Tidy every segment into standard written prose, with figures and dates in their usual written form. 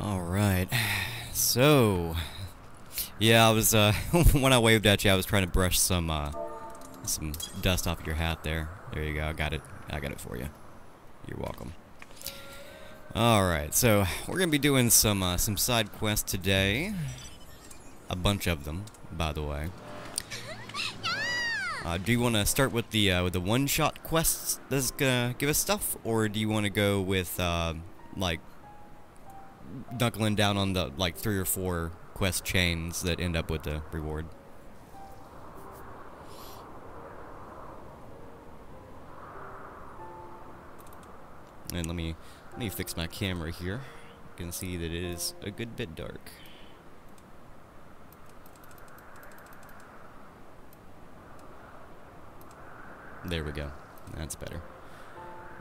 Alright, so, yeah, I was, when I waved at you, I was trying to brush some dust off your hat there. There you go, I got it for you. You're welcome. Alright, so, we're gonna be doing some side quests today. A bunch of them, by the way. Do you want to start with the one-shot quests that's gonna give us stuff, or do you want to go with, like, knuckling down on the, like, 3 or 4 quest chains that end up with the reward? And let me fix my camera here. You can see that it is a good bit dark. There we go. That's better.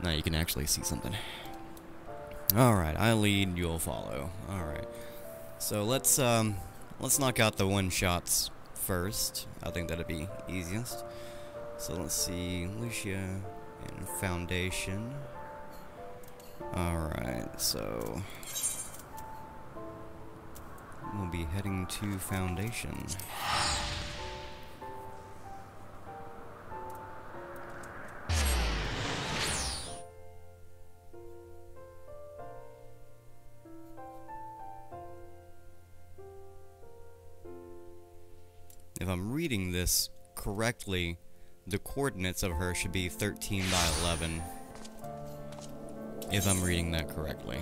Now you can actually see something. Alright, I lead, you'll follow. Alright. So let's knock out the one-shots first. I think that'd be easiest. So let's see, Lucia and Foundation. Alright, so we'll be heading to Foundation. If I'm reading this correctly, the coordinates of her should be 13 by 11. If I'm reading that correctly.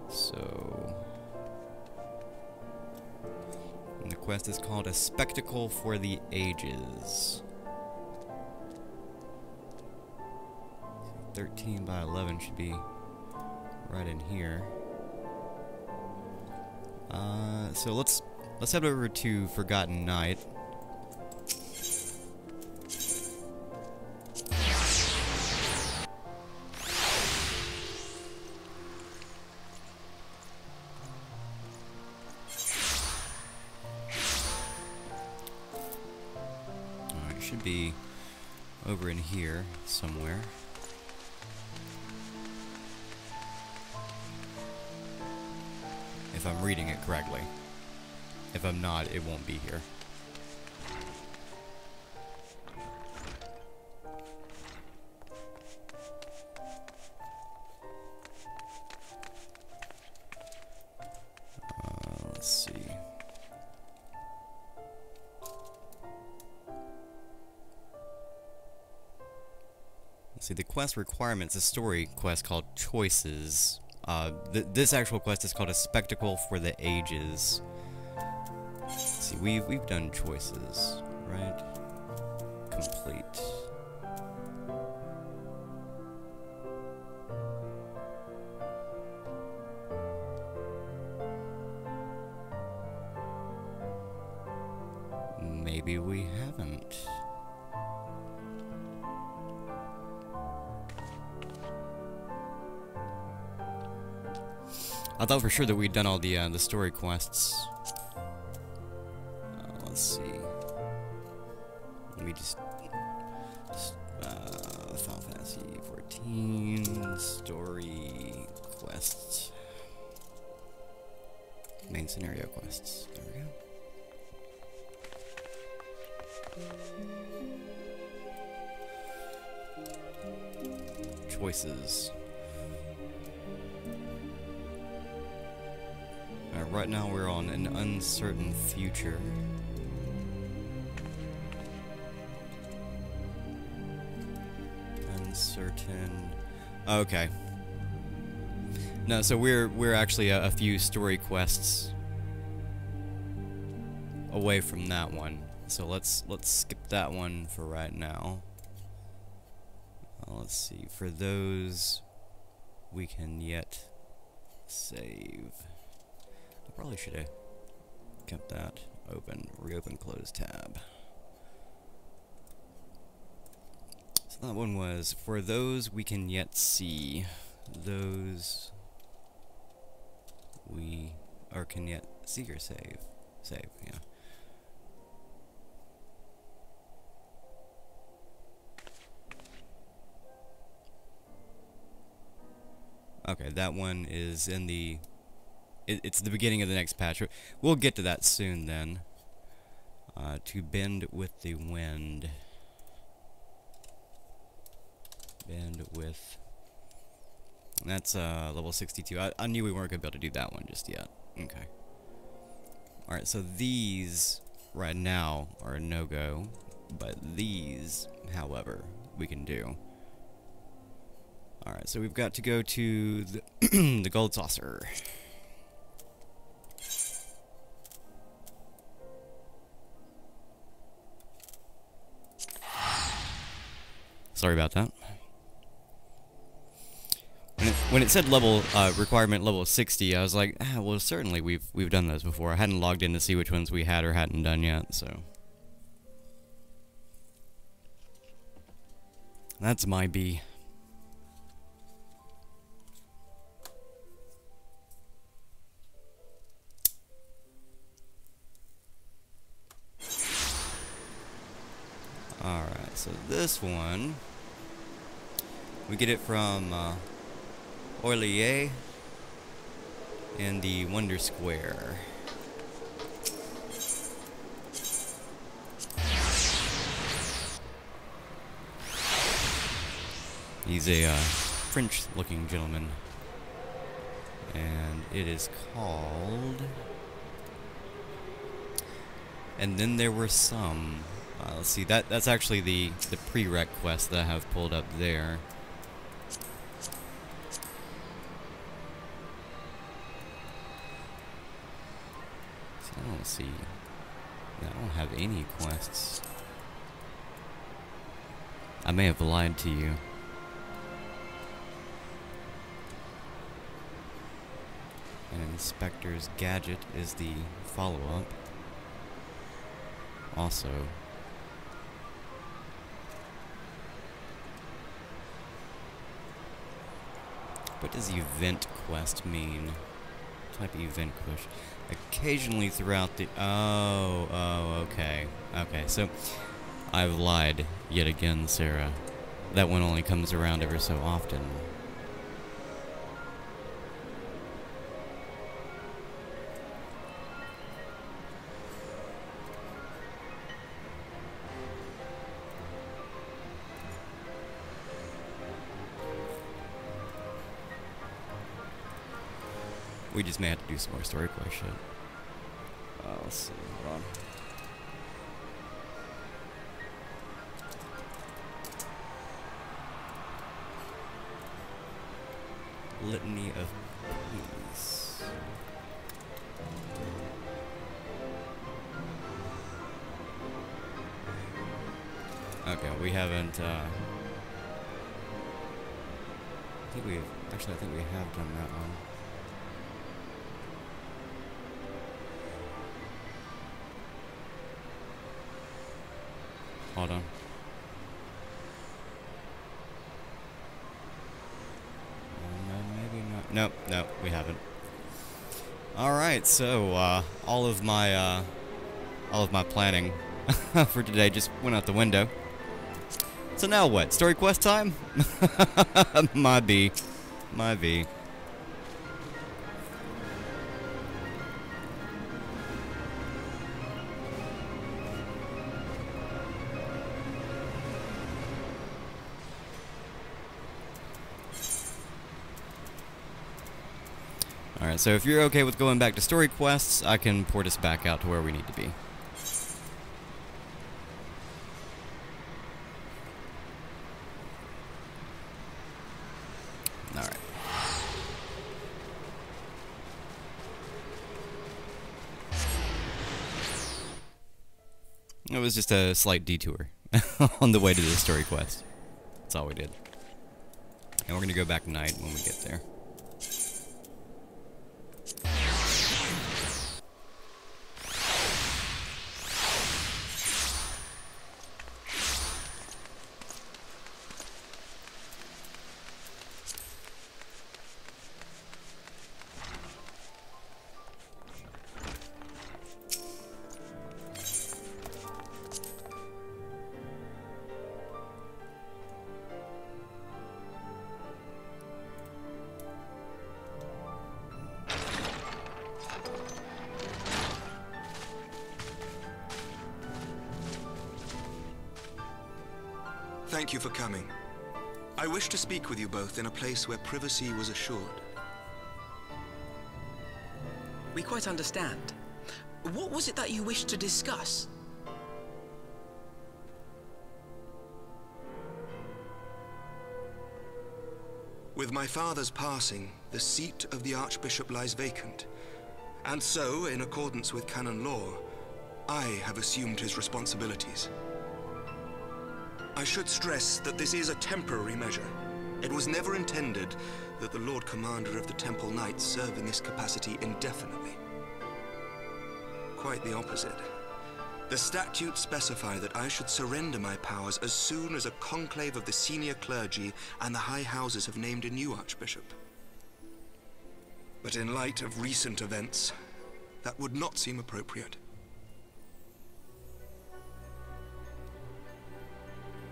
So, and the quest is called A Spectacle for the Ages. 13 by 11 should be right in here. So let's head over to Forgotten Night. Alright, it should be over in here somewhere. If I'm reading it correctly. If I'm not, it won't be here. see, the quest requirements, a story quest called Choices. This actual quest is called A Spectacle for the Ages. Let's see, we've done Choices, right? Complete. Maybe we haven't. I thought for sure that we'd done all the story quests. Let's see. Let me just Final Fantasy 14 story quests. Main scenario quests. There we go. Choices. Right now we're on an uncertain future. Uncertain. Okay. No, so we're actually a few story quests away from that one. So let's skip that one for right now. Let's see. For those, we can yet save. I probably should have kept that open. Reopen, close tab. So that one was for those we can yet see. Those we can yet see or save. Save, yeah. Okay, that one is in the... It's the beginning of the next patch. We'll get to that soon, then. To bend with the wind. Bend with... That's level 62. I knew we weren't going to be able to do that one just yet. Okay. Alright, so these, right now, are a no-go. But these, however, we can do. Alright, so we've got to go to the, the gold saucer. Sorry about that. When it said level requirement level 60, I was like, well, certainly we've done those before. I hadn't logged in to see which ones we had or hadn't done yet, so that's my B. Alright, so this one, we get it from Orlier in the Wonder Square. He's a French-looking gentleman, and it is called... And then there were some... let's see, that's actually the prereq quest that I have pulled up there. So I don't see... I don't have any quests. I may have lied to you. And Inspector's Gadget is the follow-up. Also... What does event quest mean? Type event quest. Occasionally throughout the... Oh, okay. Okay, so I've lied yet again, Sarah. That one only comes around ever so often. We just may have to do some more story quest shit. Let's see, hold on. Litany of Peace. Okay, we haven't, I think we have done that one. Hold on. Maybe not. Nope, nope, we haven't. Alright, so, all of my planning for today just went out the window. So now what? Story quest time? Might be. Alright, so if you're okay with going back to story quests, I can port us back out to where we need to be. Alright. It was just a slight detour on the way to the story quest. That's all we did. And we're gonna go back tonight when we get there. Thank you for coming. I wish to speak with you both in a place where privacy was assured. We quite understand. What was it that you wished to discuss? With my father's passing, the seat of the Archbishop lies vacant. And so, in accordance with canon law, I have assumed his responsibilities. I should stress that this is a temporary measure. It was never intended that the Lord Commander of the Temple Knights serve in this capacity indefinitely. Quite the opposite. The statutes specify that I should surrender my powers as soon as a conclave of the senior clergy and the high houses have named a new archbishop. But in light of recent events, that would not seem appropriate.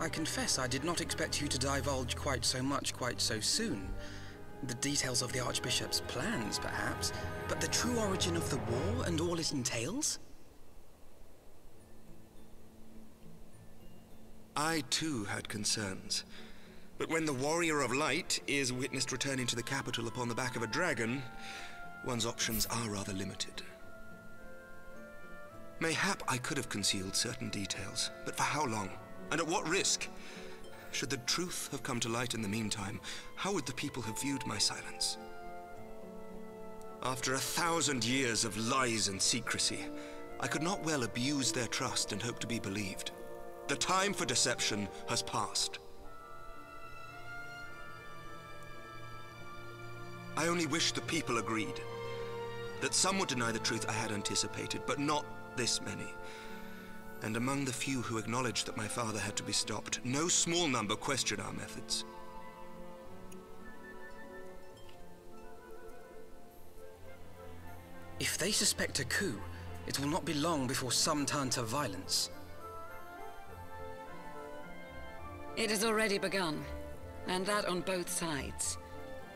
I confess I did not expect you to divulge quite so much quite so soon. The details of the Archbishop's plans, perhaps, but the true origin of the war and all it entails? I too had concerns. But when the Warrior of Light is witnessed returning to the capital upon the back of a dragon, one's options are rather limited. Mayhap I could have concealed certain details, but for how long? And at what risk? Should the truth have come to light in the meantime, how would the people have viewed my silence? After 1,000 years of lies and secrecy, I could not well abuse their trust and hope to be believed. The time for deception has passed. I only wish the people agreed. That some would deny the truth I had anticipated, but not this many. And among the few who acknowledged that my father had to be stopped, no small number questioned our methods. If they suspect a coup, it will not be long before some turn to violence. It has already begun, and that on both sides.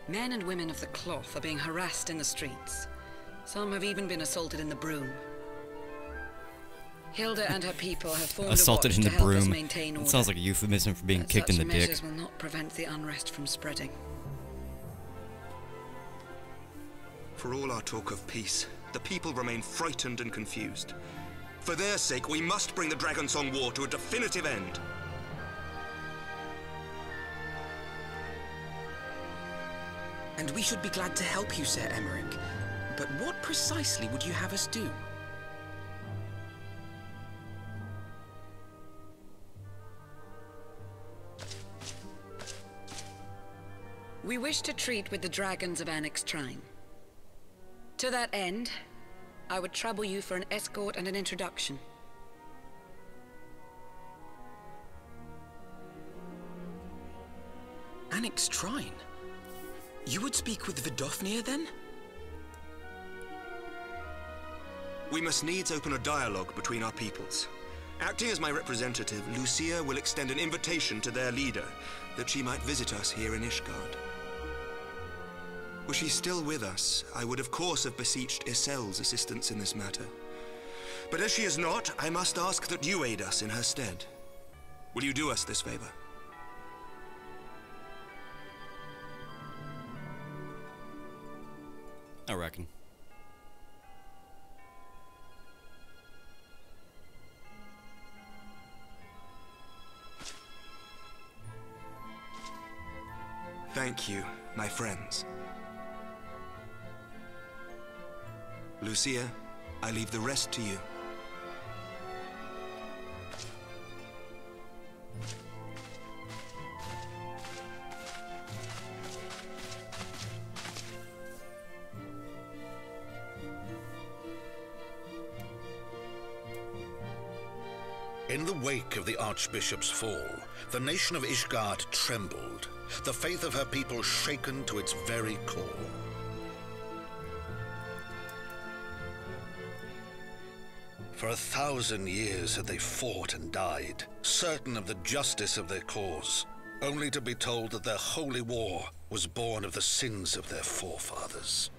Men and women of the cloth are being harassed in the streets. Some have even been assaulted in the broom. Hilda and her people have formed Assaulted a watch in the to help us broom. maintain order. It sounds like a euphemism for being But kicked in the such dick. measures will not prevent the unrest from spreading. For all our talk of peace, the people remain frightened and confused. For their sake, we must bring the Dragonsong War to a definitive end. And we should be glad to help you, Sir Emmerich. But what precisely would you have us do? We wish to treat with the dragons of Annex Trine. To that end, I would trouble you for an escort and an introduction. Annex Trine? You would speak with Vidofnir, then? We must needs open a dialogue between our peoples. Acting as my representative, Lucia will extend an invitation to their leader, that she might visit us here in Ishgard. Were she still with us, I would of course have beseeched Isel's assistance in this matter. But as she is not, I must ask that you aid us in her stead. Will you do us this favor? I reckon. Thank you, my friends. Lucia, I leave the rest to you. In the wake of the Archbishop's fall, the nation of Ishgard trembled, the faith of her people shaken to its very core. For 1,000 years had they fought and died, certain of the justice of their cause, only to be told that their holy war was born of the sins of their forefathers.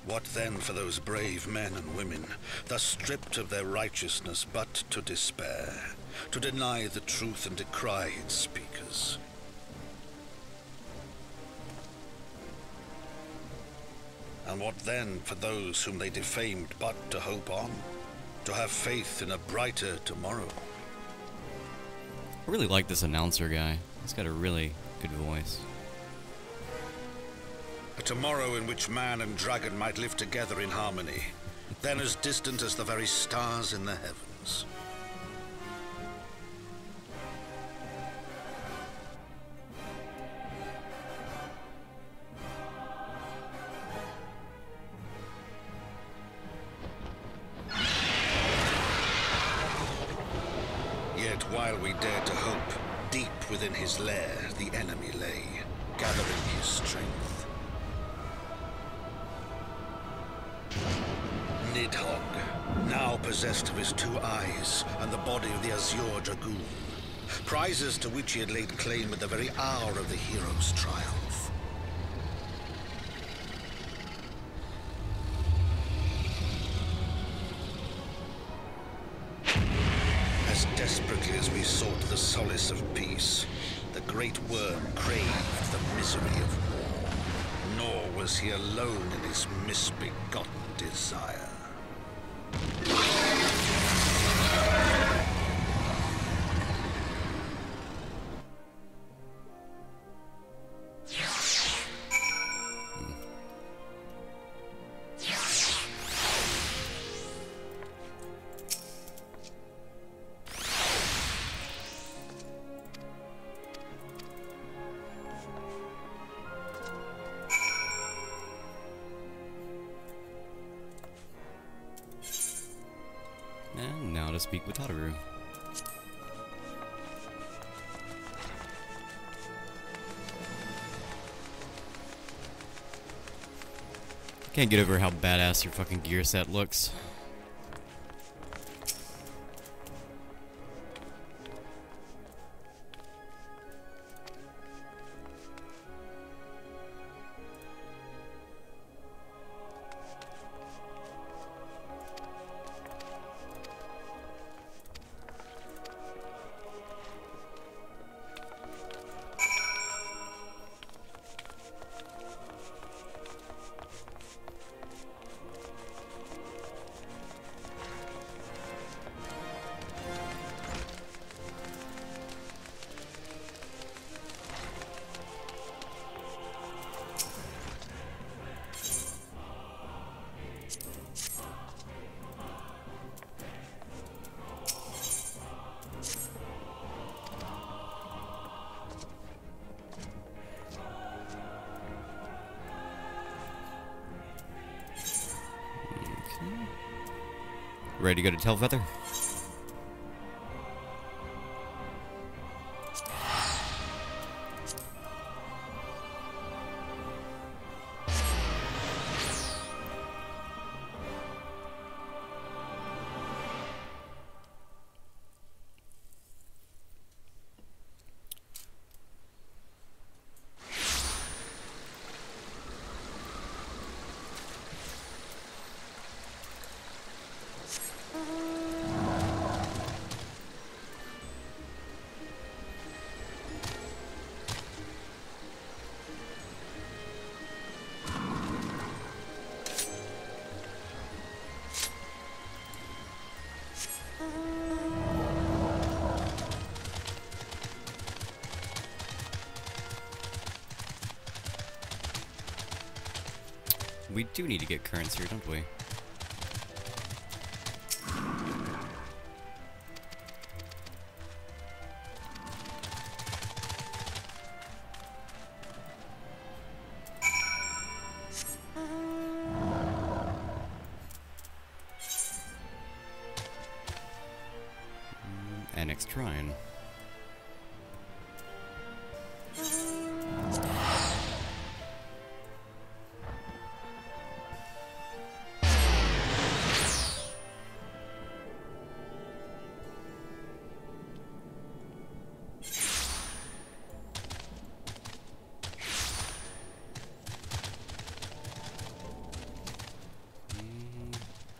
What then for those brave men and women, thus stripped of their righteousness but to despair, to deny the truth and decry its speakers? And what then for those whom they defamed but to hope on, to have faith in a brighter tomorrow? I really like this announcer guy. He's got a really good voice. A tomorrow in which man and dragon might live together in harmony, then as distant as the very stars in the heavens. Yet while we dared to hope, deep within his lair the enemy lay, gathering his strength. Nidhogg, now possessed of his 2 eyes and the body of the Azure Dragoon, prizes to which he had laid claim at the very hour of the hero's triumph. As desperately as we sought the solace of peace, the great worm craved the misery of war, nor was he alone in his misbegotten desire. And now to speak with Tataru. Can't get over how badass your fucking gear set looks. Ready to go to Tailfeather? We do need to get currents here, don't we? Annex Shrine.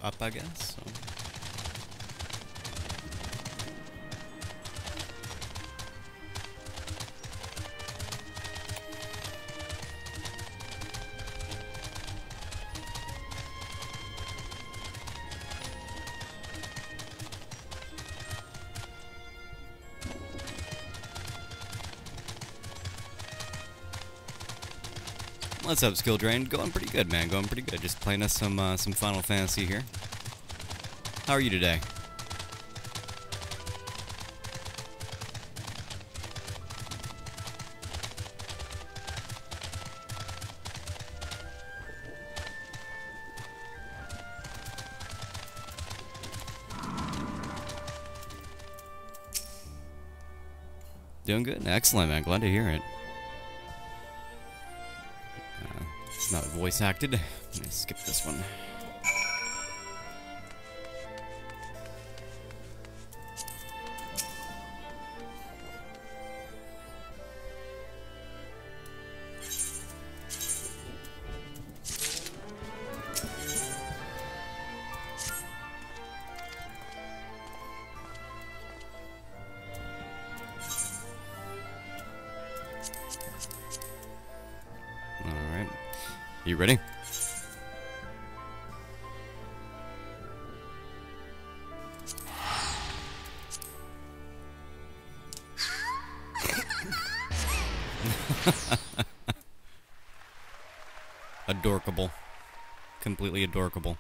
Up, I guess. So. What's up, Skill Drain? Going pretty good, man. Going pretty good. Just playing us some Final Fantasy here. How are you today? Doing good? Excellent, man. Glad to hear it. It's not voice acted. I'm gonna skip this one. Alright. You ready? Adorkable. Completely adorkable.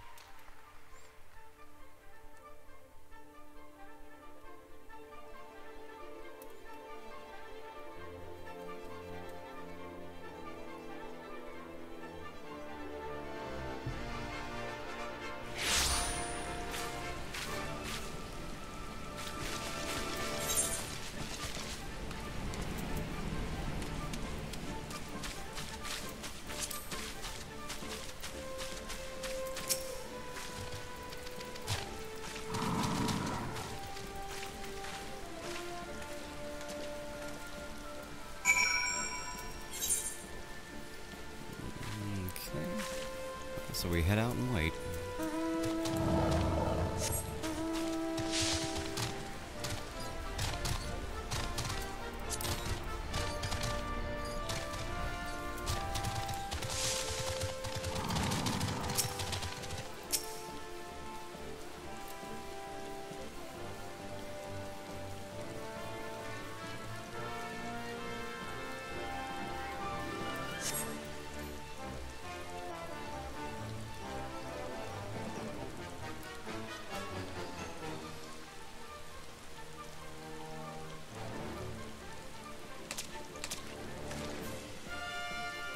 So we head out and wait.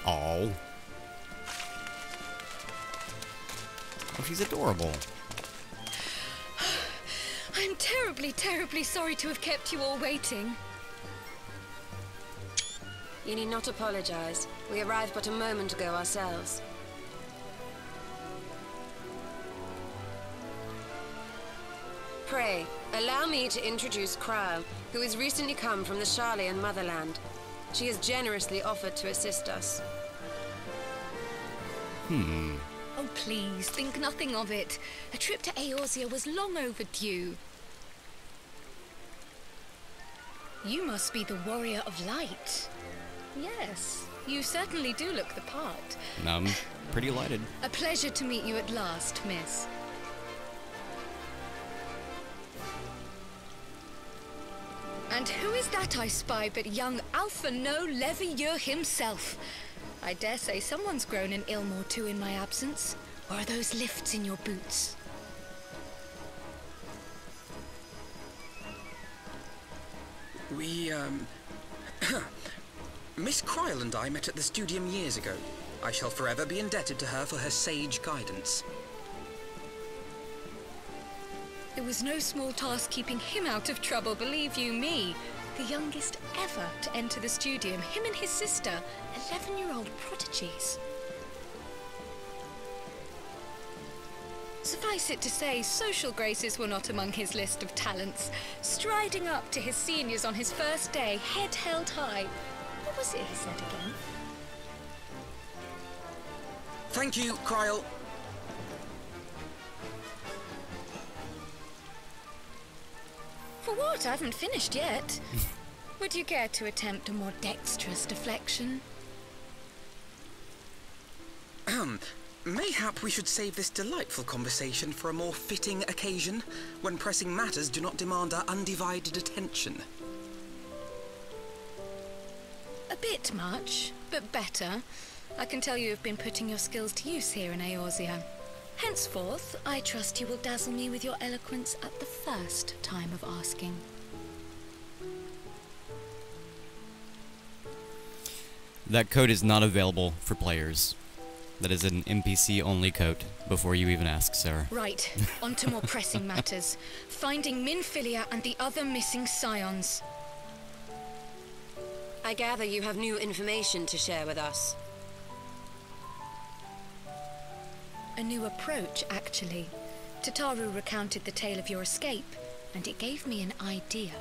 Oh. Oh, she's adorable. I'm terribly, terribly sorry to have kept you all waiting. You need not apologize. We arrived but a moment ago ourselves. Pray, allow me to introduce Kryle, who has recently come from the Sharlayan motherland. She has generously offered to assist us. Oh, please, think nothing of it. A trip to Eorzea was long overdue. You must be the Warrior of Light. Yes, you certainly do look the part. I'm pretty delighted. A pleasure to meet you at last, miss. And who is that I spy but young Alpha No Levieur himself? I dare say someone's grown an ilm or two in my absence. Or are those lifts in your boots? Miss Kryle and I met at the Studium years ago. I shall forever be indebted to her for her sage guidance. It was no small task keeping him out of trouble, believe you me. The youngest ever to enter the Studium, him and his sister, 11-year-old prodigies. Suffice it to say, social graces were not among his list of talents. Striding up to his seniors on his first day, head held high. What was it he said again? Thank you, Kryle. For what? I haven't finished yet. Would you care to attempt a more dexterous deflection? Mayhap we should save this delightful conversation for a more fitting occasion, when pressing matters do not demand our undivided attention. A bit much, but better. I can tell you have been putting your skills to use here in Eorzea. Henceforth, I trust you will dazzle me with your eloquence at the first time of asking. That code is not available for players. That is an NPC-only code, before you even ask, sir. Right, on to more pressing matters. Finding Minfilia and the other missing scions. I gather you have new information to share with us. A new approach, actually. Tataru recounted the tale of your escape, and it gave me an idea.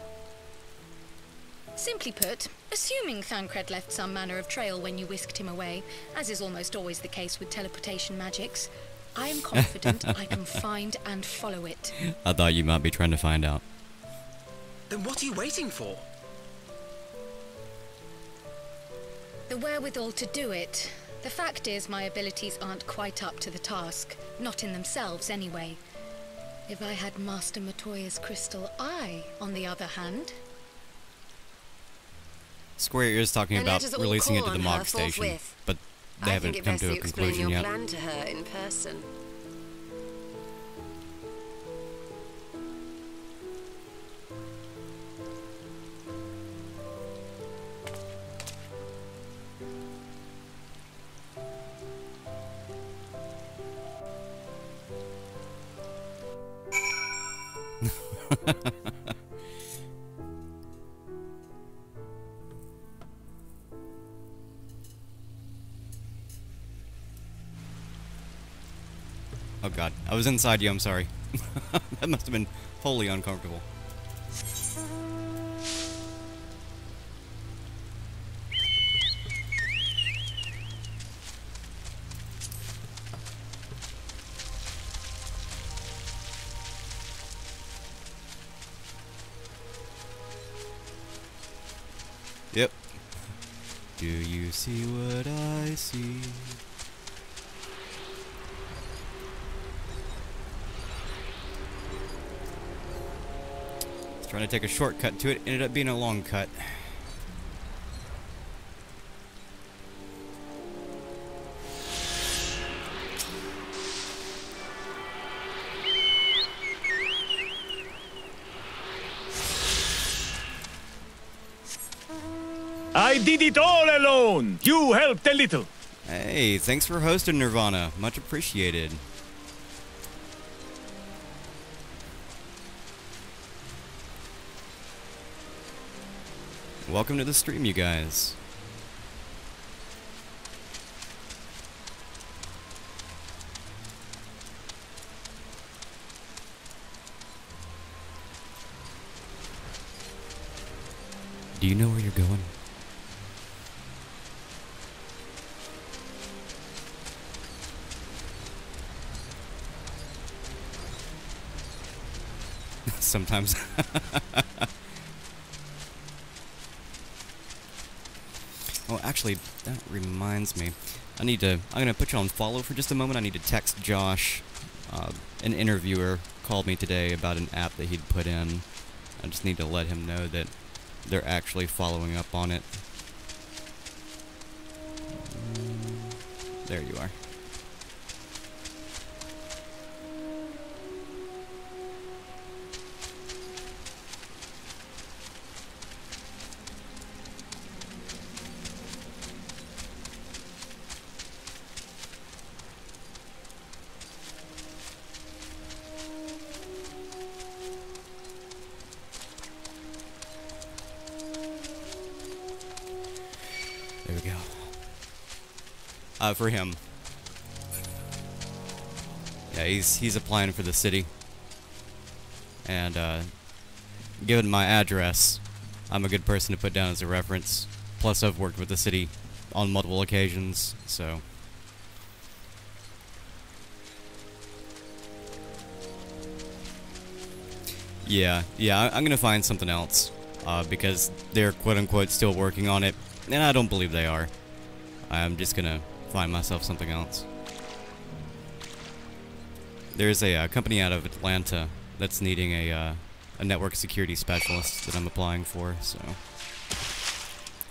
Simply put, assuming Thancred left some manner of trail when you whisked him away, as is almost always the case with teleportation magics, I am confident I can find and follow it. I thought you might be trying to find out. Then what are you waiting for? The wherewithal to do it. The fact is, my abilities aren't quite up to the task. Not in themselves, anyway. If I had Master Matoya's crystal eye, on the other hand... Square is talking And about let us all releasing it call to the on her Mog Station, forthwith. but they I haven't think it come best to a you explain conclusion your yet. plan to her in person. Oh god, I was inside you, I'm sorry. That must have been wholly uncomfortable. Yep. Do you see what I see? Trying to take a shortcut to it, ended up being a long cut. I did it all alone! You helped a little! Hey, thanks for hosting Nirvana. Much appreciated. Welcome to the stream, you guys. Do you know where you're going? Sometimes. Oh, actually, that reminds me. I'm gonna put you on follow for just a moment. I need to text Josh. An interviewer called me today about an app that he'd put in. I just need to let him know that they're actually following up on it. There you are. There we go. For him. Yeah, he's applying for the city. And, given my address, I'm a good person to put down as a reference. Plus, I've worked with the city on multiple occasions, so... Yeah, I'm gonna find something else. Because they're quote-unquote still working on it. And I don't believe they are. I'm just gonna find myself something else. There's a company out of Atlanta that's needing a network security specialist that I'm applying for, so...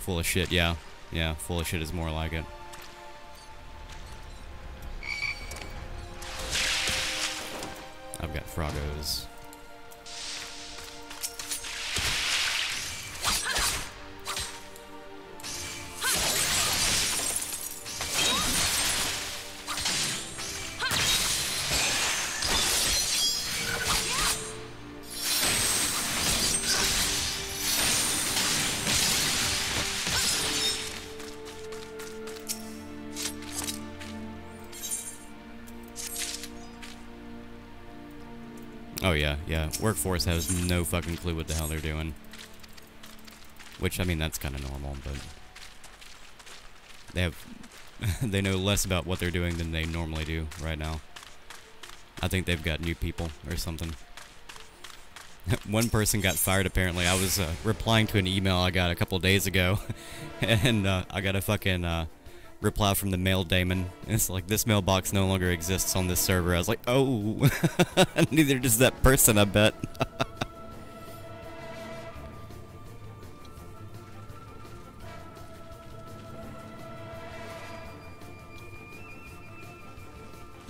Full of shit, yeah. Yeah, full of shit is more like it. I've got Froggos. Oh yeah. Workforce has no fucking clue what the hell they're doing. Which, I mean, that's kind of normal, but... They know less about what they're doing than they normally do right now. I think they've got new people or something. One person got fired, apparently. I was replying to an email I got a couple days ago, and I got a fucking reply from the mail daemon. It's like, this mailbox no longer exists on this server. I was like, oh, neither does that person, I bet.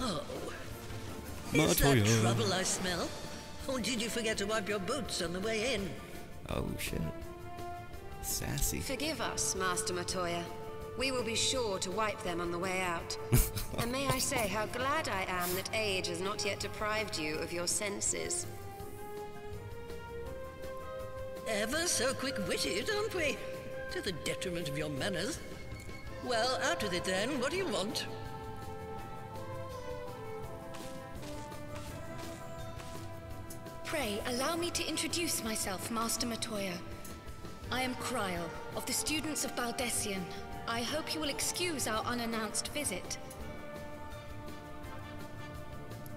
Oh, is that trouble I smell? Or did you forget to wipe your boots on the way in? Oh, shit. Sassy. Forgive us, Master Matoya. We will be sure to wipe them on the way out. And may I say how glad I am that age has not yet deprived you of your senses. Ever so quick-witted, aren't we? To the detriment of your manners. Well, out with it then. What do you want? Pray, allow me to introduce myself, Master Matoya. I am Kryl, of the students of Baldessian. I hope you will excuse our unannounced visit.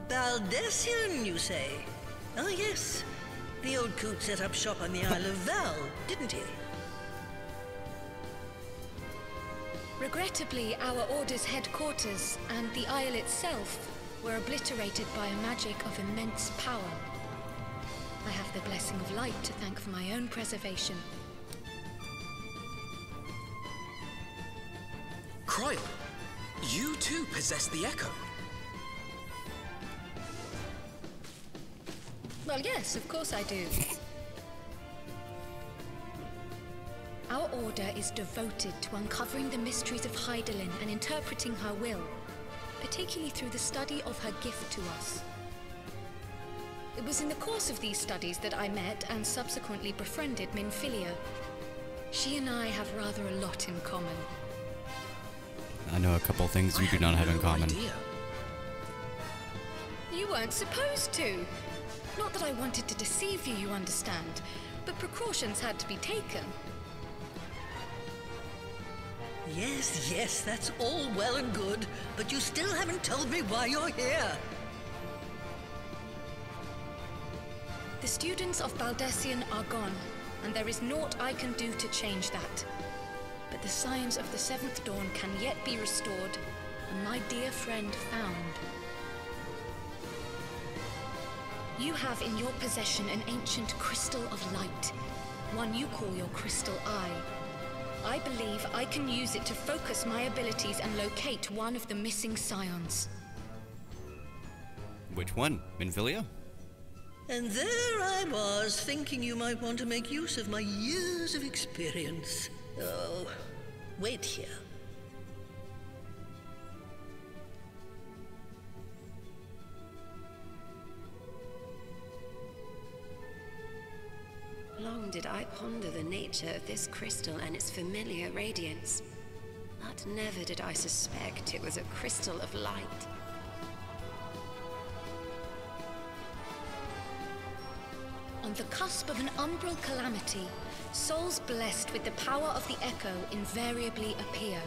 Baldessian, you say? Oh, yes. The old coot set up shop on the Isle of Val, didn't he? Regrettably, our Order's headquarters and the Isle itself were obliterated by a magic of immense power. I have the blessing of light to thank for my own preservation. Kryl, you too possess the Echo. Well, yes, of course I do. Our Order is devoted to uncovering the mysteries of Hydaelyn and interpreting her will, particularly through the study of her gift to us. It was in the course of these studies that I met and subsequently befriended Minfilia. She and I have rather a lot in common. I know a couple things you do not have in common. Idea. You weren't supposed to. Not that I wanted to deceive you, you understand, but precautions had to be taken. Yes, yes, that's all well and good, but you still haven't told me why you're here. The students of Baldessian are gone, and there is naught I can do to change that. But the signs of the Seventh Dawn can yet be restored, and my dear friend found. You have in your possession an ancient crystal of light, one you call your crystal eye. I believe I can use it to focus my abilities and locate one of the missing scions. Which one? Minfilia? And there I was, thinking you might want to make use of my years of experience. Oh, wait here. Long did I ponder the nature of this crystal and its familiar radiance, but never did I suspect it was a crystal of light. On the cusp of an umbral calamity, souls blessed with the power of the Echo invariably appear.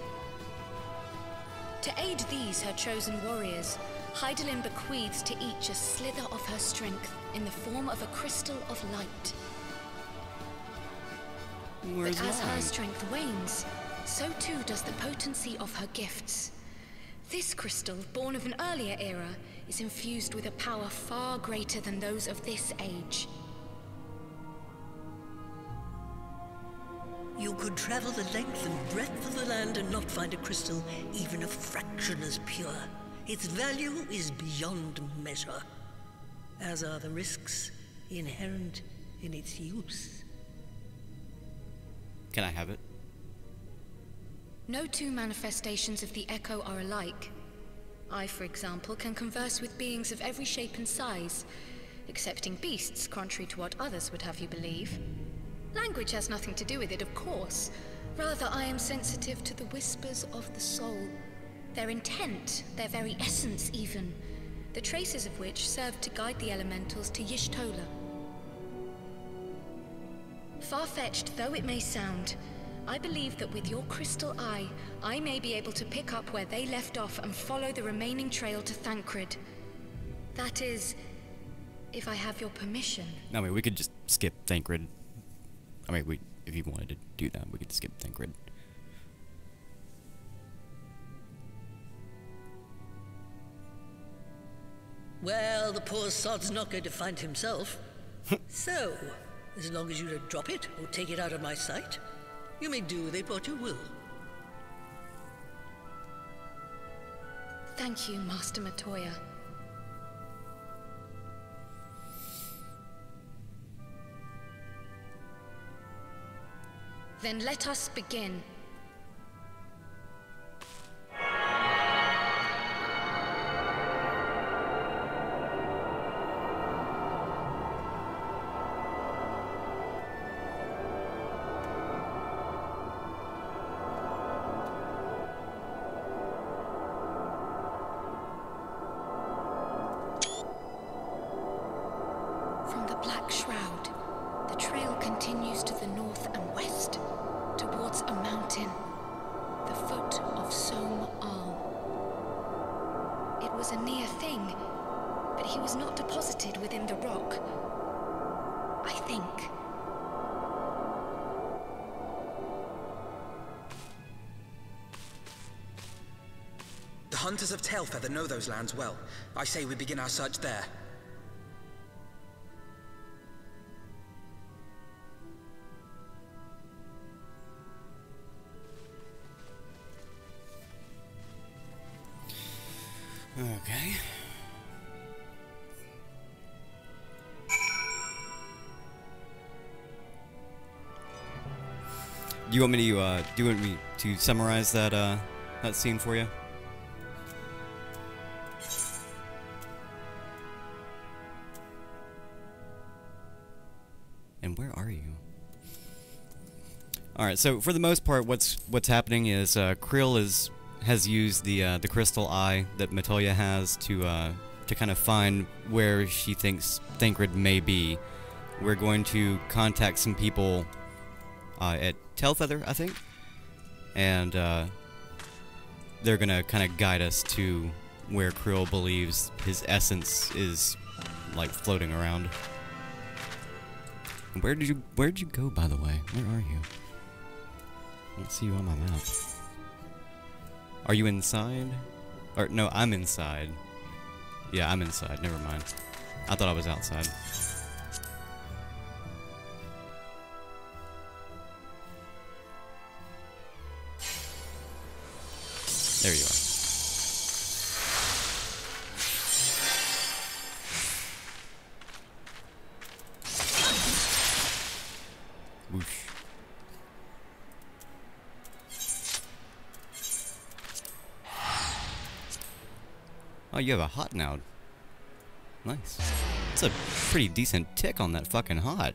To aid these, her chosen warriors, Hydaelyn bequeaths to each a slither of her strength in the form of a crystal of light. Where's But as her mine? strength wanes, so too does the potency of her gifts. This crystal, born of an earlier era, is infused with a power far greater than those of this age. You could travel the length and breadth of the land and not find a crystal even a fraction as pure. Its value is beyond measure, as are the risks inherent in its use. Can I have it? No two manifestations of the Echo are alike. I, for example, can converse with beings of every shape and size, excepting beasts, contrary to what others would have you believe. Language has nothing to do with it, of course. Rather, I am sensitive to the whispers of the soul. Their intent, their very essence even, the traces of which served to guide the elementals to Y'shtola. Far-fetched though it may sound, I believe that with your crystal eye, I may be able to pick up where they left off and follow the remaining trail to Thancred. That is, if I have your permission. I mean, we could just skip Thancred. I mean, if you wanted to do that, we could skip Thancred. Well, the poor sod's not going to find himself. So, as long as you don't drop it or take it out of my sight, you may do with it what you will. Thank you, Master Matoya. Then let us begin. From the Black Shroud, the trail continues to the north and west, towards a mountain, the foot of Som Al. It was a near thing, but he was not deposited within the rock, I think. The hunters of Tailfeather know those lands well. I say we begin our search there. Okay. Do you want me to summarize that that scene for you? And where are you? All right. So for the most part, what's happening is Krill has used the crystal eye that Matoya has to kind of find where she thinks Thancred may be. We're going to contact some people at Tailfeather, I think, and they're gonna kind of guide us to where Krill believes his essence is, like, floating around. Where'd you go, by the way? Where are you? I don't see you on my map. Are you inside? Or no, I'm inside. Yeah, I'm inside. Never mind. I thought I was outside. There you are. Whoosh. Oh, you have a hot now. Nice. That's a pretty decent tick on that fucking hot.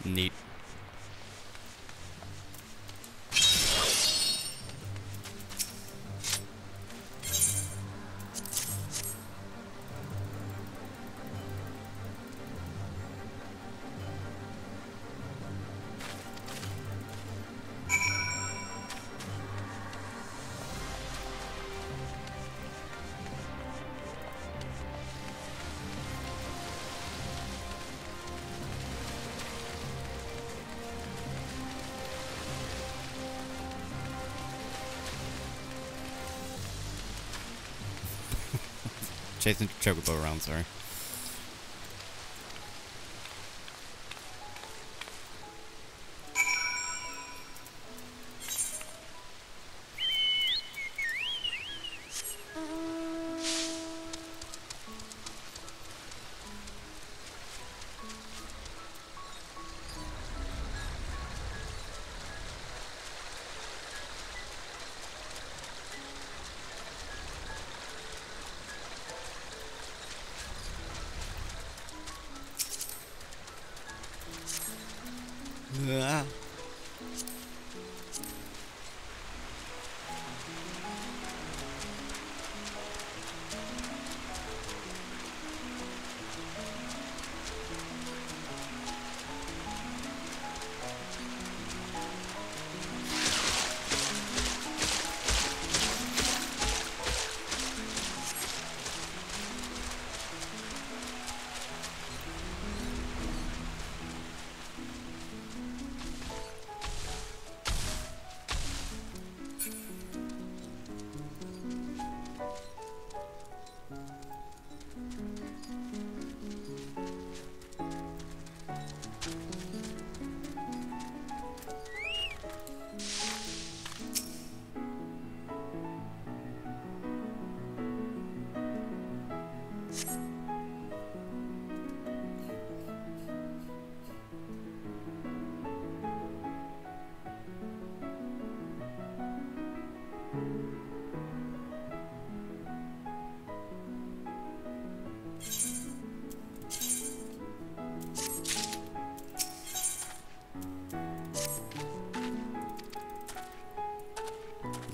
Neat. Chasing Chocobo around, sorry. Ah.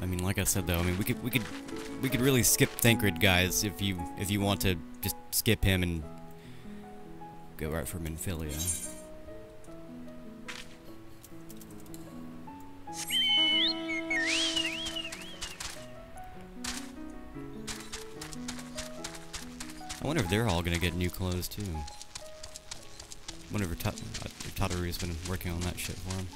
I mean, like I said though, I mean, we could really skip Thancred, guys, if you want to just skip him and go right for Minfilia. I wonder if they're all gonna get new clothes too. I wonder if Tataru's been working on that shit for him.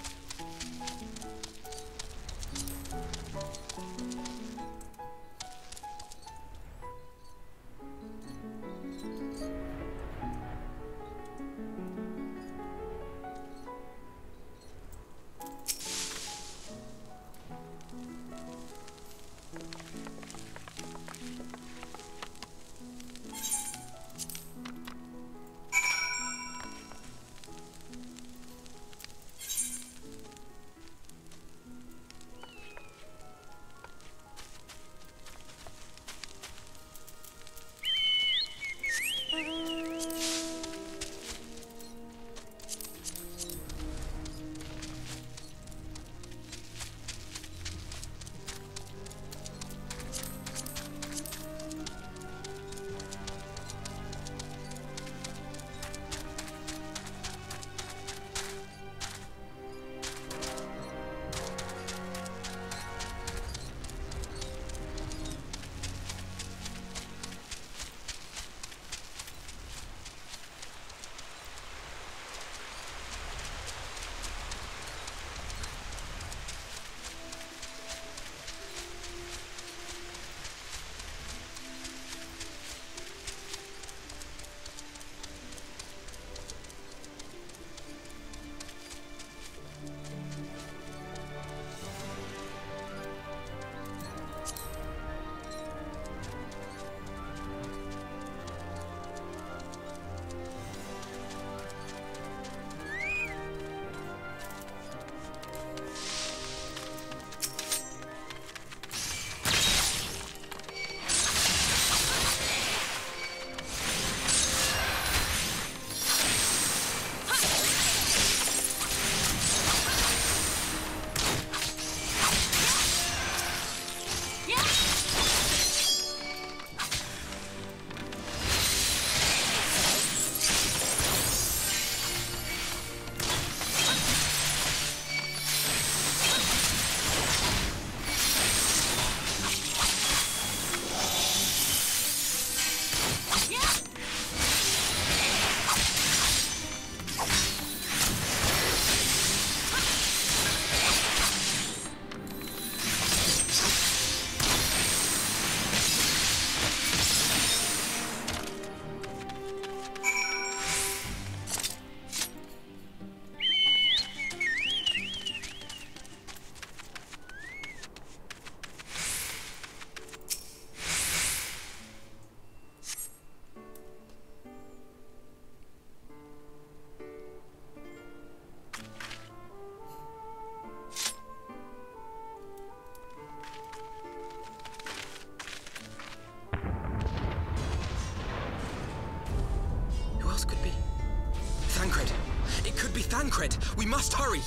Thancred! We must hurry!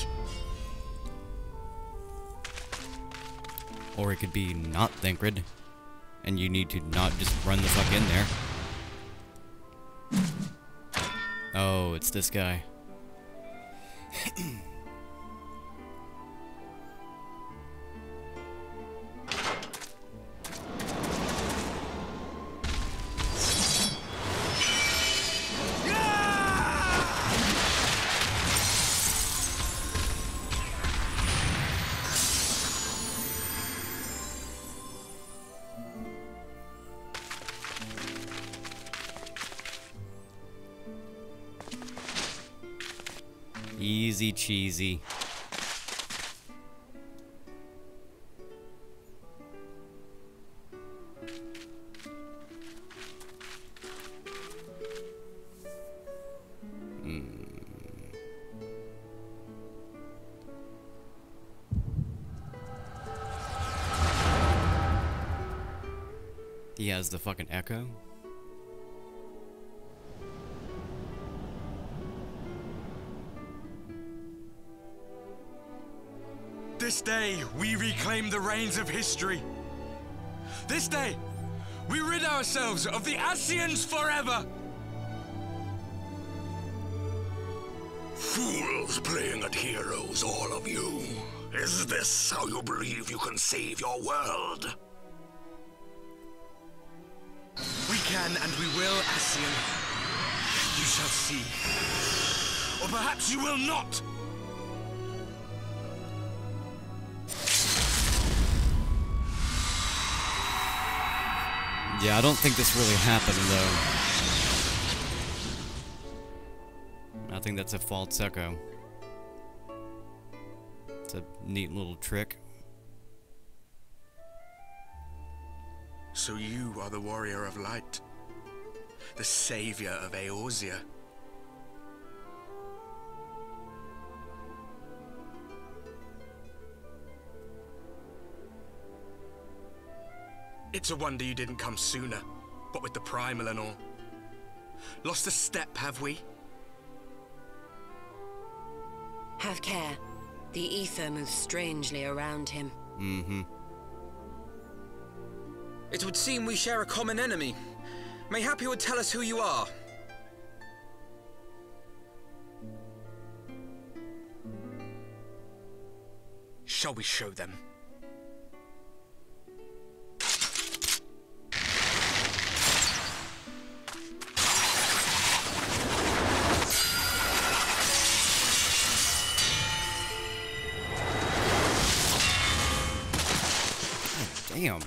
Or it could be not Thancred, and you need to not just run the fuck in there. Oh, it's this guy. Easy cheesy. He has the fucking echo. This day, we reclaim the reins of history. This day, we rid ourselves of the Ascians forever! Fools playing at heroes, all of you. Is this how you believe you can save your world? We can and we will, Ascian. You shall see. Or perhaps you will not! Yeah, I don't think this really happened, though. I think that's a false echo. It's a neat little trick. So you are the Warrior of Light, the savior of Eorzea. It's a wonder you didn't come sooner, what with the primal and all. Lost a step, have we? Have care. The ether moves strangely around him. Mm-hmm. It would seem we share a common enemy. Mayhap you would tell us who you are. Shall we show them? Damn.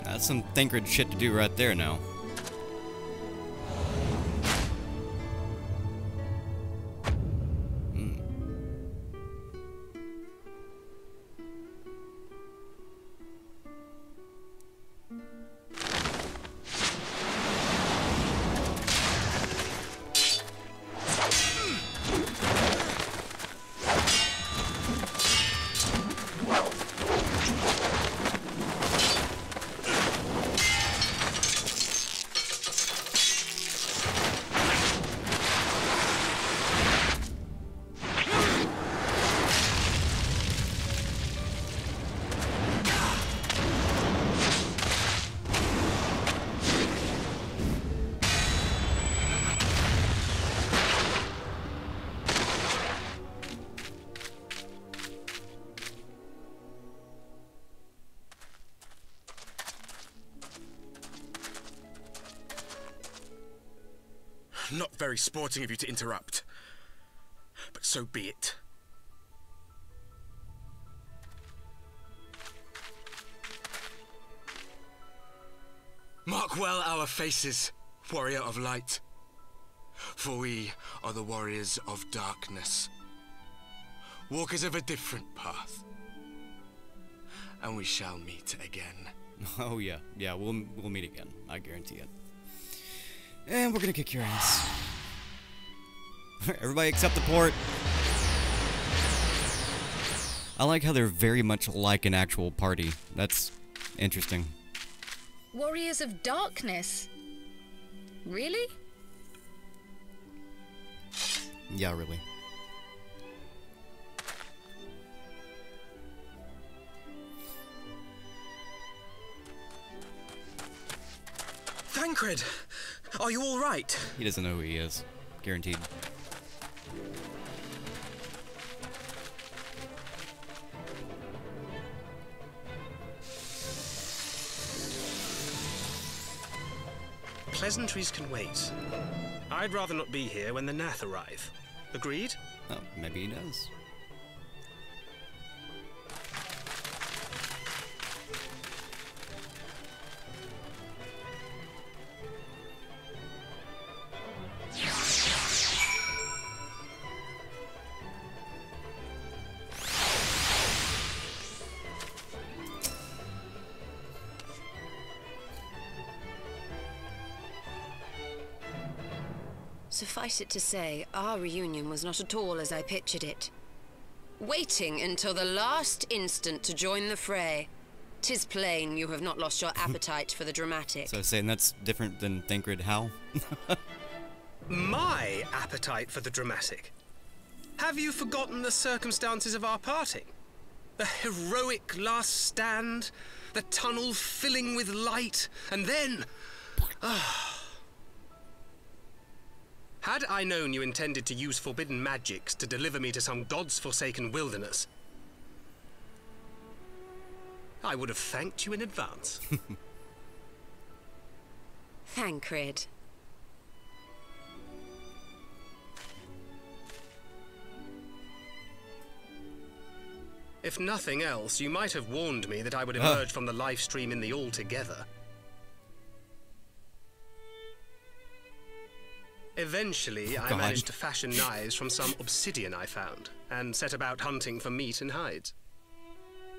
That's some Thancred shit to do right there now. Not very sporting of you to interrupt, but so be it. Mark well our faces, Warrior of Light, for we are the Warriors of Darkness, walkers of a different path, and we shall meet again. Oh yeah, we'll meet again. I guarantee it. And we're gonna kick your ass. Everybody accept the port. I like how they're very much like an actual party. That's interesting. Warriors of Darkness? Really? Yeah, really. Thancred! Are you all right? He doesn't know who he is. Guaranteed. Pleasantries can wait. I'd rather not be here when the Nath arrive. Agreed? Oh, maybe he does. Suffice it to say, our reunion was not at all as I pictured it. Waiting until the last instant to join the fray. 'Tis plain you have not lost your appetite for the dramatic. So saying that's different than Thancred how? My appetite for the dramatic? Have you forgotten the circumstances of our parting? The heroic last stand, the tunnel filling with light, and then... Had I known you intended to use forbidden magics to deliver me to some gods-forsaken wilderness, I would have thanked you in advance. Thancred. If nothing else, you might have warned me that I would emerge from the life stream in the altogether. Eventually, I managed to fashion knives from some obsidian I found, and set about hunting for meat and hides.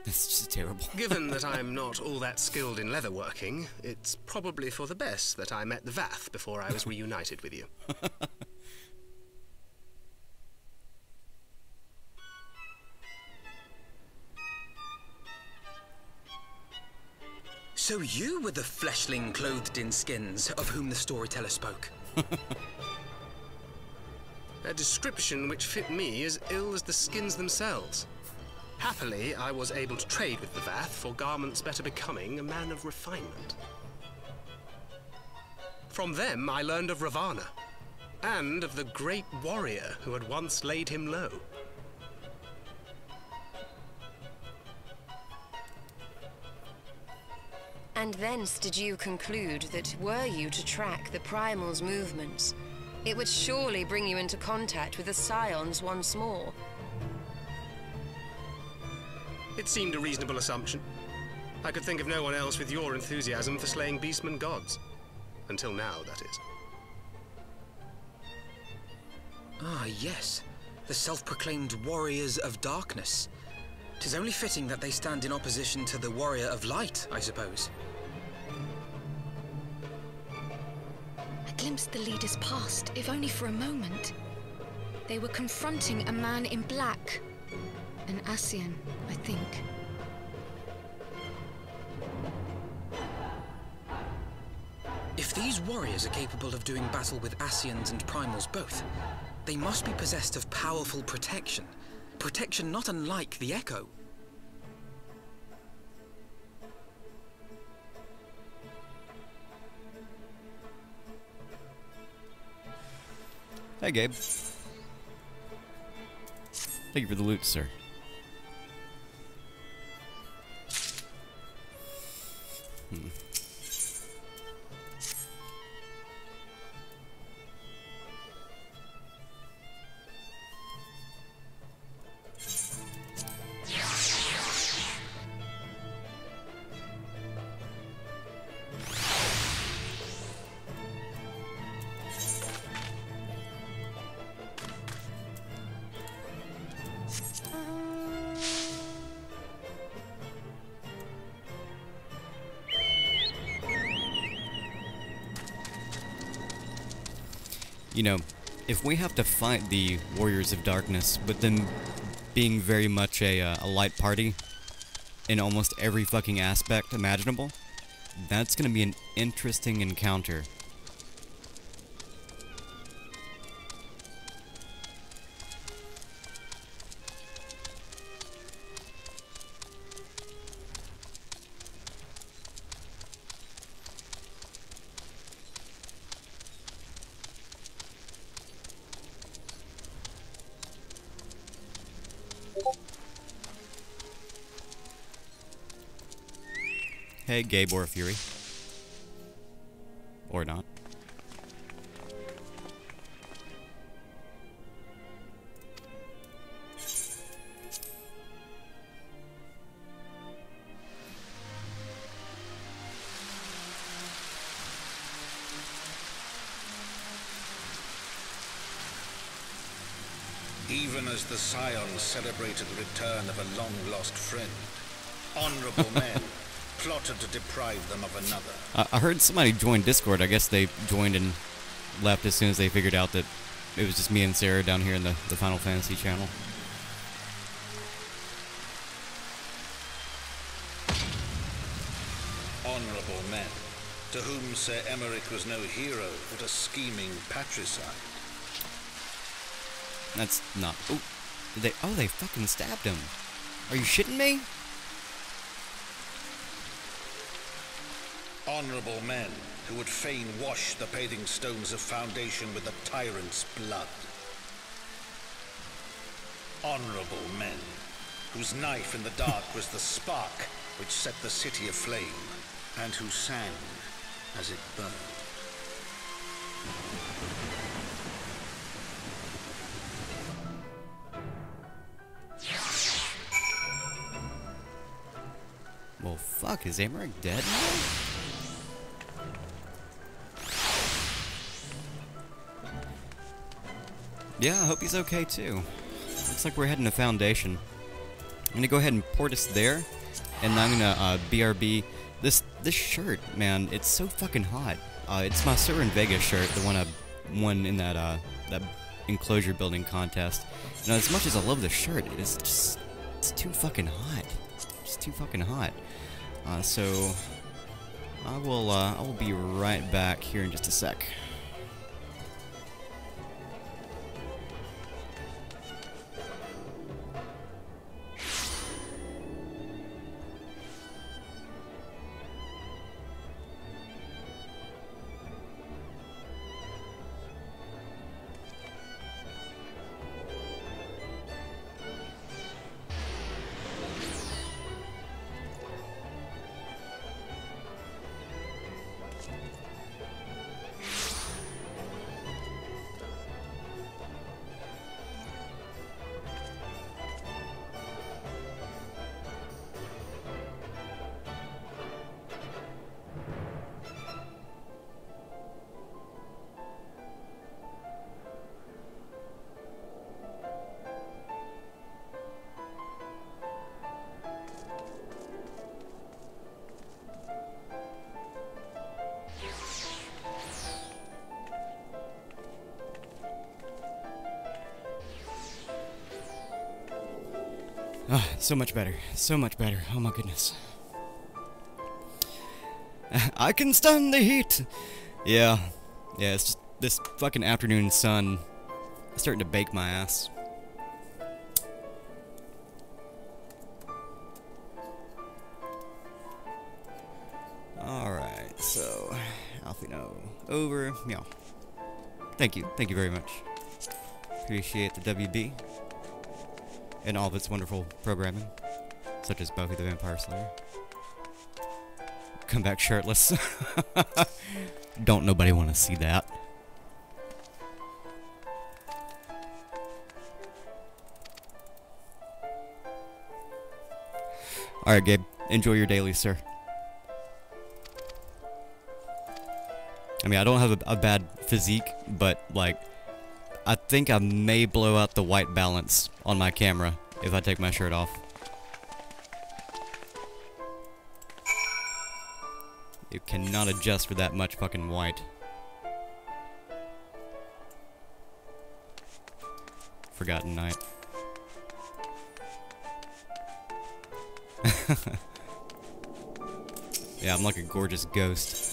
That's just terrible. Given that I'm not all that skilled in leatherworking, it's probably for the best that I met the Vath before I was reunited with you. So you were the fleshling clothed in skins of whom the storyteller spoke. A description which fit me as ill as the skins themselves. Happily, I was able to trade with the Vath for garments better becoming a man of refinement. From them, I learned of Ravana, and of the great warrior who had once laid him low. And thence did you conclude that were you to track the Primal's movements, it would surely bring you into contact with the Scions once more. It seemed a reasonable assumption. I could think of no one else with your enthusiasm for slaying beastmen gods. Until now, that is. Ah, yes. The self-proclaimed Warriors of Darkness. 'Tis only fitting that they stand in opposition to the Warrior of Light, I suppose. I glimpsed the leaders past, if only for a moment. They were confronting a man in black. An Ascian, I think. If these warriors are capable of doing battle with Ascians and Primals both, they must be possessed of powerful protection. Protection not unlike the Echo. Hey, Gabe. Thank you for the loot, sir. You know, if we have to fight the Warriors of Darkness, with them being very much a light party in almost every fucking aspect imaginable, that's gonna be an interesting encounter. Hey, Gabe or Fury. Or not. Even as the Scions celebrated the return of a long-lost friend, honorable men plotted to deprive them of another. I heard somebody join Discord. I guess they joined and left as soon as they figured out that it was just me and Sarah down here in the Final Fantasy channel. Honorable men, to whom Sir Emmerich was no hero, but a scheming patricide. That's not... Oh, they fucking stabbed him. Are you shitting me? Honorable men, who would fain wash the paving stones of foundation with the tyrant's blood. Honorable men, whose knife in the dark was the spark which set the city aflame, and who sang as it burned. Well, fuck, is Emmerich dead now? Yeah, I hope he's okay too. Looks like we're heading to Foundation. I'm gonna go ahead and port us there, and I'm gonna BRB this shirt, man. It's so fucking hot. It's my Sir in Vegas shirt, the one I won in that enclosure building contest. You know, as much as I love the shirt, it's too fucking hot. It's too fucking hot. So I will be right back here in just a sec. Oh, so much better. So much better. Oh my goodness. I can stand the heat! Yeah. Yeah, it's just this fucking afternoon sun is starting to bake my ass. Alright, so Alfino over. Meow. Thank you very much. Appreciate the WB and all of its wonderful programming, such as Buffy the Vampire Slayer. Come back shirtless. Don't nobody want to see that. Alright, Gabe. Enjoy your daily, sir. I mean, I don't have a bad physique, but, like, I think I may blow out the white balance on my camera if I take my shirt off. You cannot adjust for that much fucking white. Forgotten Night. Yeah, I'm like a gorgeous ghost.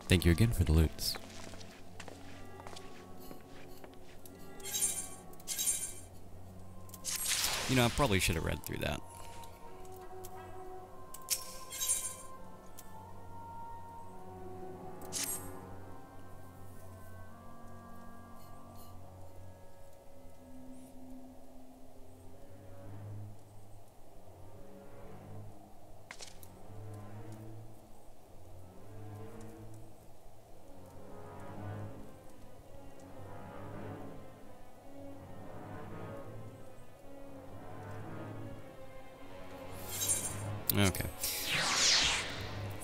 Thank you again for the loots. You know, I probably should have read through that. Okay.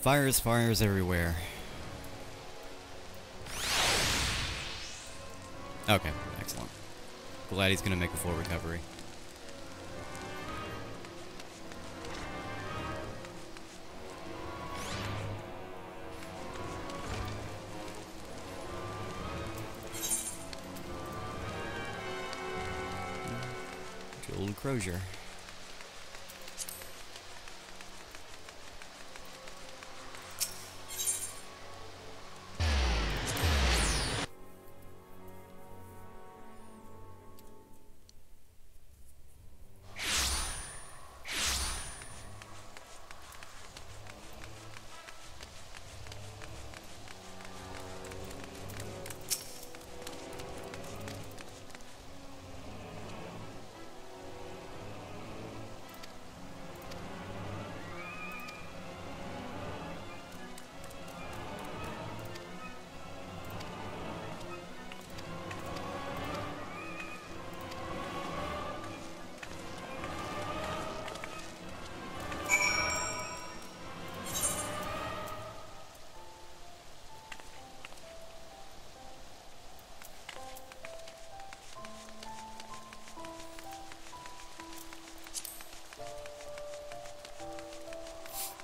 Fires everywhere. Okay, excellent. Glad he's gonna make a full recovery. Old Crozier.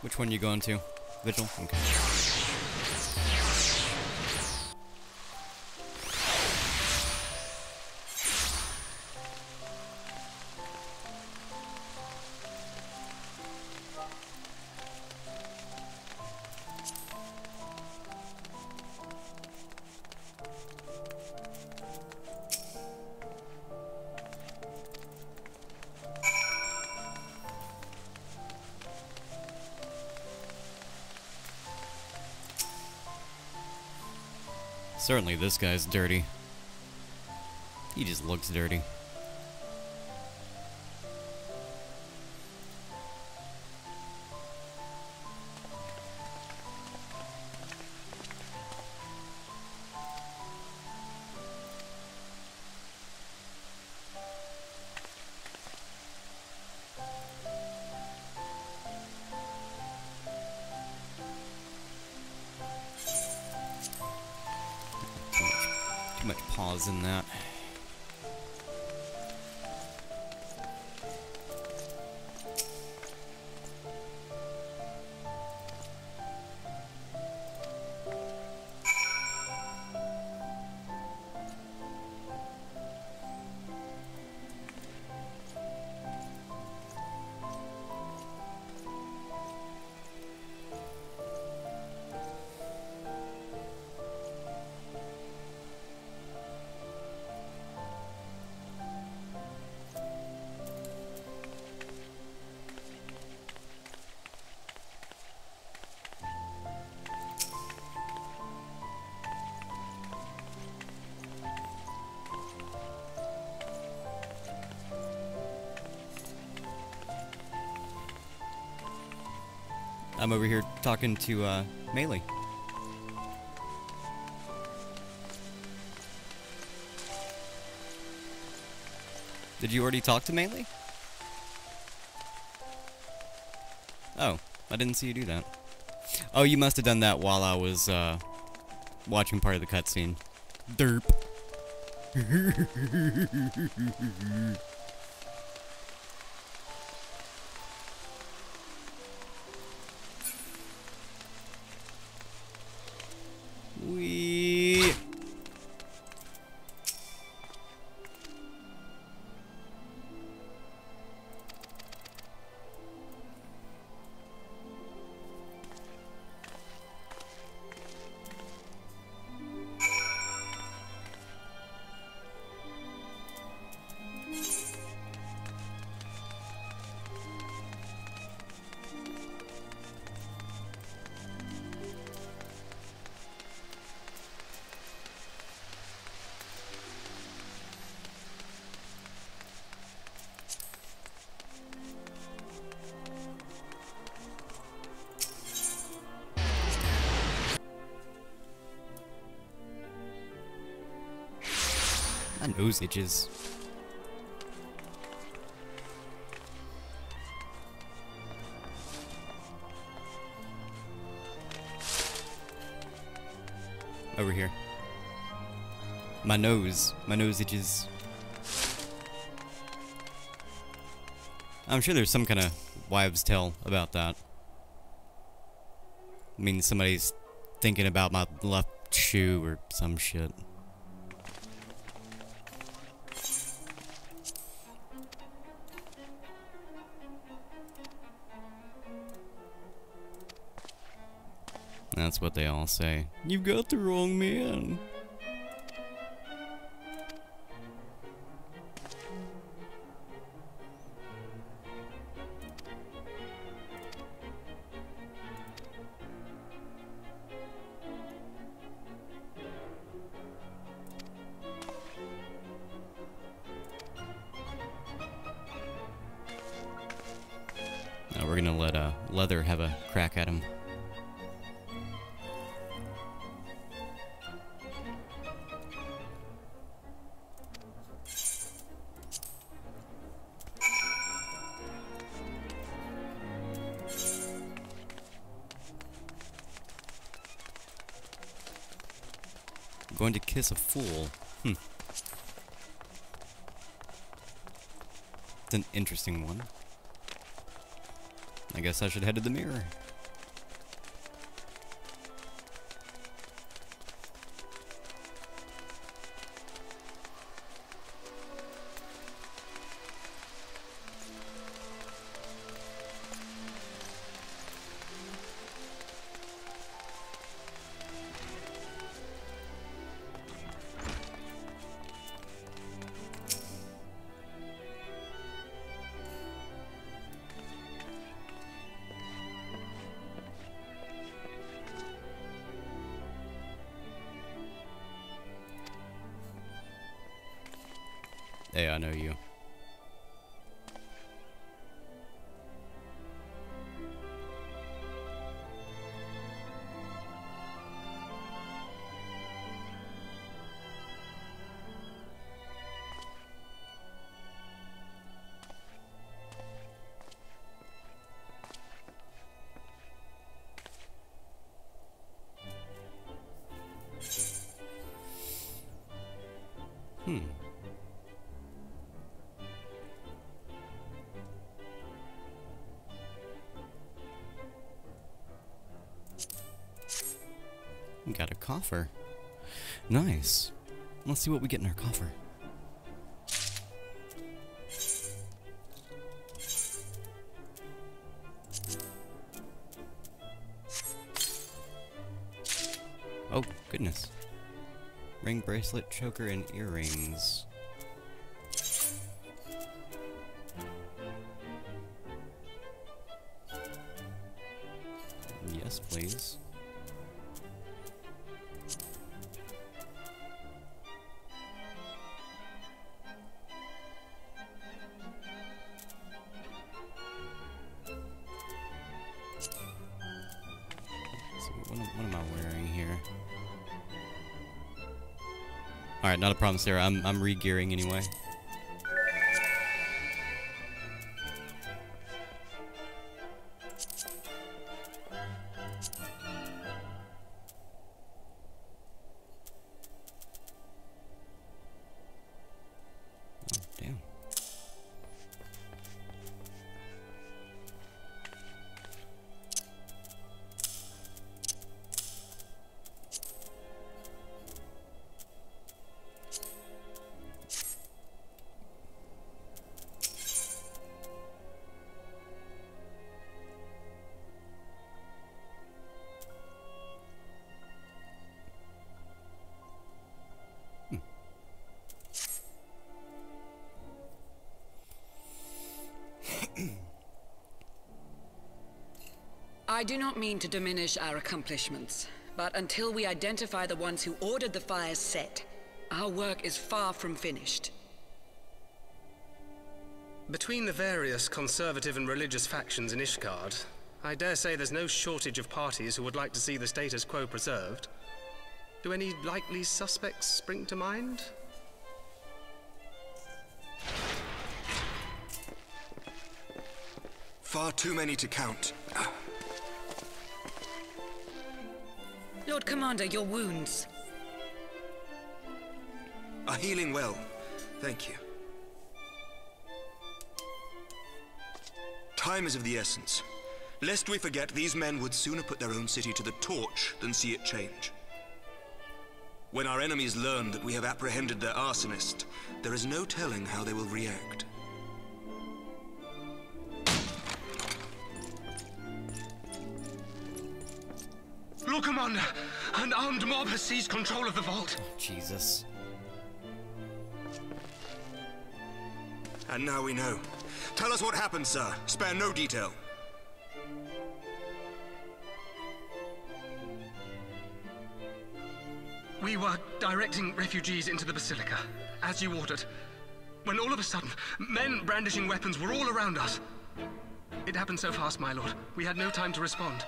Which one you going to? Vigil? Okay. Certainly this guy's dirty. He just looks dirty. Too much pause in that. I'm over here talking to Melee. Did you already talk to Melee? Oh, I didn't see you do that. Oh, you must have done that while I was watching part of the cutscene. Derp. Wee. My nose itches. over here. My nose itches. I'm sure there's some kind of wives' tale about that. I mean, somebody's thinking about my left shoe or some shit. That's what they all say. You've got the wrong man. Now we're gonna let Leather have a crack at him. Going to kiss a fool. It's an interesting one. I guess I should head to the mirror. Hey, I know you. Got a coffer. Nice. Let's see what we get in our coffer. Oh, goodness. Ring, bracelet, choker, and earrings. Yes, please. What am I wearing here? Alright, not a problem, Sarah. I'm re-gearing anyway. Oh, damn. I do not mean to diminish our accomplishments, but until we identify the ones who ordered the fires set, our work is far from finished. Between the various conservative and religious factions in Ishgard, I dare say there's no shortage of parties who would like to see the status quo preserved. Do any likely suspects spring to mind? Far too many to count. Lord Commander, your wounds. healing well. Thank you. Time is of the essence. Lest we forget, these men would sooner put their own city to the torch than see it change. When our enemies learn that we have apprehended their arsonist, there is no telling how they will react. Lord Commander, an armed mob has seized control of the vault. Oh, Jesus. And now we know. Tell us what happened, sir. Spare no detail. We were directing refugees into the Basilica, as you ordered, when all of a sudden, men brandishing weapons were all around us. It happened so fast, my lord. We had no time to respond.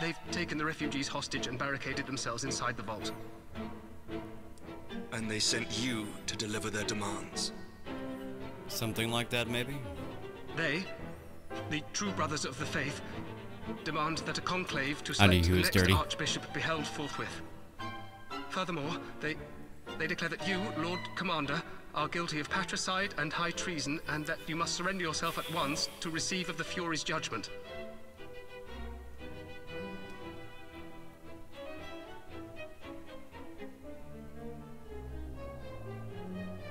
They've taken the refugees hostage and barricaded themselves inside the vault. And they sent you to deliver their demands. Something like that, maybe? They, the true brothers of the faith, demand that a conclave to select the next dirty. archbishop be held forthwith. Furthermore, they declare that you, Lord Commander, are guilty of patricide and high treason, and that you must surrender yourself at once to receive of the Furies' judgment.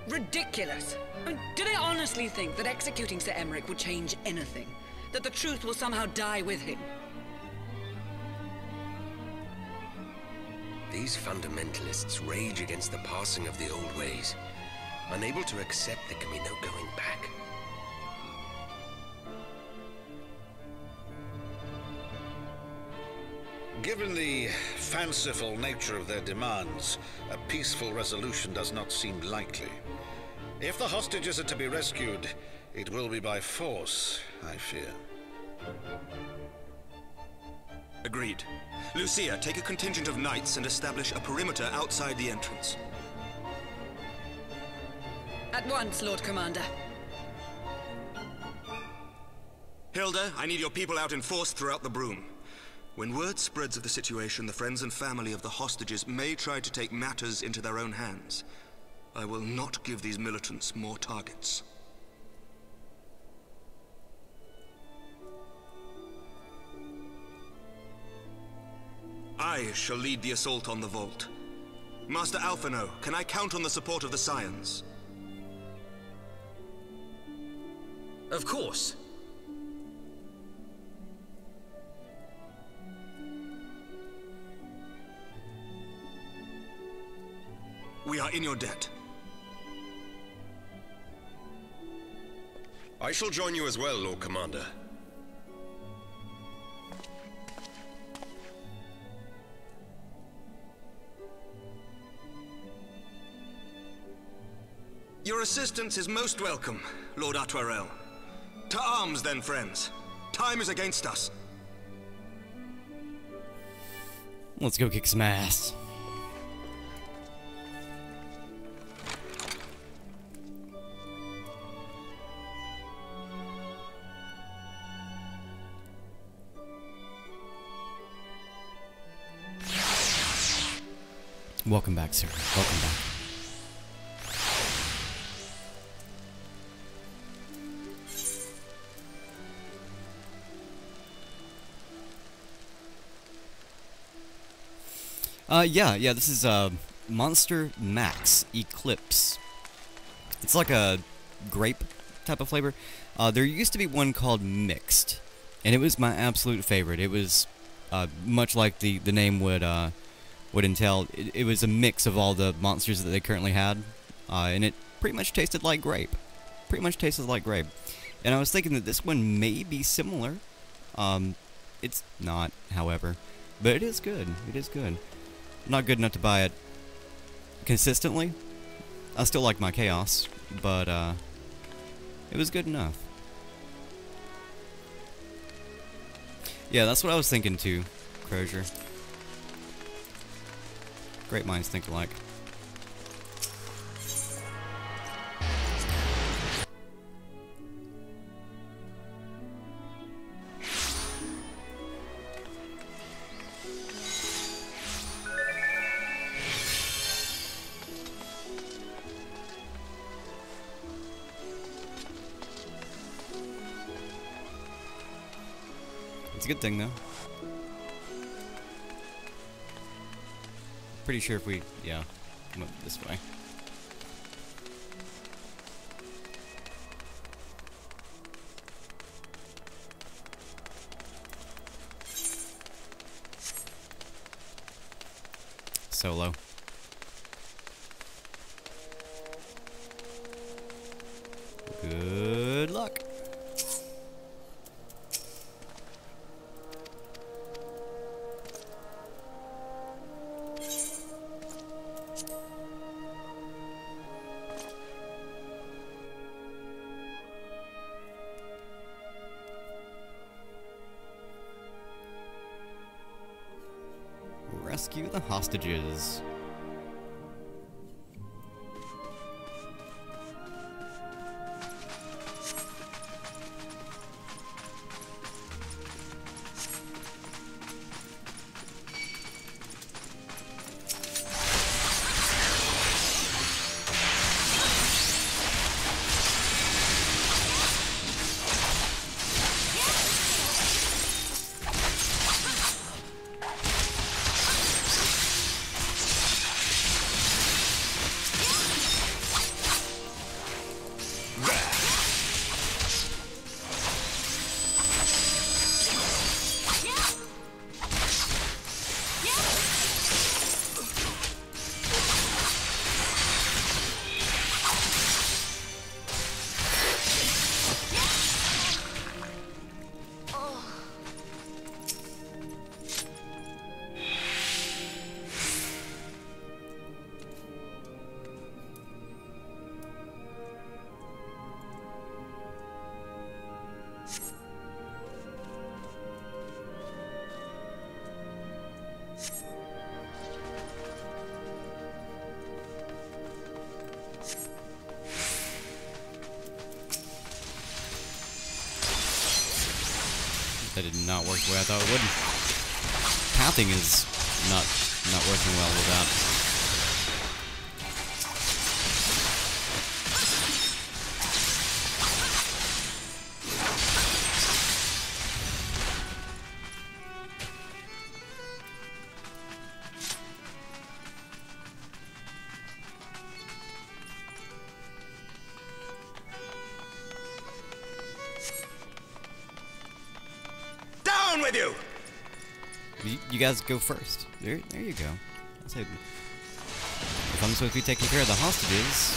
Ridiculous! I mean, do they honestly think that executing Sir Emmerich would change anything? That the truth will somehow die with him? These fundamentalists rage against the passing of the old ways, unable to accept there can be no going back. Given the fanciful nature of their demands, a peaceful resolution does not seem likely. If the hostages are to be rescued, it will be by force, I fear. Agreed. Lucia, take a contingent of knights and establish a perimeter outside the entrance. At once, Lord Commander. Hilda, I need your people out in force throughout the Broom. When word spreads of the situation, the friends and family of the hostages may try to take matters into their own hands. I will not give these militants more targets. I shall lead the assault on the vault. Master Alphino, can I count on the support of the Scions? Of course. We are in your debt. I shall join you as well, Lord Commander. Your assistance is most welcome, Lord Atwarel. To arms, then, friends. Time is against us. Let's go kick some ass. Welcome back, sir. Welcome back. Yeah, this is, Monster Max Eclipse. It's like a grape type of flavor. There used to be one called Mixed, and it was my absolute favorite. It was, much like the name would entail, it was a mix of all the monsters that they currently had, and it pretty much tasted like grape. Pretty much tasted like grape. And I was thinking that this one may be similar. It's not, however, but it is good. It is good. Not good enough to buy it consistently. I still like my Chaos, but it was good enough. Yeah, that's what I was thinking too, Crozier. Great minds think alike. a good thing, though. Pretty sure if we, yeah, come up this way. Solo. Good luck. Rescue the hostages. That did not work the way I thought it would. Pathing is not working well with that. With you. You guys go first. There you go. If I'm supposed to be taking care of the hostages.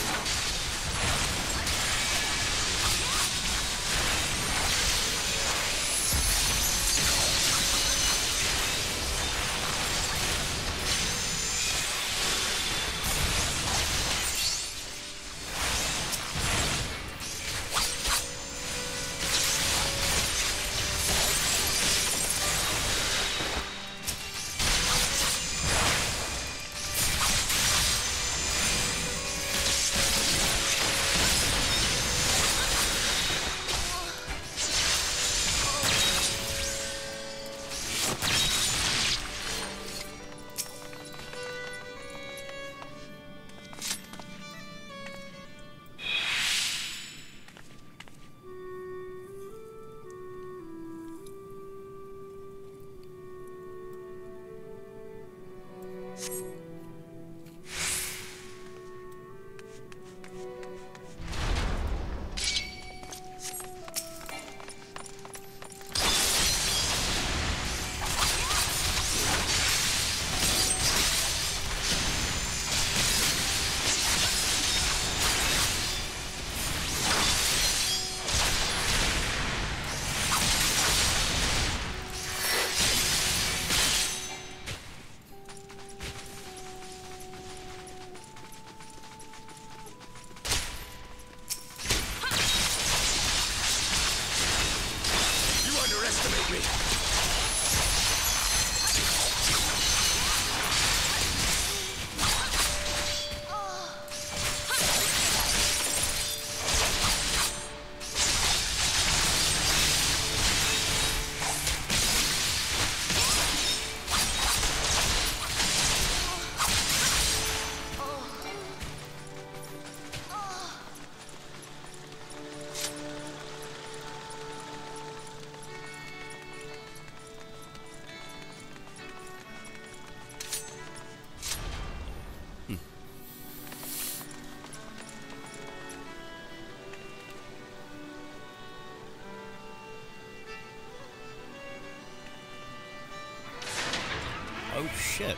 shit.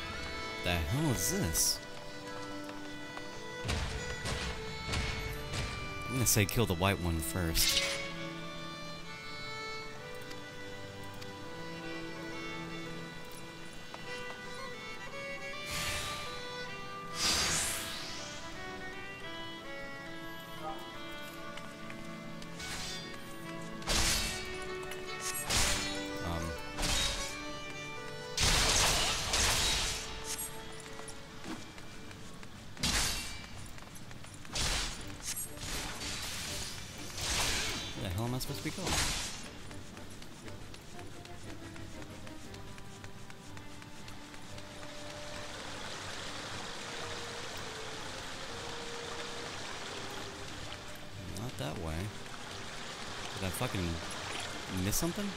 The hell is this? I'm gonna say kill the white one first. Where the hell am I supposed to be going? Not that way. Did I fucking miss something?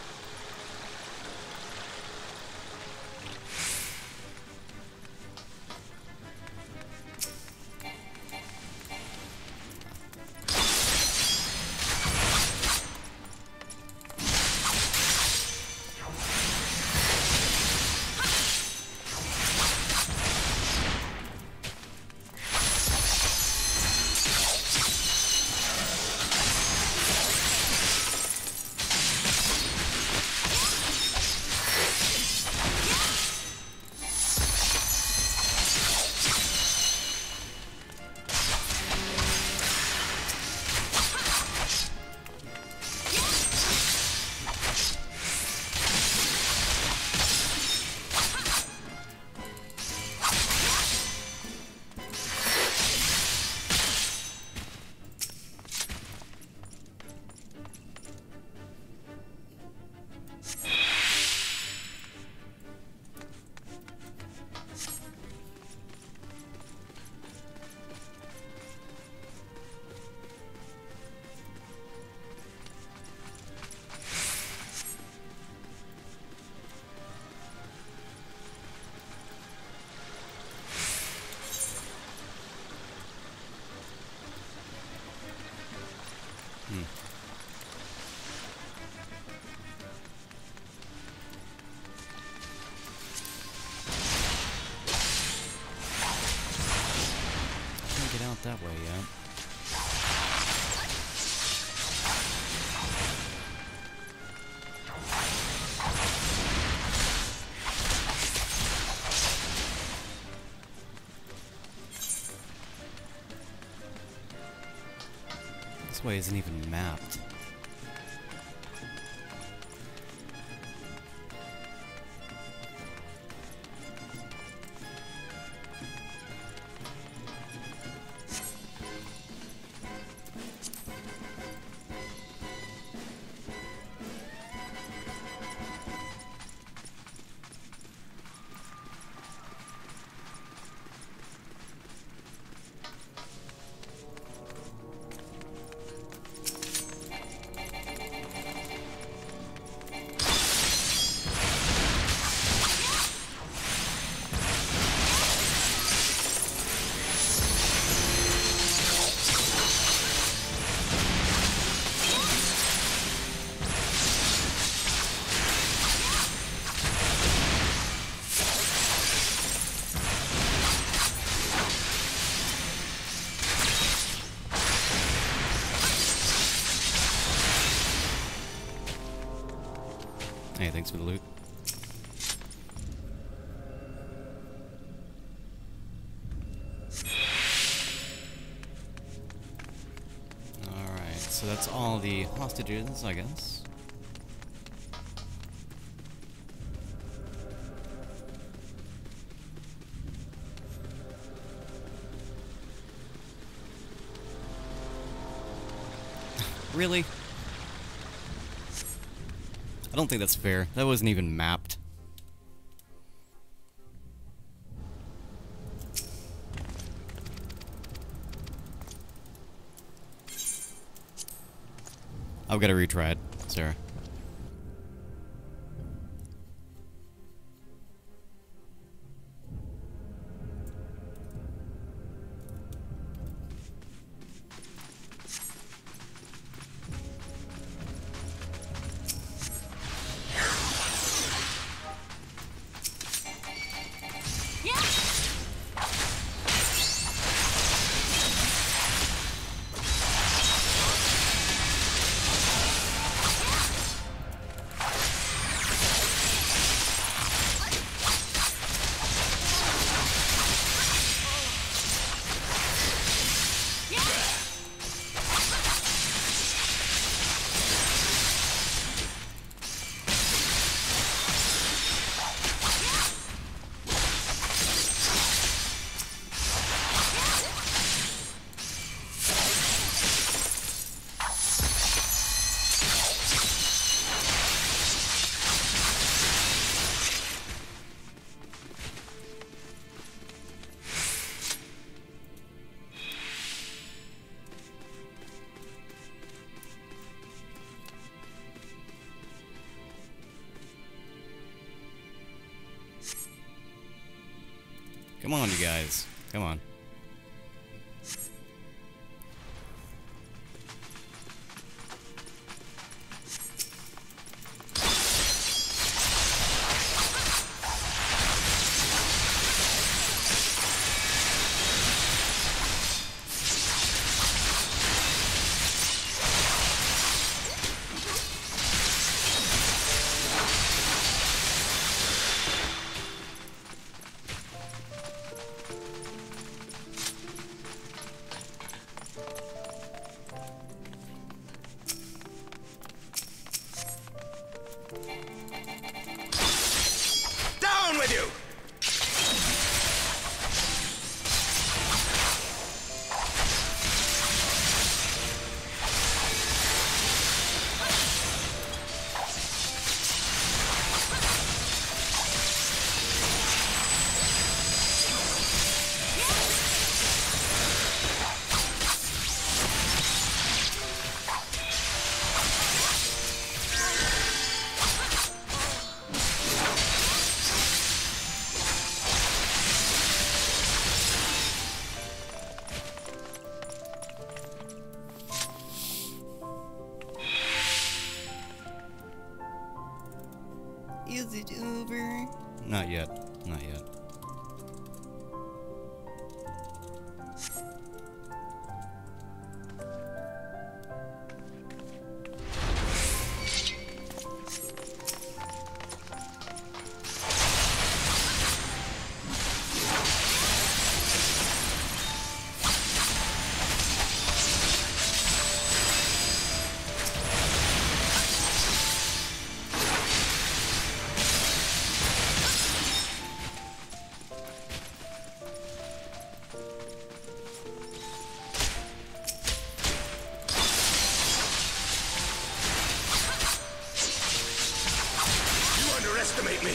Can't get out that way yet. This way isn't even mapped. Hey, thanks for the loot. Alright, so that's all the hostages, I guess. Really? I don't think that's fair. That wasn't even mapped. I've got to retry it, Sarah. Come on, you guys. Come on. Down with you! Is it over? Not yet. Not yet. Underestimate me.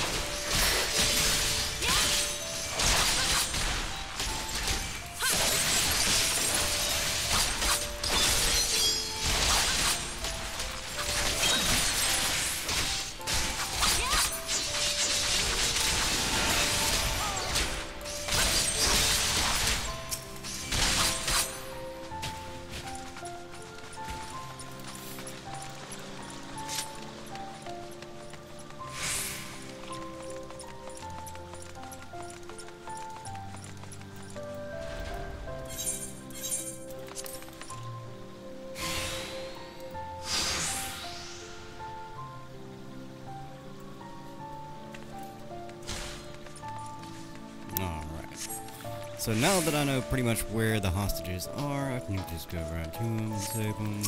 So now that I know pretty much where the hostages are, I can just go right to them and save them.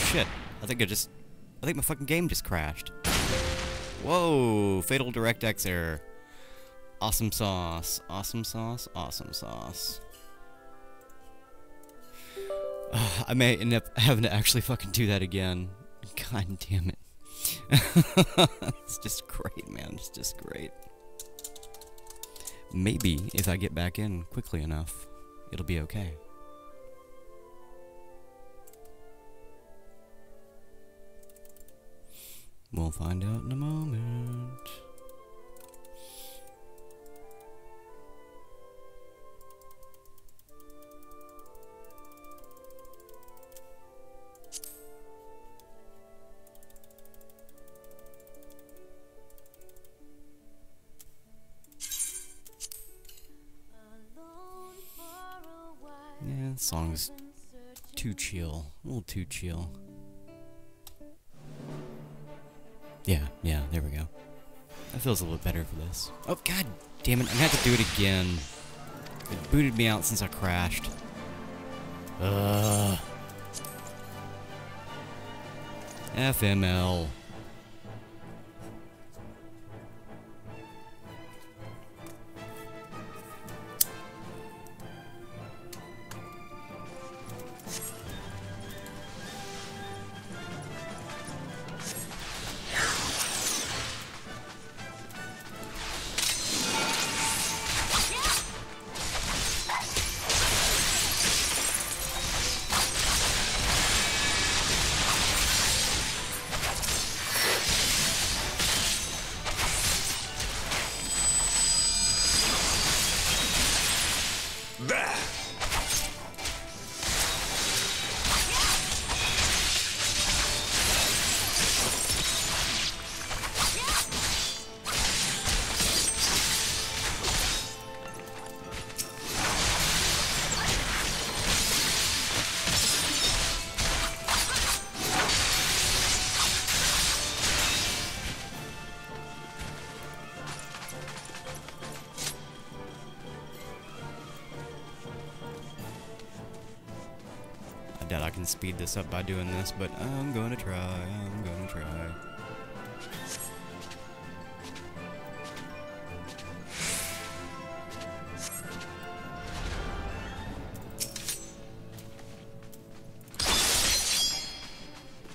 Shit. I think my fucking game just crashed. Whoa, fatal DirectX error. Awesome sauce. Awesome sauce. Awesome sauce. I may end up having to actually fucking do that again. God damn it. It's just great, man. It's just great. Maybe if I get back in quickly enough, it'll be okay. We'll find out in a moment. Yeah, the song's too chill. A little too chill. Yeah, there we go. That feels a little better for this. Oh, god damn it, I'm gonna have to do it again. It booted me out since I crashed. FML. doubt I can speed this up by doing this, but I'm gonna try. I'm gonna try.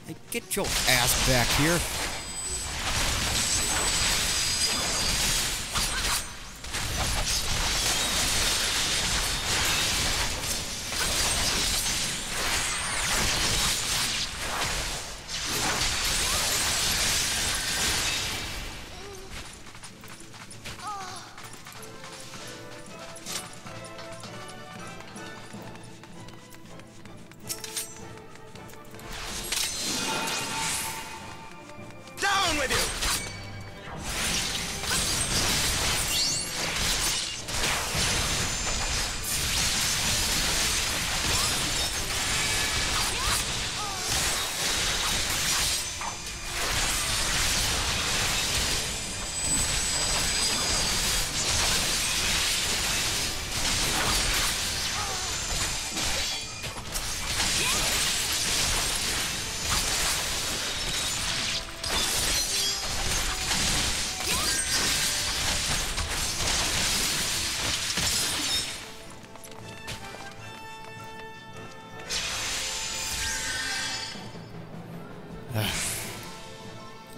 Hey, get your ass back here.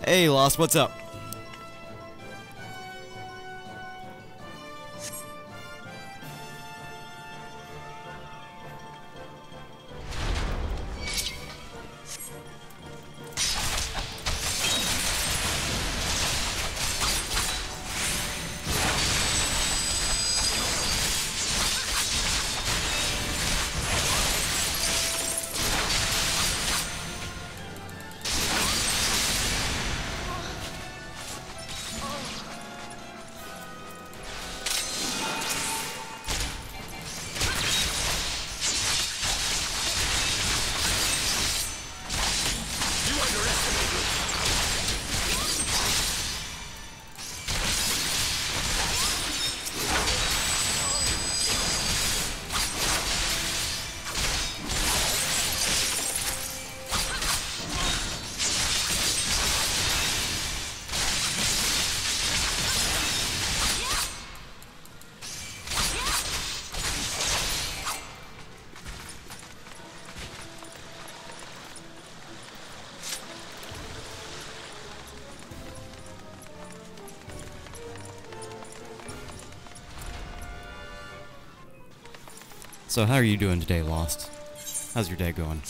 Hey, Lost, what's up? So how are you doing today, Lost? How's your day going?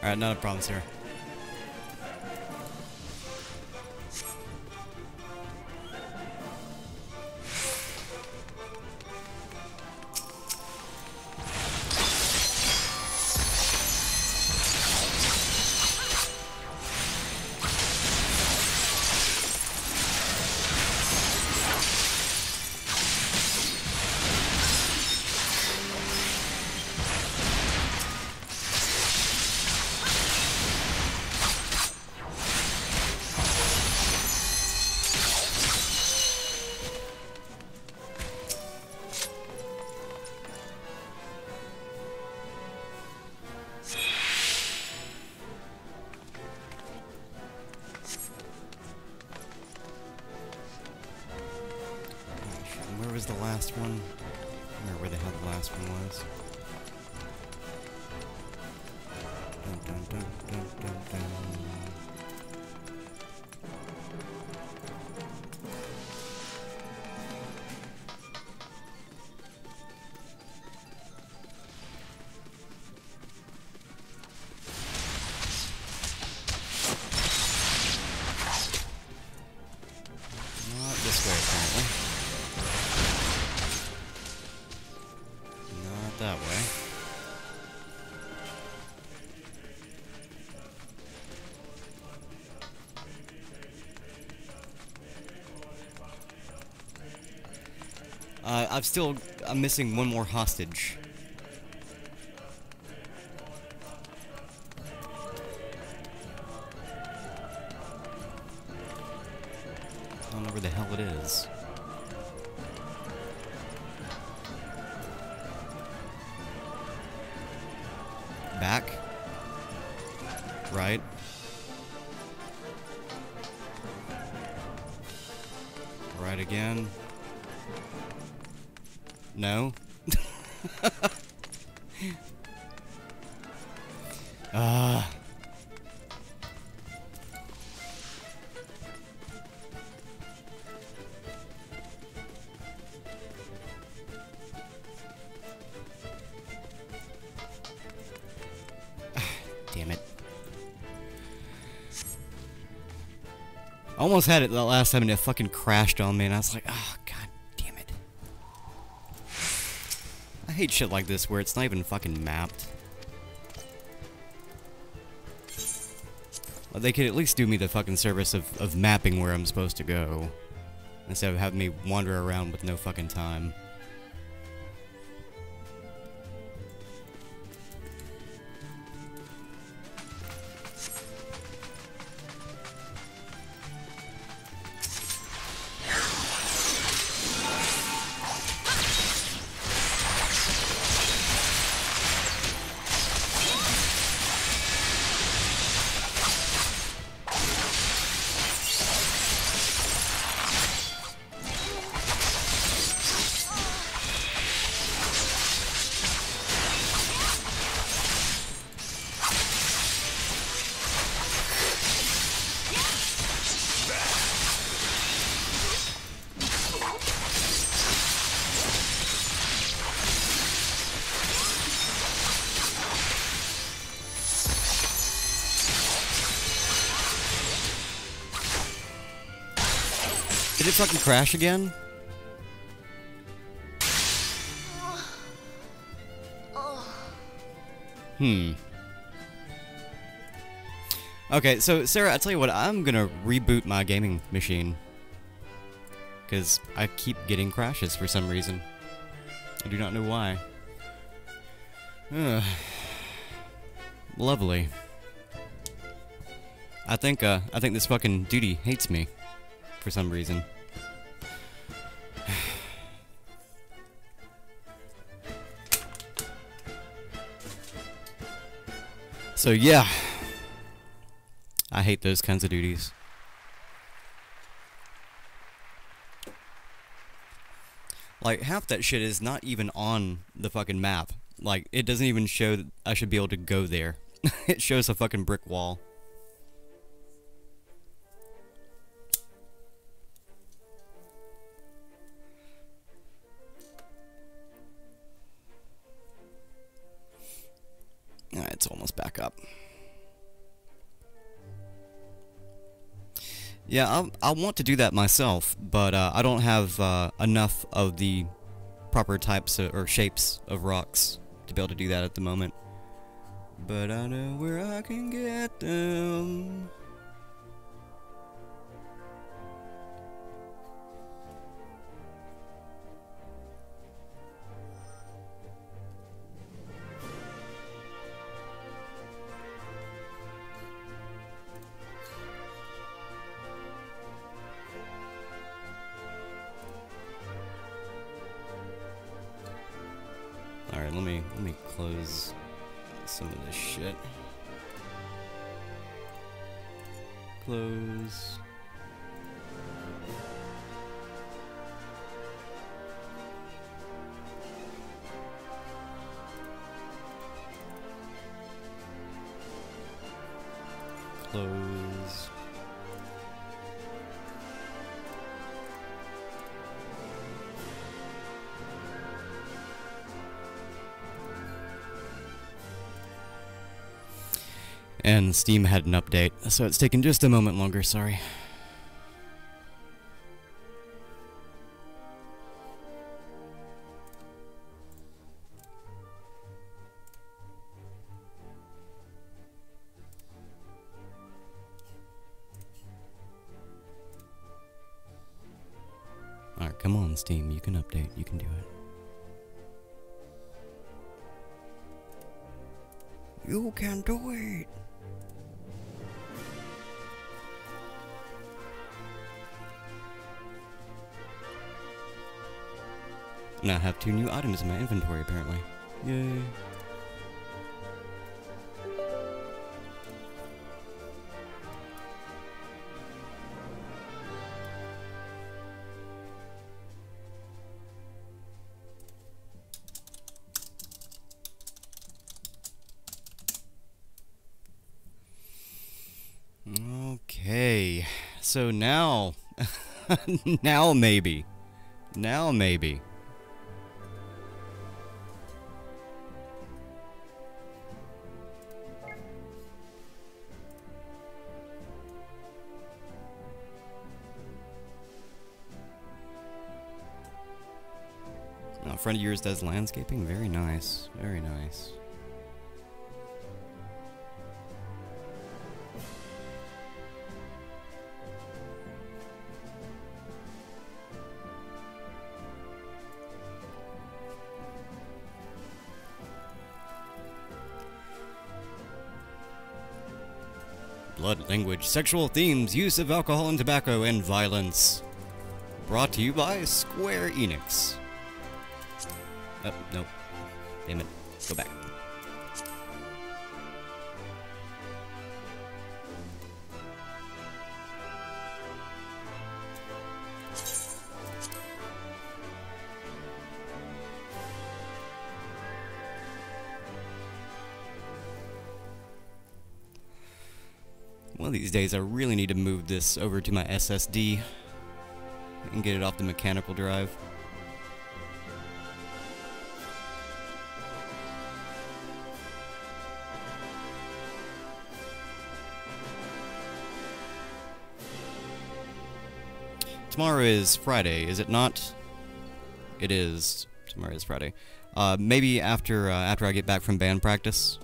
Alright, not a problem, sir. last one was. Dun, dun, dun, dun, dun, dun. Not this way, apparently. Not that way. I'm missing one more hostage. I don't know where the hell it is. Back. Right. Right again. No. Ah. Damn it. I almost had it the last time and it fucking crashed on me and I was like, oh god damn it. I hate shit like this where it's not even fucking mapped. Well, they could at least do me the fucking service of mapping where I'm supposed to go. Instead of having me wander around with no fucking time. Did it fucking crash again? Okay, so Sarah, I tell you what, I'm gonna reboot my gaming machine. Because I keep getting crashes for some reason. I do not know why. Lovely. I think this fucking duty hates me. For some reason. So yeah. I hate those kinds of duties. Like, half that shit is not even on the fucking map. Like, it doesn't even show that I should be able to go there. It shows a fucking brick wall. Alright, it's almost back up. Yeah, I want to do that myself, but I don't have enough of the proper types or shapes of rocks to be able to do that at the moment. But I know where I can get them. Alright, let me close some of this shit. Close. close. And Steam had an update, so it's taken just a moment longer, sorry. Alright, come on, Steam, you can update, you can do it. You can do it! Now I have 2 new items in my inventory, apparently. Yay. Okay, so now, now maybe. A friend of yours does landscaping? Very nice. Very nice. Blood, language, sexual themes, use of alcohol and tobacco, and violence. Brought to you by Square Enix. Oh, no. Damn it. Go back. One of these days I really need to move this over to my SSD and get it off the mechanical drive. Tomorrow is Friday, is it not? It is. Tomorrow is Friday. Maybe after I get back from band practice.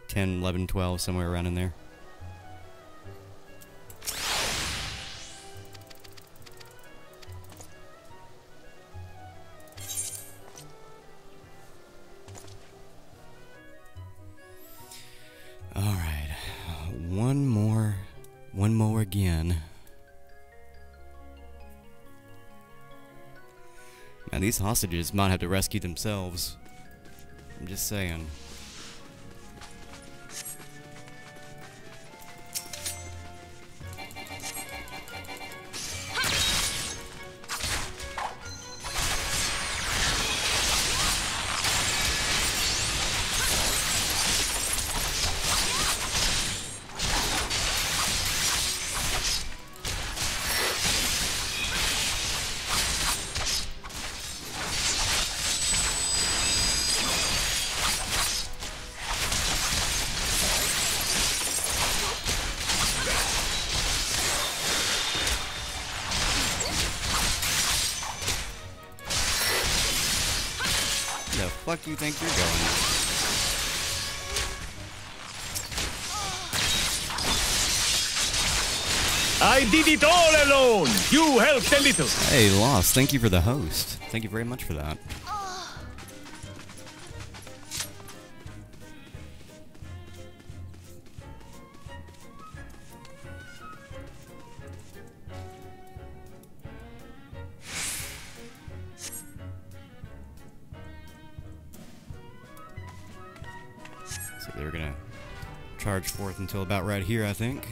10, 11, 12, somewhere around in there. Alright. One more again. Man, these hostages might have to rescue themselves. I'm just saying. The fuck you think you're going? I did it all alone! You helped a little! Hey, Lost, thank you for the host. Thank you very much for that. So they're gonna charge forth until about right here, I think.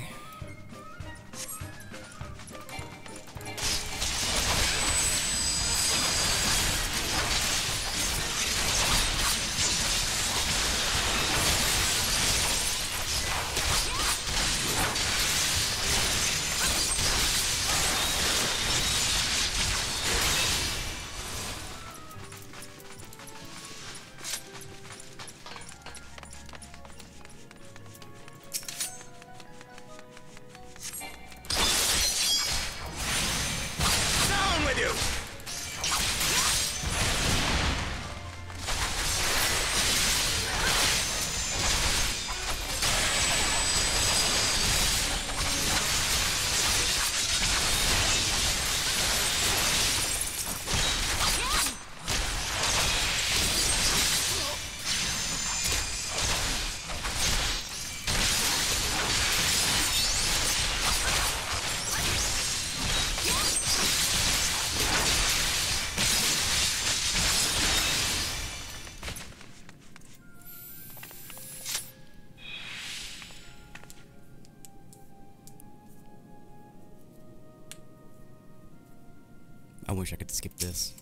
I wish I could skip this.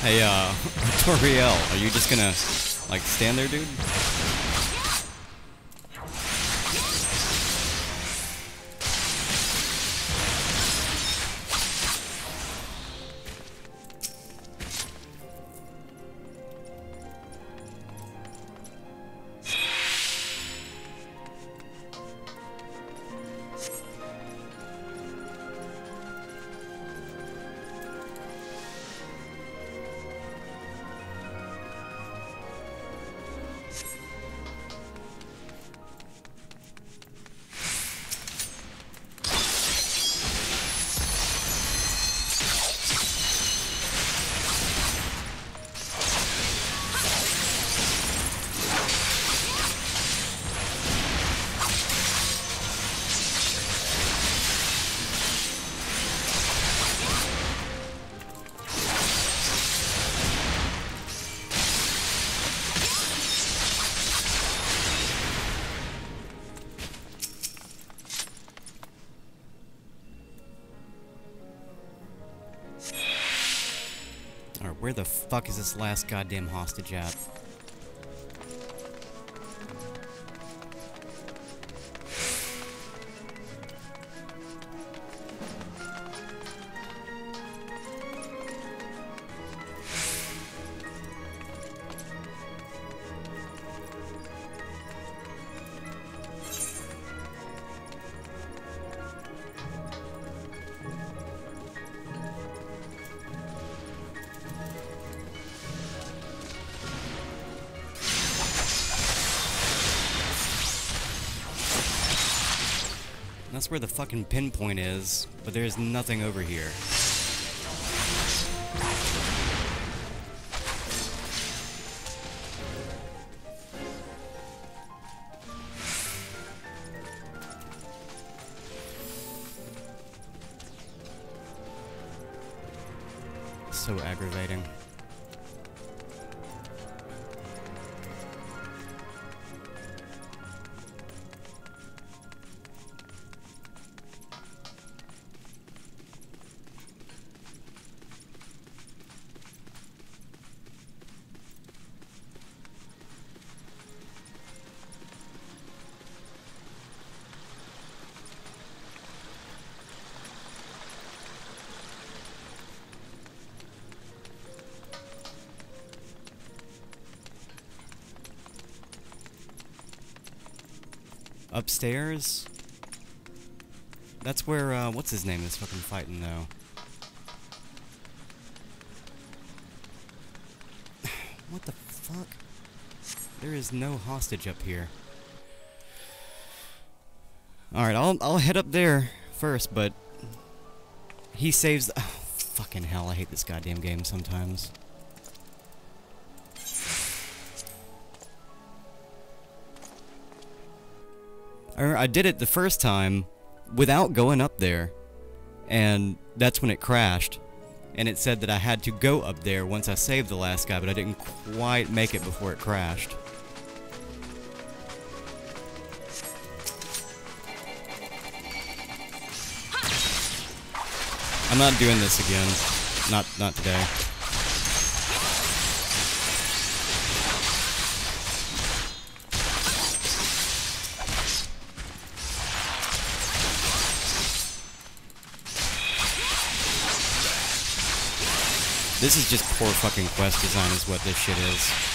Hey, Toriel, are you just gonna, like, stand there, dude? Alright, where the fuck is this last goddamn hostage at? That's where the fucking pinpoint is, but there's nothing over here. So aggravating. upstairs? That's where, what's his name is fucking fighting, though. What the fuck? There is no hostage up here. Alright, I'll head up there first, but... He saves... Oh, fucking hell, I hate this goddamn game sometimes. I did it the first time without going up there, and that's when it crashed. And it said that I had to go up there once I saved the last guy, but I didn't quite make it before it crashed. I'm not doing this again. Not today. This is just poor fucking quest design is what this shit is.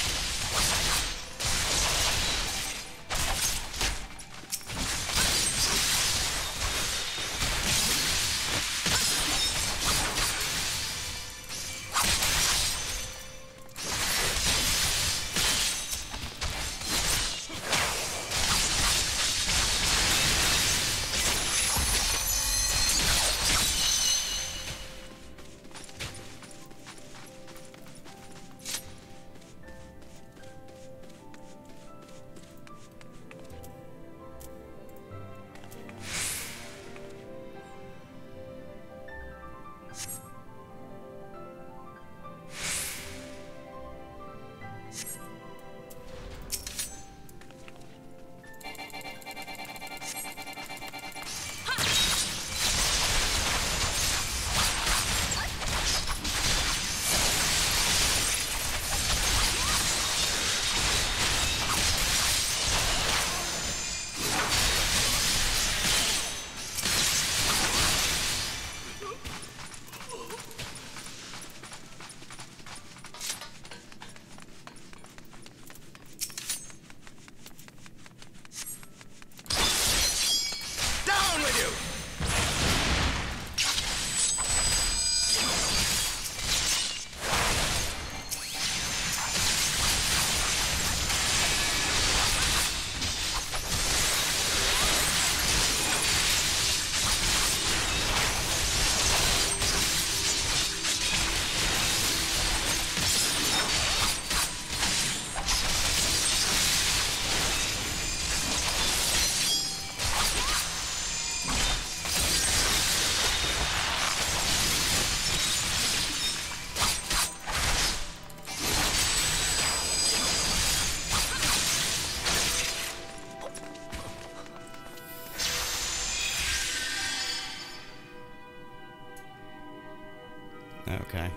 Okay.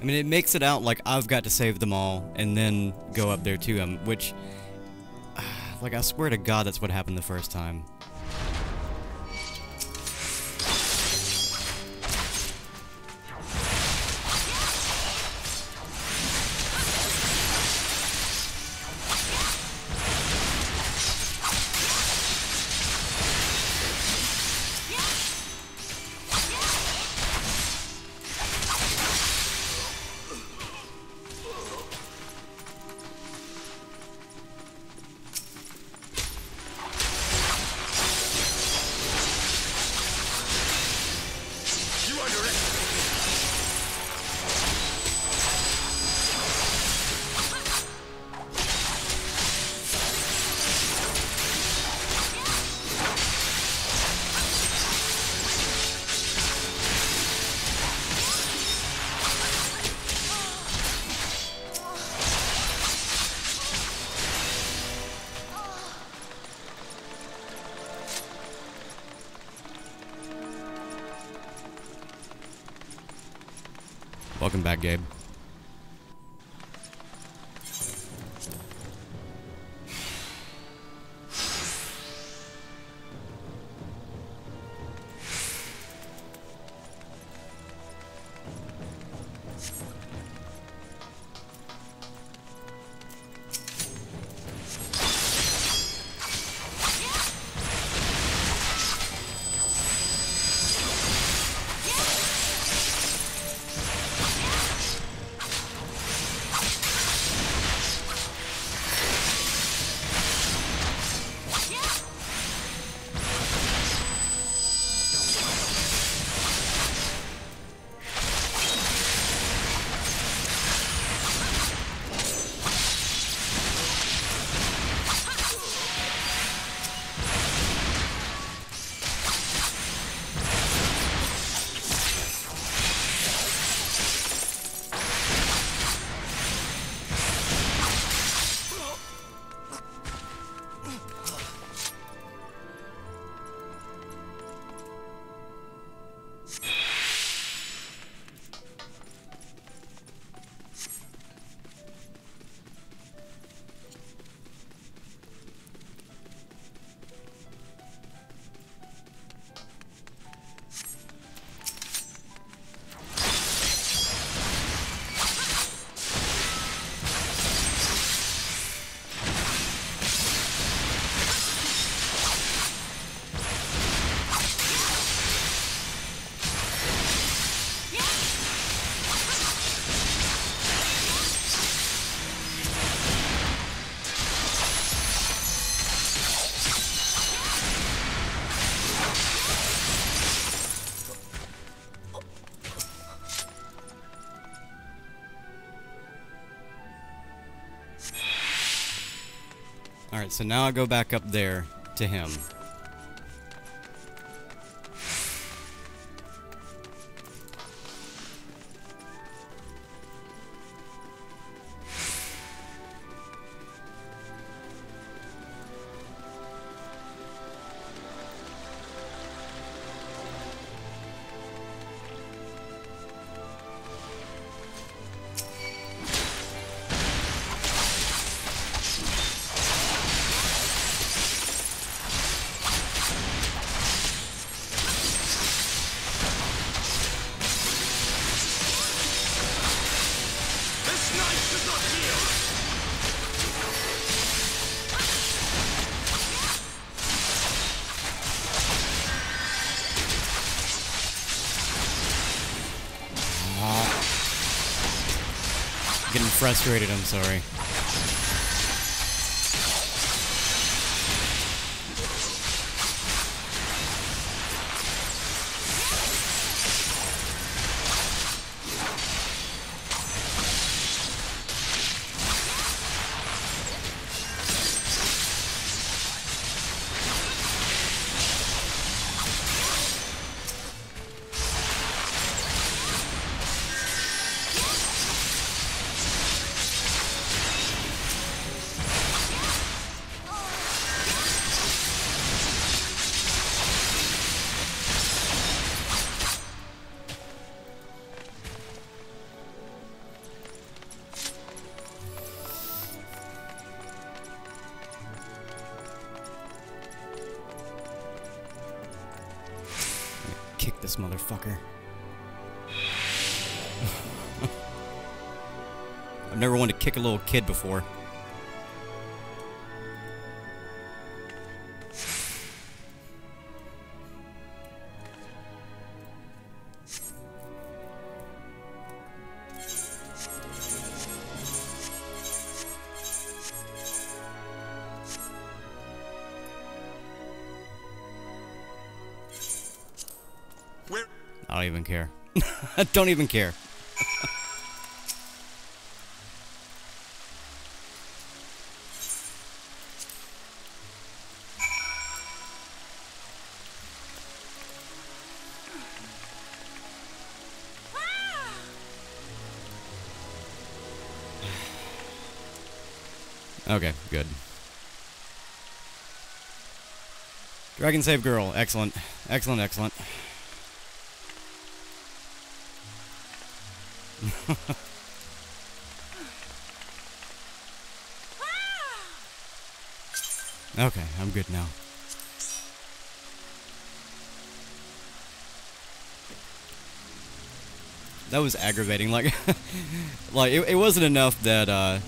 I mean, it makes it out like I've got to save them all and then go up there to them, which, like, I swear to God that's what happened the first time. Welcome back, Gabe. Alright, so now I go back up there to him. Getting frustrated, I'm sorry. Kick this motherfucker. I've never wanted to kick a little kid before. I don't even care. I don't even care. Okay, good. Dragon save girl. Excellent. Excellent, excellent. Okay, I'm good now. That was aggravating. Like, it wasn't enough that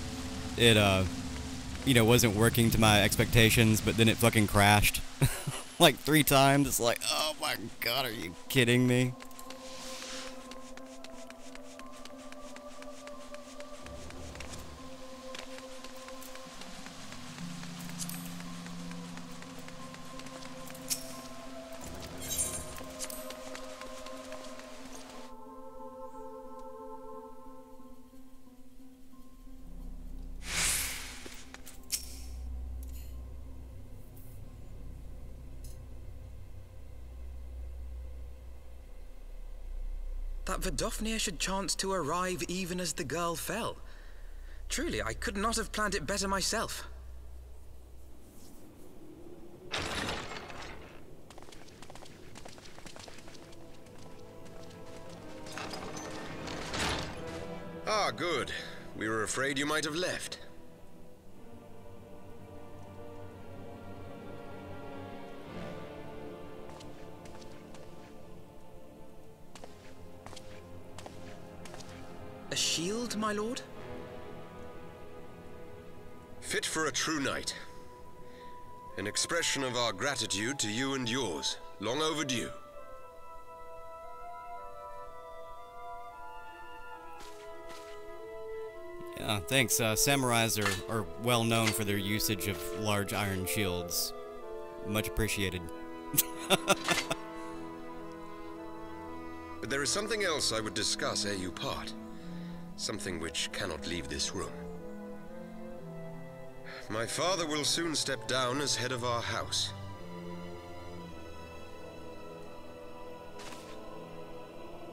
it you know, wasn't working to my expectations, but then it fucking crashed like 3 times. It's like, oh my god, are you kidding me? That Vidofnir should chance to arrive even as the girl fell. Truly, I could not have planned it better myself. Ah, good. We were afraid you might have left. A shield, my lord? Fit for a true knight. An expression of our gratitude to you and yours. Long overdue. Yeah, thanks. Samurais are well known for their usage of large iron shields. Much appreciated. But there is something else I would discuss ere you part. Something which cannot leave this room. My father will soon step down as head of our house.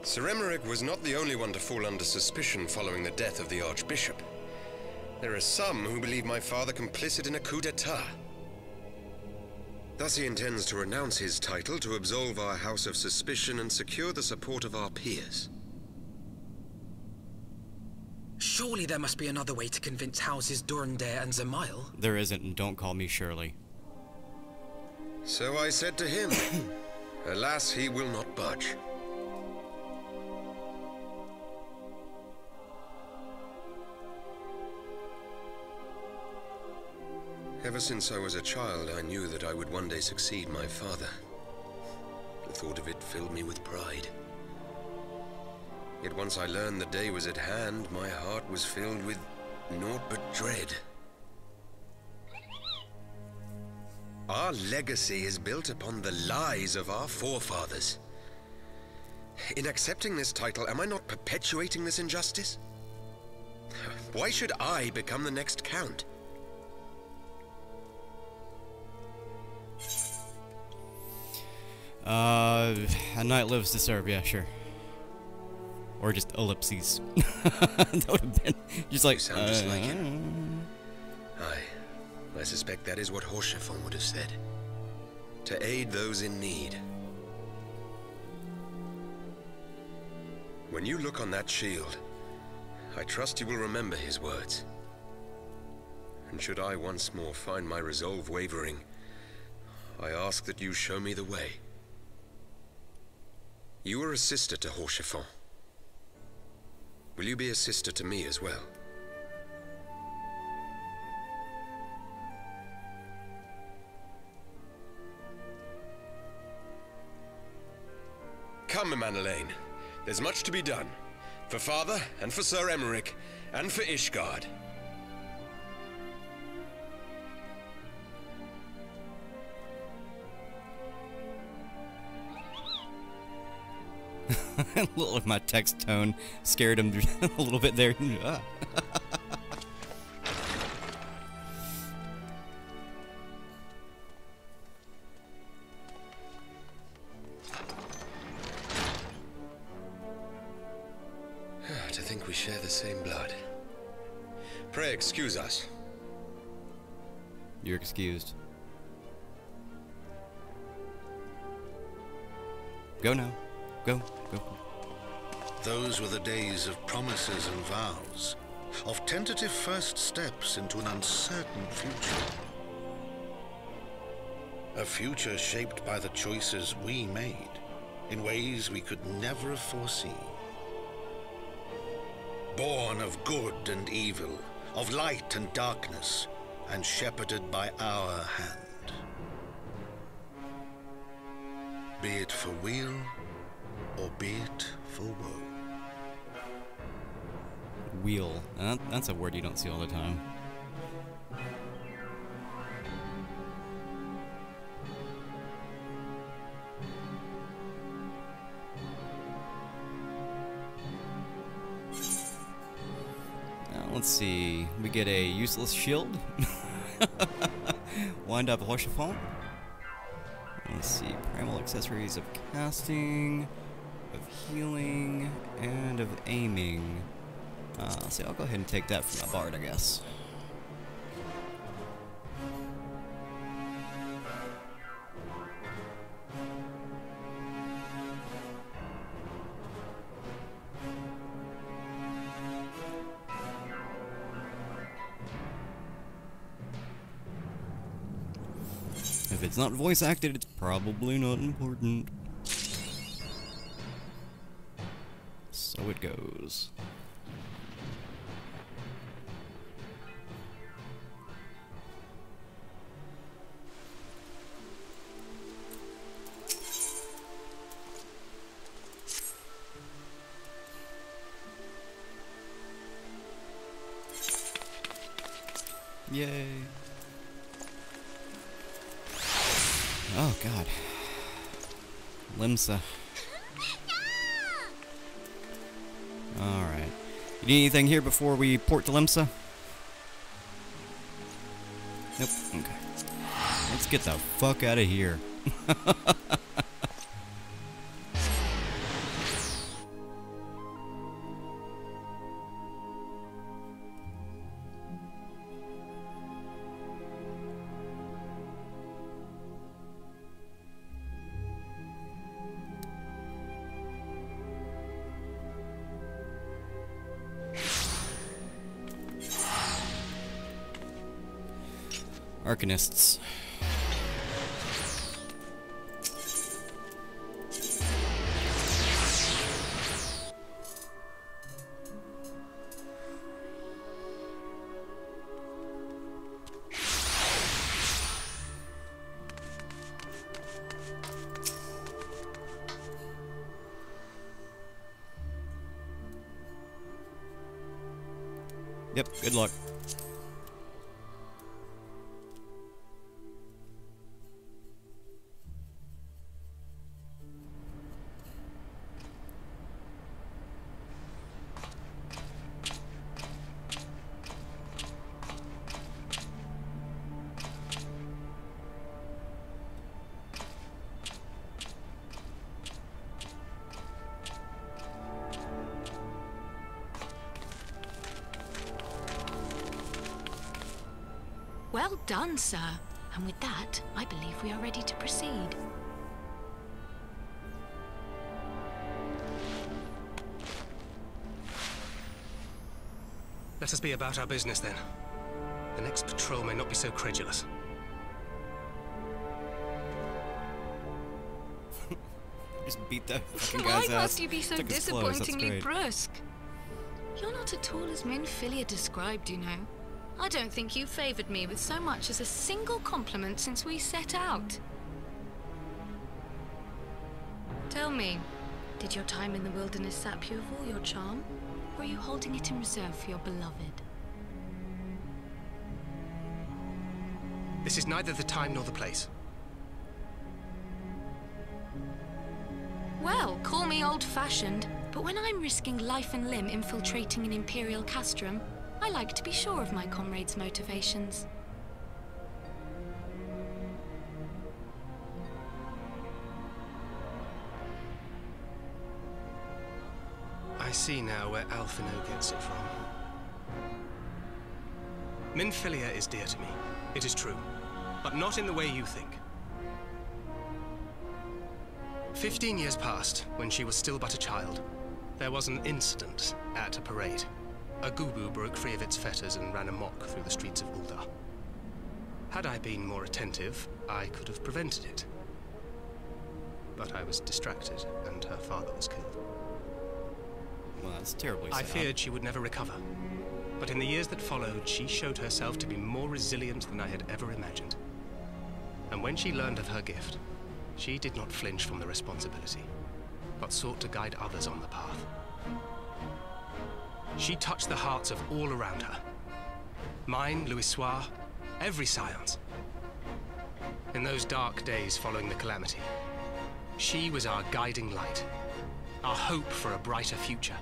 Sir Emmerich was not the only one to fall under suspicion following the death of the Archbishop. There are some who believe my father complicit in a coup d'etat. Thus he intends to renounce his title to absolve our house of suspicion and secure the support of our peers. Surely there must be another way to convince Houses Durandare and Zemail. There isn't, and don't call me Shirley. So I said to him. Alas, he will not budge. Ever since I was a child, I knew that I would one day succeed my father. The thought of it filled me with pride. Yet once I learned the day was at hand, my heart was filled with naught but dread. Our legacy is built upon the lies of our forefathers. In accepting this title, am I not perpetuating this injustice? Why should I become the next count? A knight lives to serve, yeah, sure. Or just ellipses. That would have been just like, you sound just like him. Aye, I suspect that is what Horchefon would have said. To aid those in need. When you look on that shield, I trust you will remember his words. And should I once more find my resolve wavering, I ask that you show me the way. You are a sister to Horchefon. Will you be a sister to me as well? Come, Manelaine. There's much to be done. For Father, and for Sir Emmerich, and for Ishgard. A little of my text tone scared him a little bit there. To think we share the same blood. Pray excuse us. You're excused. Go now. Go. Those were the days of promises and vows, of tentative first steps into an uncertain future. A future shaped by the choices we made, in ways we could never have foreseen. Born of good and evil, of light and darkness, and shepherded by our hand. Be it for weal, or be it for woe. Wheel. That's a word you don't see all the time. Now, let's see. We get a useless shield. Wind up Horchefon. Let's see. Primal accessories of casting, of healing, and of aiming. So I'll go ahead and take that from the bard, I guess. If it's not voice acted, it's probably not important. So it goes. Yay. Oh, God. Limsa. Alright. You need anything here before we port to Limsa? Nope. Okay. Let's get the fuck out of here. Arcanists. Yep, good luck. Well done, sir. And with that, I believe we are ready to proceed. Let us be about our business, then. The next patrol may not be so credulous. Just beat the fucking guy's ass. Why must you be so Took his clothes, that's disappointingly great. brusque? You're not at all as Minfilia described, you know. I don't think you favoured me with so much as a single compliment since we set out. Tell me, did your time in the wilderness sap you of all your charm? Or are you holding it in reserve for your beloved? This is neither the time nor the place. Well, call me old-fashioned, but when I'm risking life and limb infiltrating an Imperial castrum, I like to be sure of my comrades' motivations. I see now where Alphino gets it from. Minfilia is dear to me, it is true, but not in the way you think. 15 years passed, when she was still but a child. There was an incident at a parade. A Gubu broke free of its fetters and ran amok through the streets of Uldar. Had I been more attentive, I could have prevented it. But I was distracted, and her father was killed. Well, that's terribly sad. I feared she would never recover. But in the years that followed, she showed herself to be more resilient than I had ever imagined. And when she learned of her gift, she did not flinch from the responsibility, but sought to guide others on the path. She touched the hearts of all around her. Mine, Louisoix, every science. In those dark days following the calamity, she was our guiding light, our hope for a brighter future.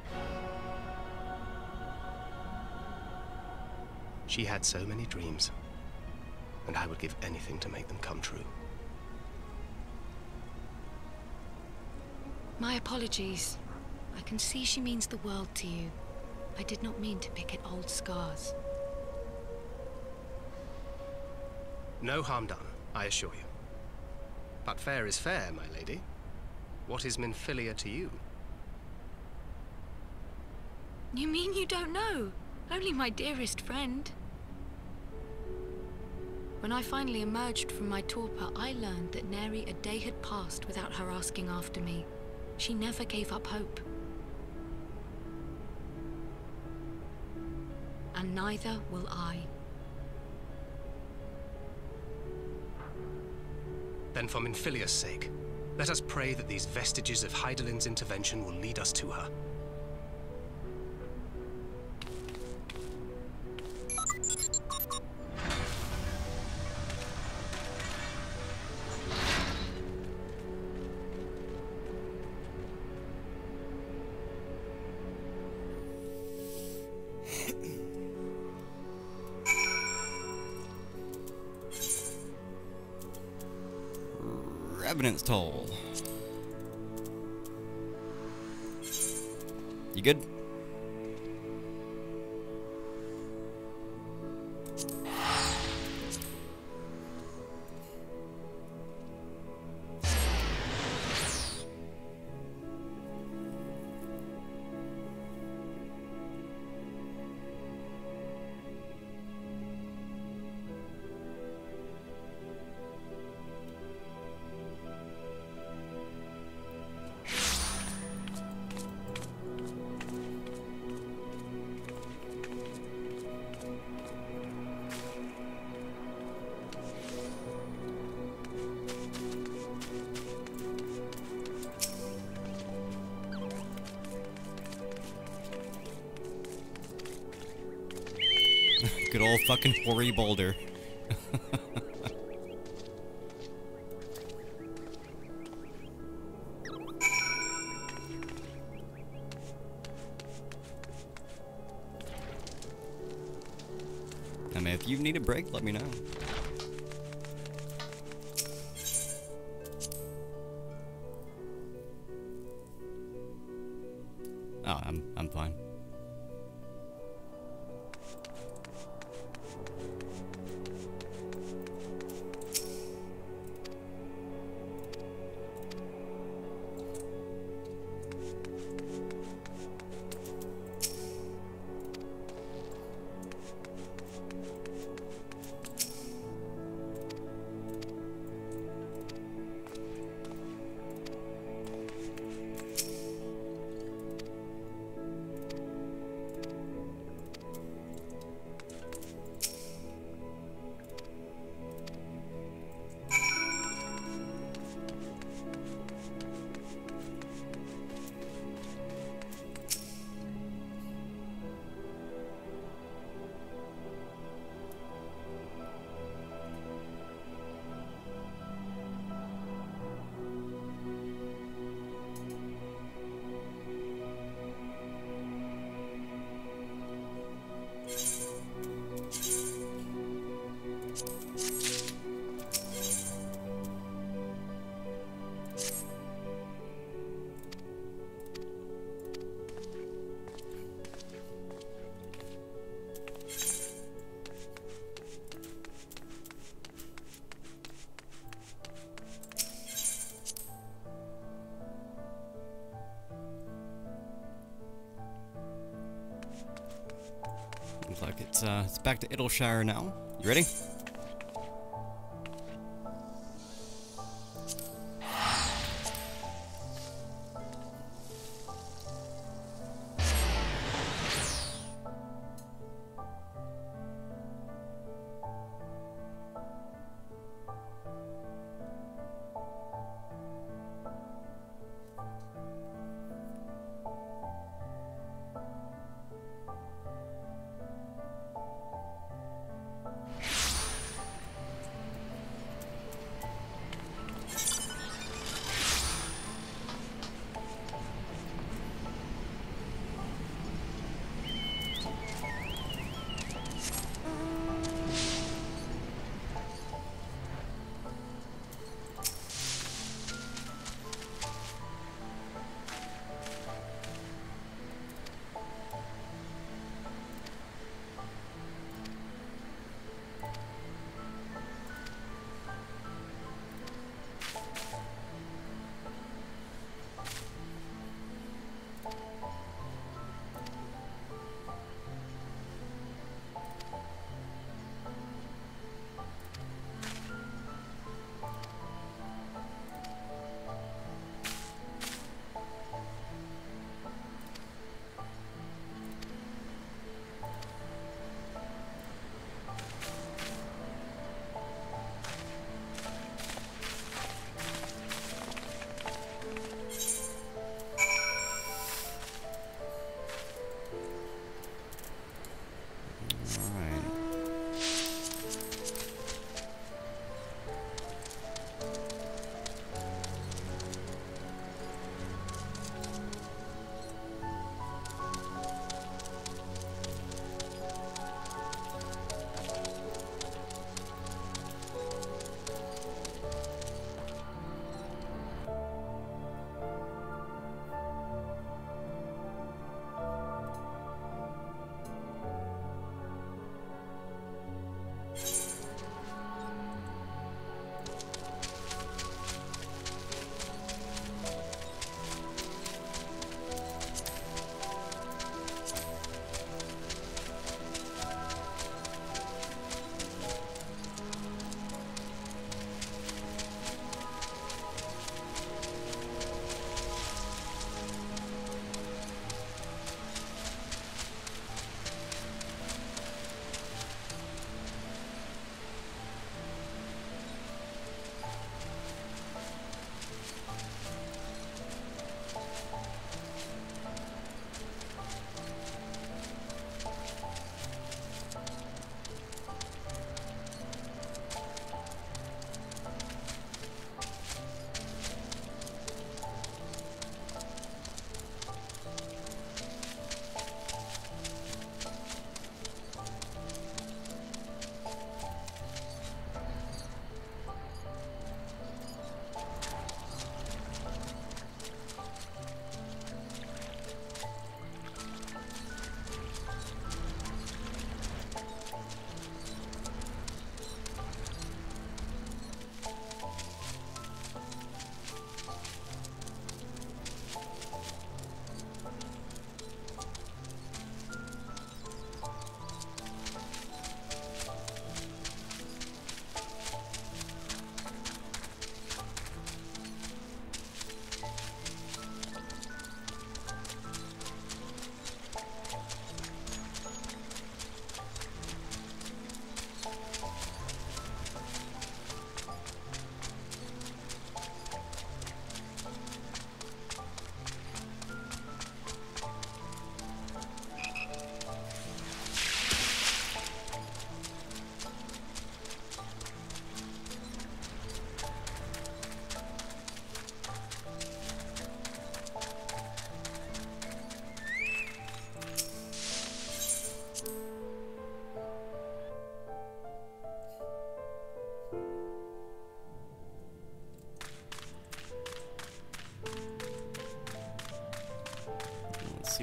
She had so many dreams, and I would give anything to make them come true. My apologies. I can see she means the world to you. I did not mean to pick at old scars. No harm done, I assure you. But fair is fair, my lady. What is Minfilia to you? You mean you don't know? Only my dearest friend. When I finally emerged from my torpor, I learned that nary a day had passed without her asking after me. She never gave up hope. And neither will I. Then for Minfilia's sake, let us pray that these vestiges of Hydaelyn's intervention will lead us to her. Revenant's Toll. You good? Good old fucking hoary boulder. I mean, if you need a break, let me know. Oh, I'm fine. Looks like it's back to Idleshire now. You ready?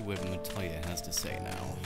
what Montoya has to say now.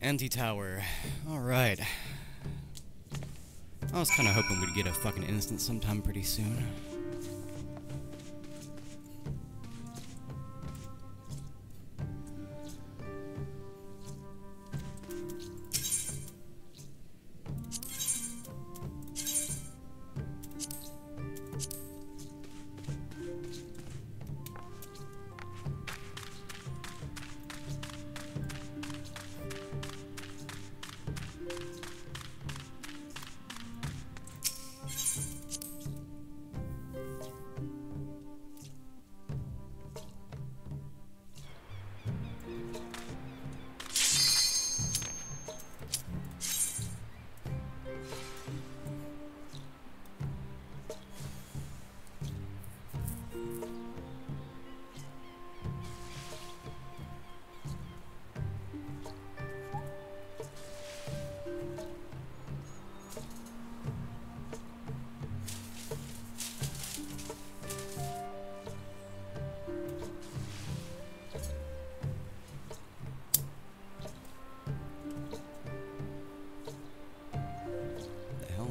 Anti-tower. Alright. I was kinda hoping we'd get a fucking instance sometime pretty soon.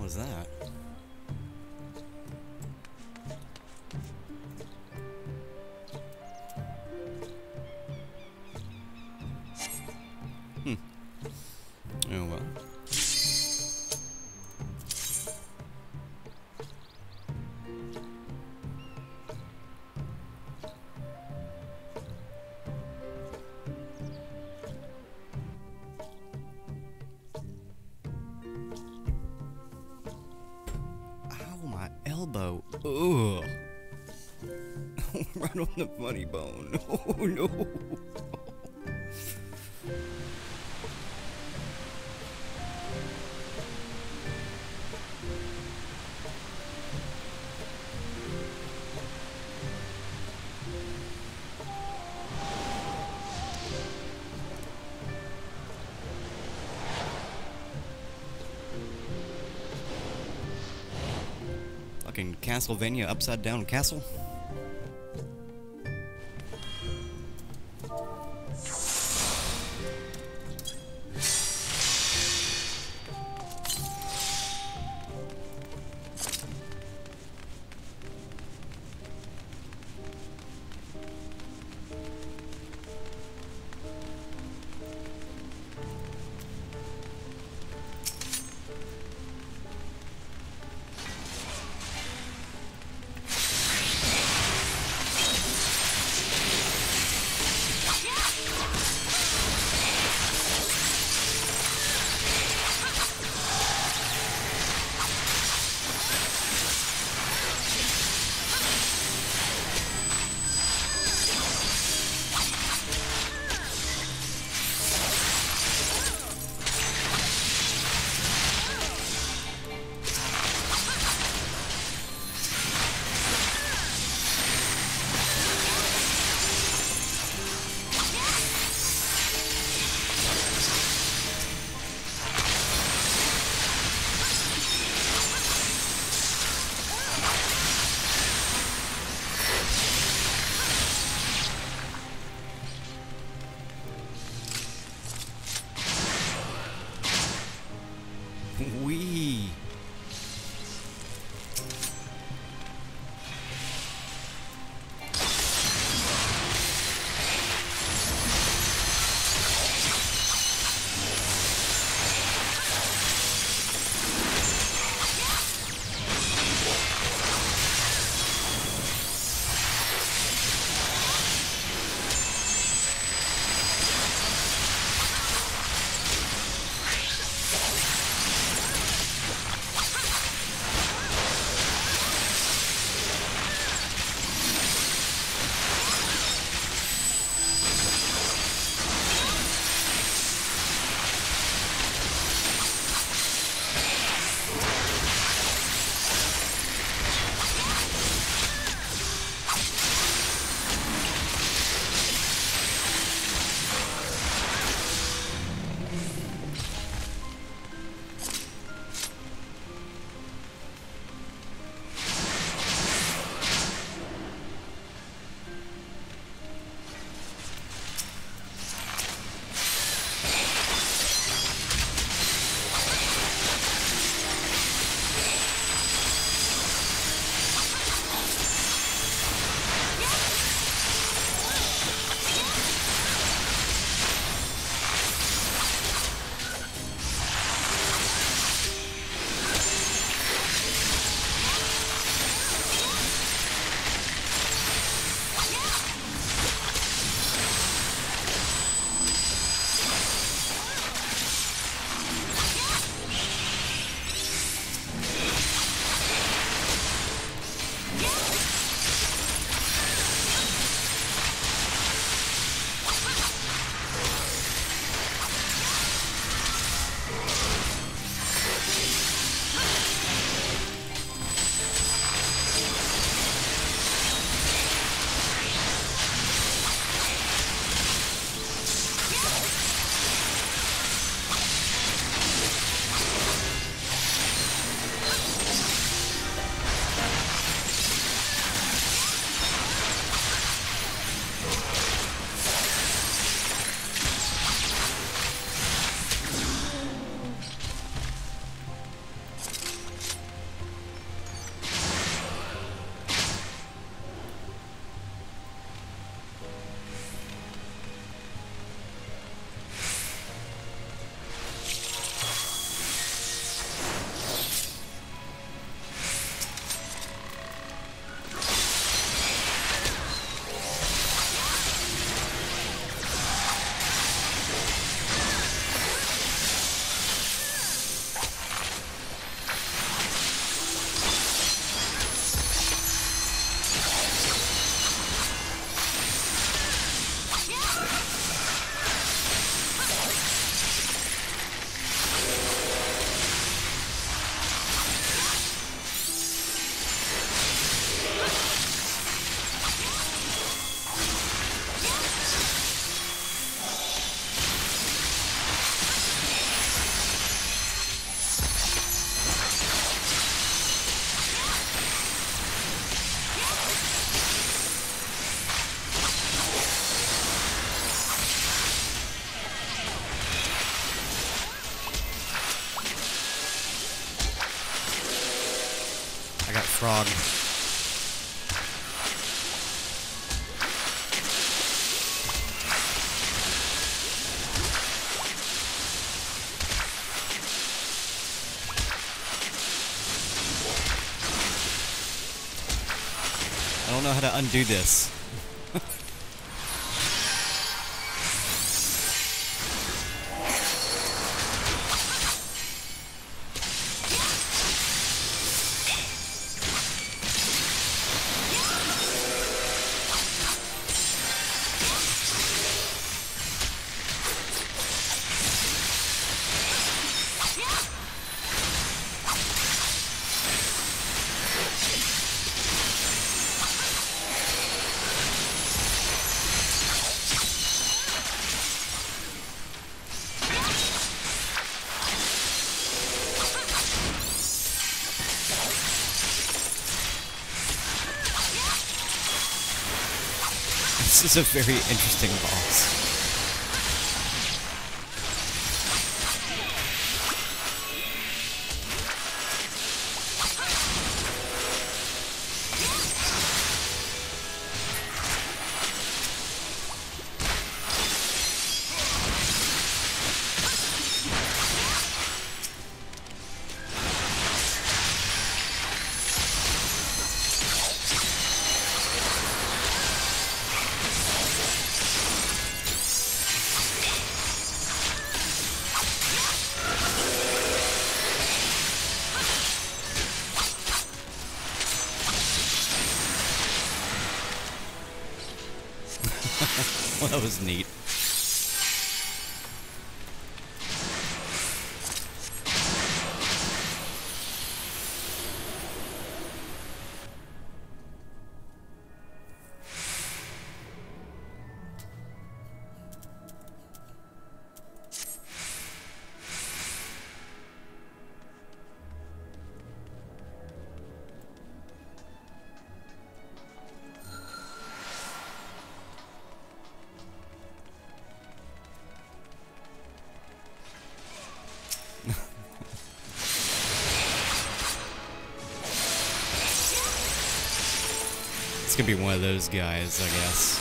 Was that? Oh well. Elbow. Ugh. Right on the funny bone. Oh no. Castlevania upside down castle. frog. I don't know how to undo this. This is a very interesting boss. Well, that was neat. It's gonna be one of those guys, I guess.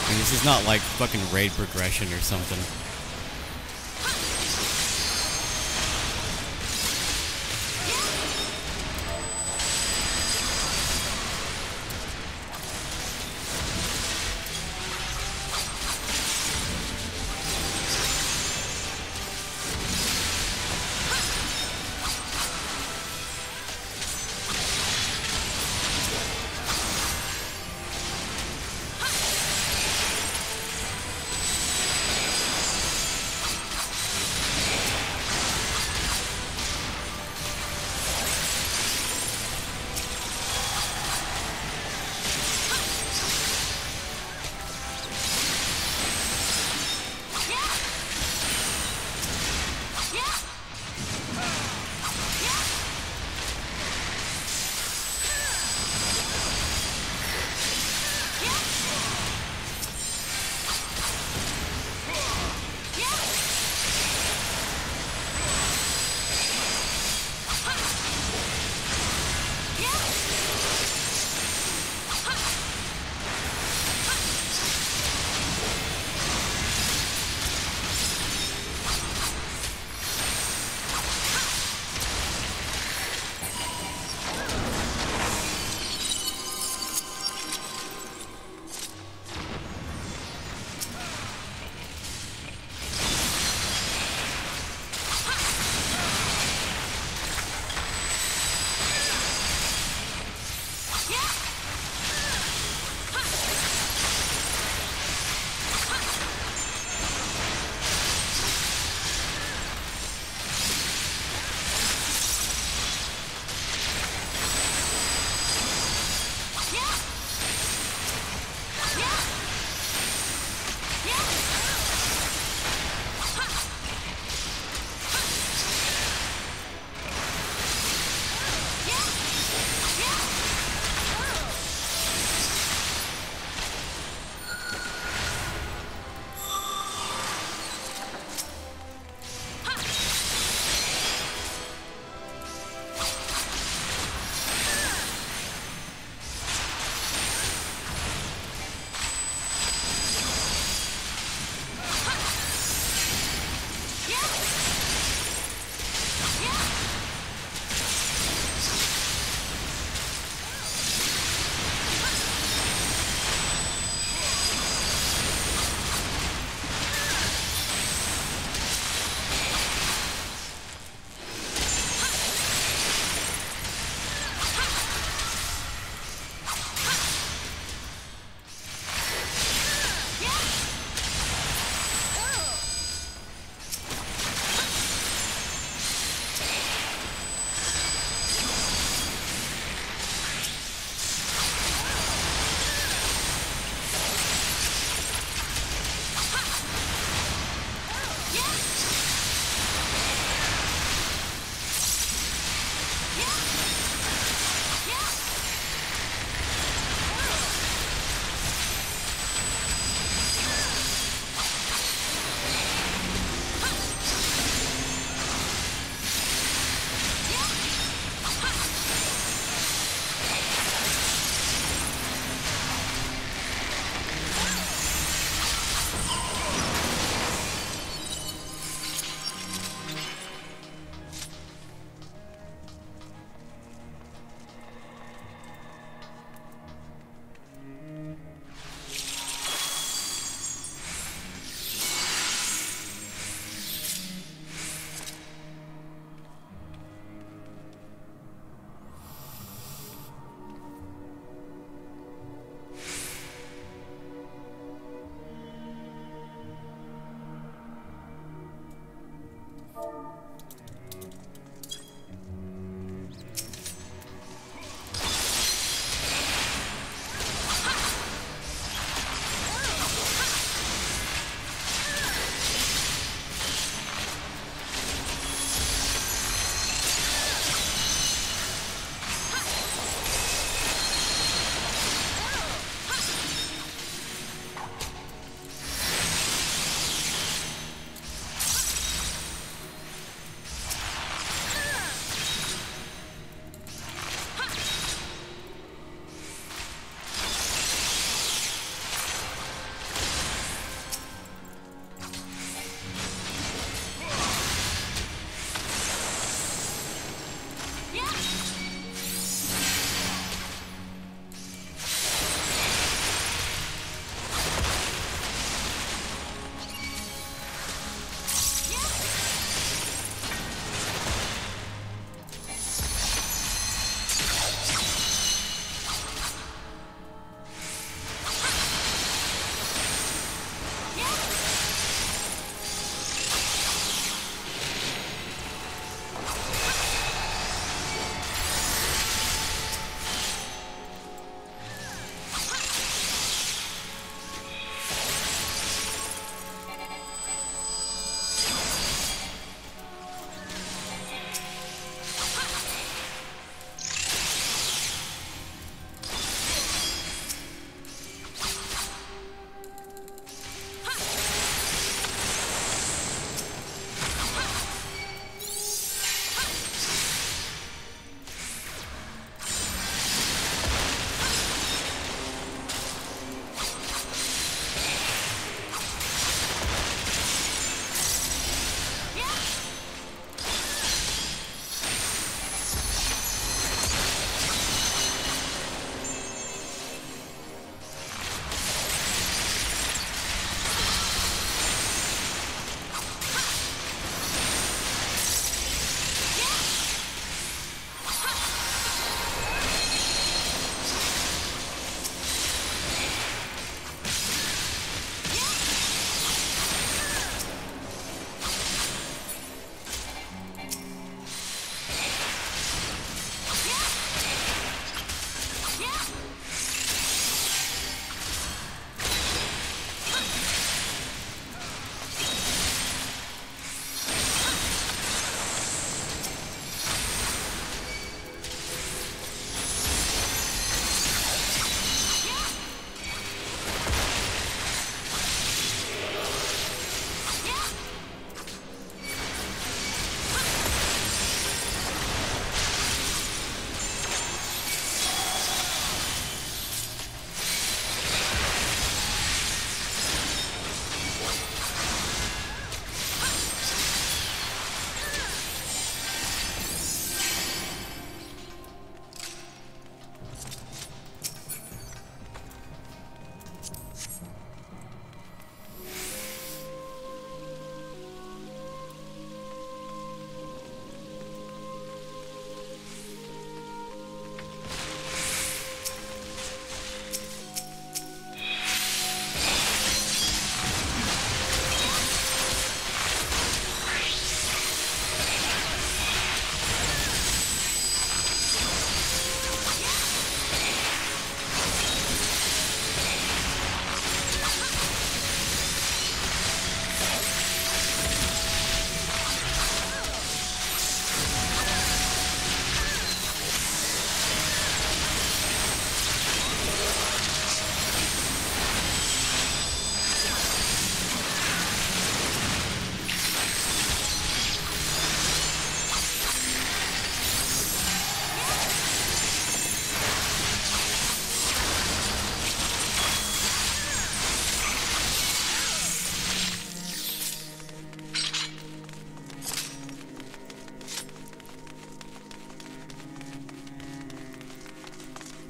I mean, this is not like fucking raid progression or something.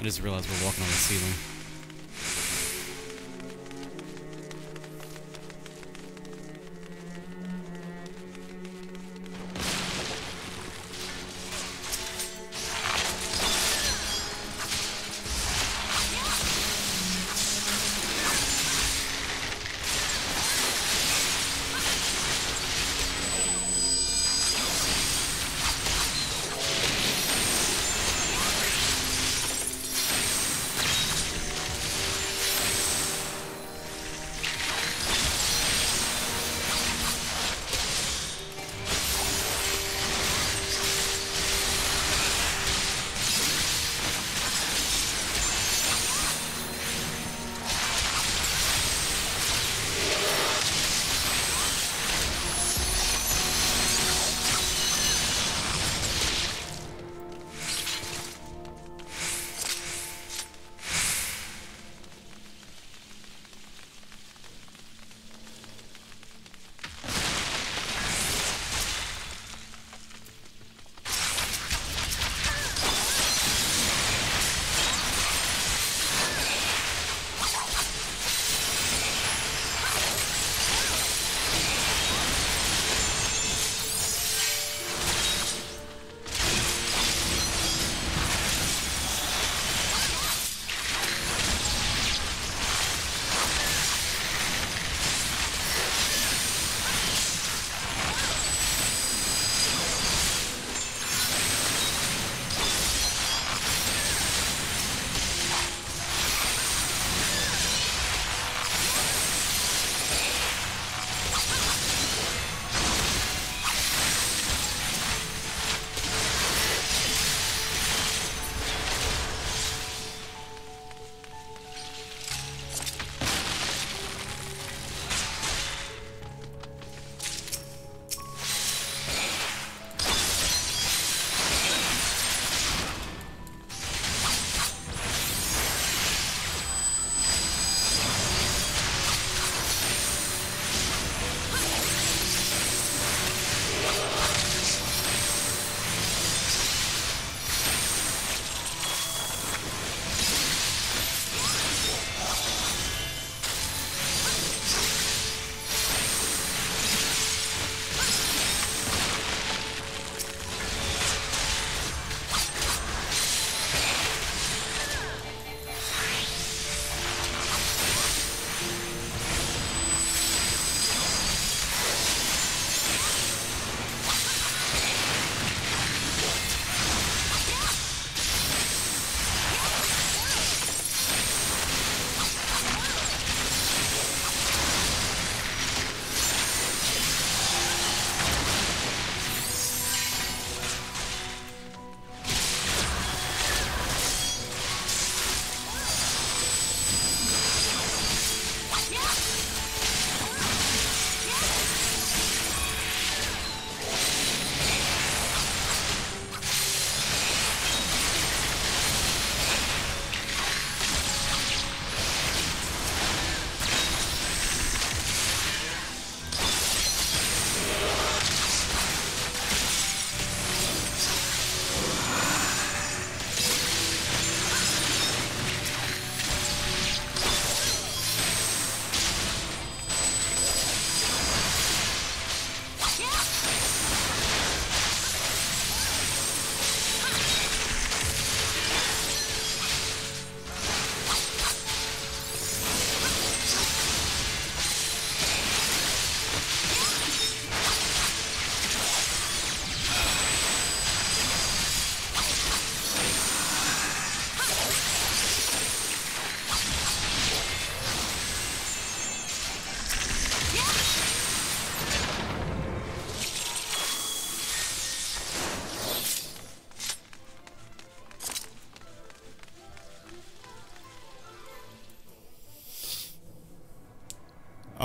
just realized we're walking on the ceiling.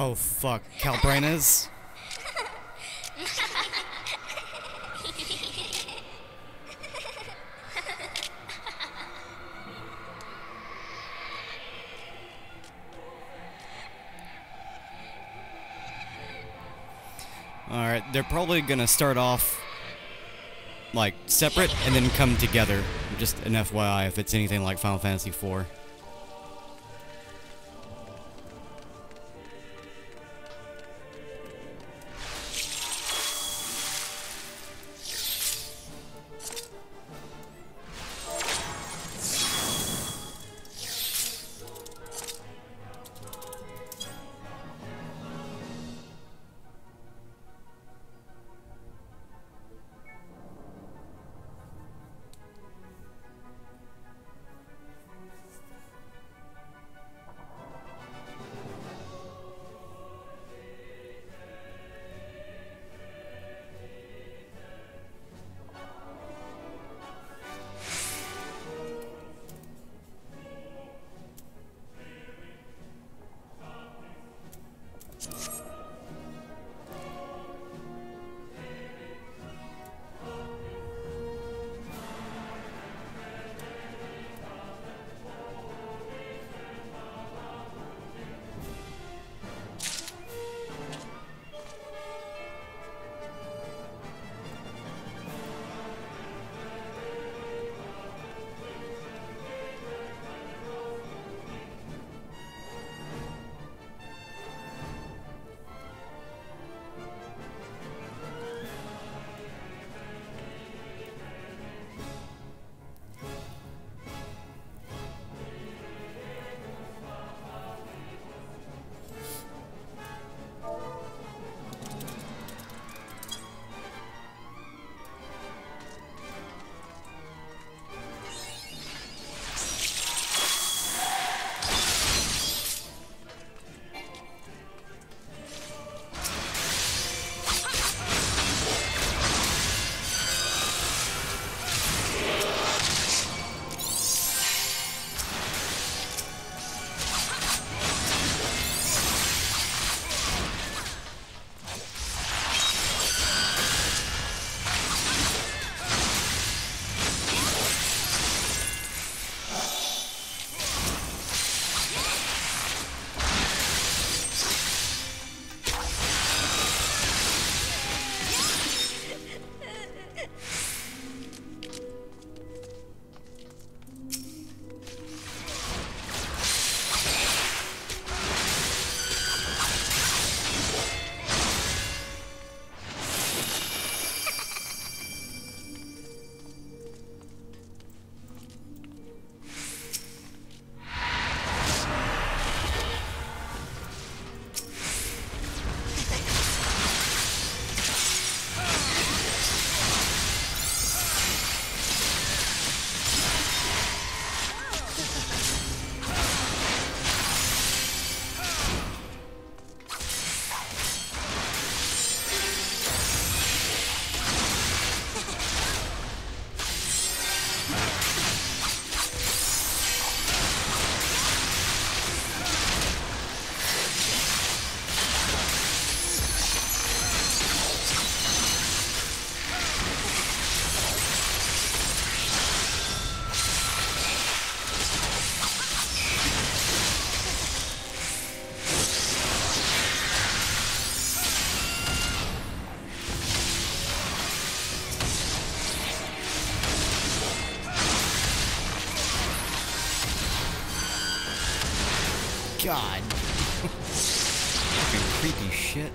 Oh fuck, Calbranas? Alright, they're probably gonna start off like separate and then come together just an FYI if it's anything like Final Fantasy IV. God. Fucking creepy shit.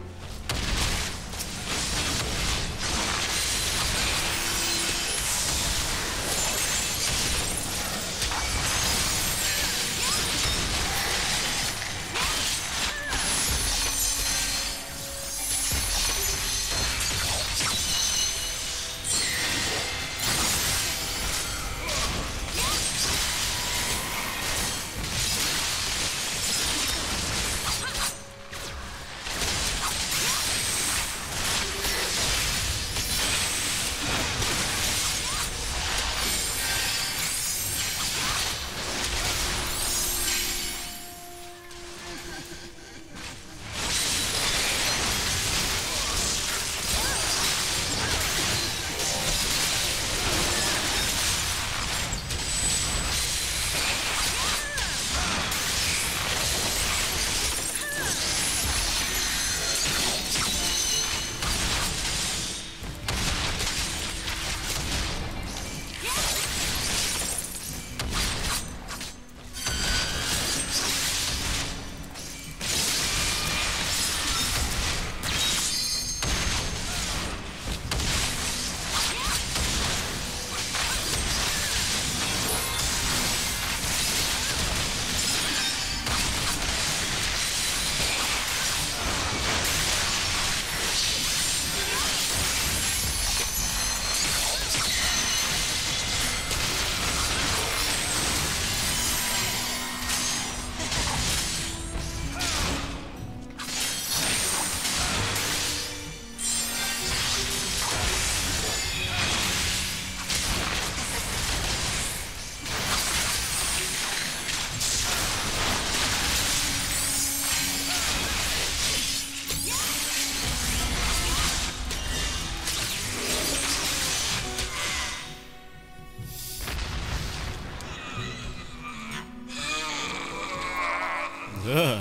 Ugh.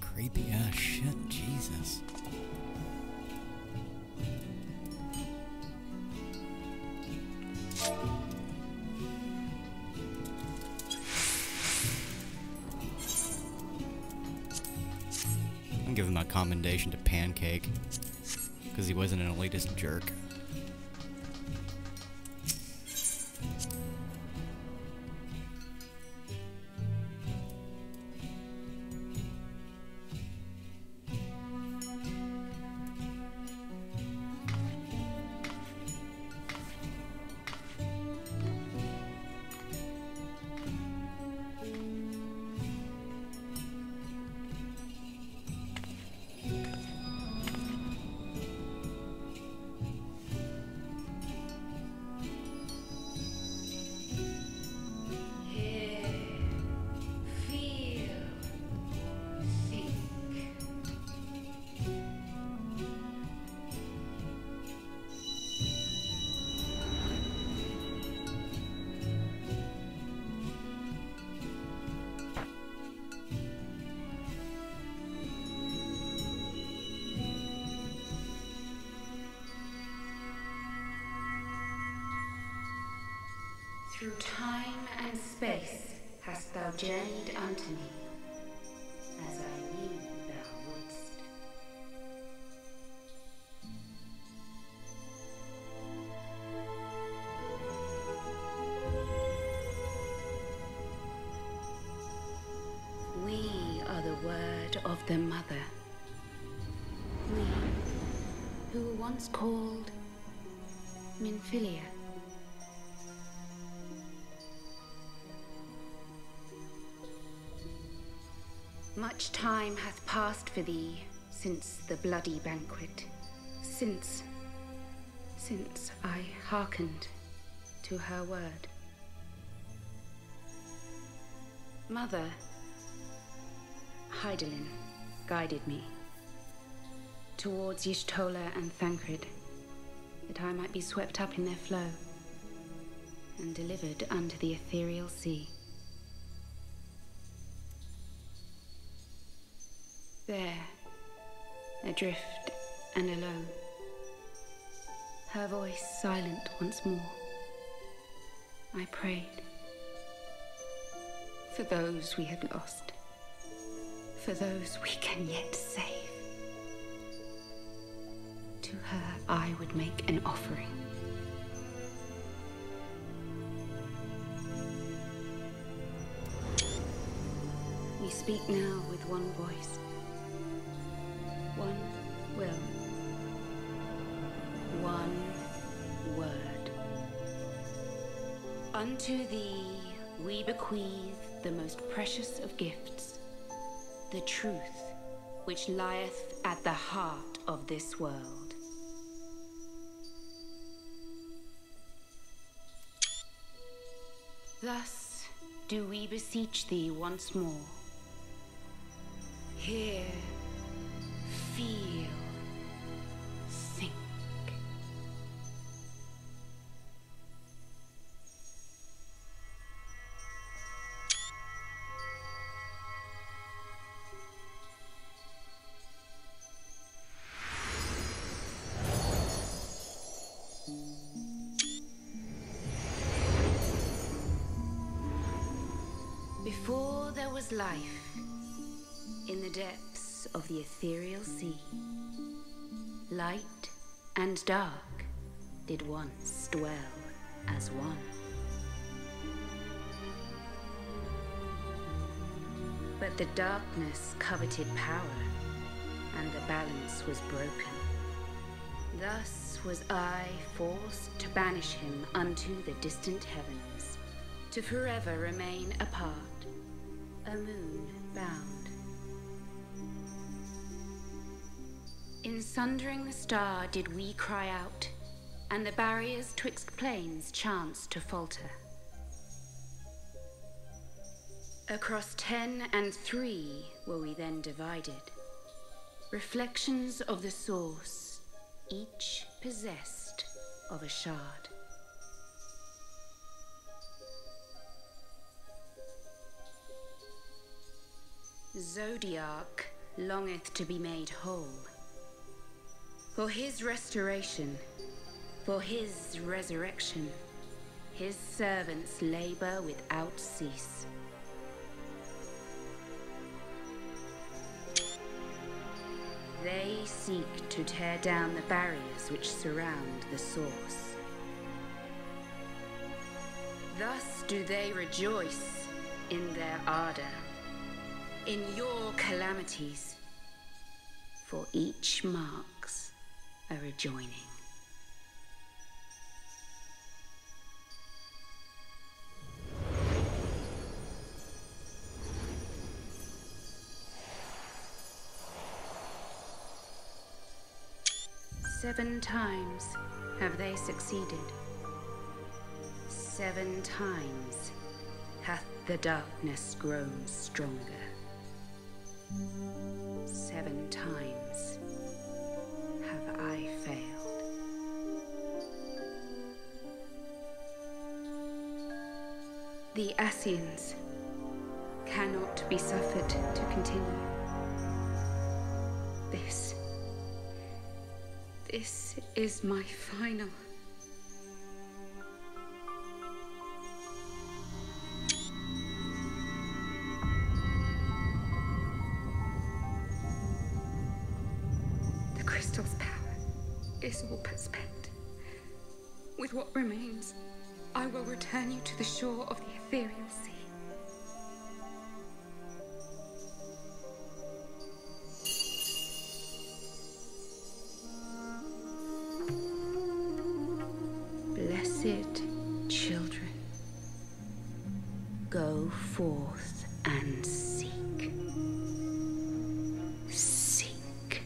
Creepy ass shit, Jesus. I'm giving my commendation to Pancake, because he wasn't an elitist jerk. Through time and space hast thou journeyed unto me, as I knew thou wouldst. We are the word of the Mother. We, who were once called Minfilia. Much time hath passed for thee since the bloody banquet, since I hearkened to her word. Mother, Hydaelyn guided me towards Y'shtola and Thancred, that I might be swept up in their flow and delivered unto the ethereal sea. There, adrift and alone, her voice silent once more, I prayed for those we had lost, for those we can yet save. To her I would make an offering. We speak now with one voice. One will, one word. Unto thee we bequeath the most precious of gifts, the truth which lieth at the heart of this world. Thus do we beseech thee once more. Hear, feel, think. Before there was life, in the depths of the ethereal sea, light and dark did once dwell as one. But the darkness coveted power, and the balance was broken. Thus was I forced to banish him unto the distant heavens, to forever remain apart, a moon bound. In sundering the star did we cry out, and the barriers twixt planes chanced to falter. Across 10 and 3 were we then divided, reflections of the source each possessed of a shard. Zodiac longeth to be made whole. For his restoration, for his resurrection, his servants labor without cease. They seek to tear down the barriers which surround the source. Thus do they rejoice in their ardor, in your calamities, for each marks a rejoining. Seven times have they succeeded. 7 times hath the darkness grown stronger. 7 times have I failed. The Ascians cannot be suffered to continue. This is my final. The crystal's power is all but spent. With what remains, I will return you to the shore of the ethereal sea. Blessed children, go forth and seek. Seek.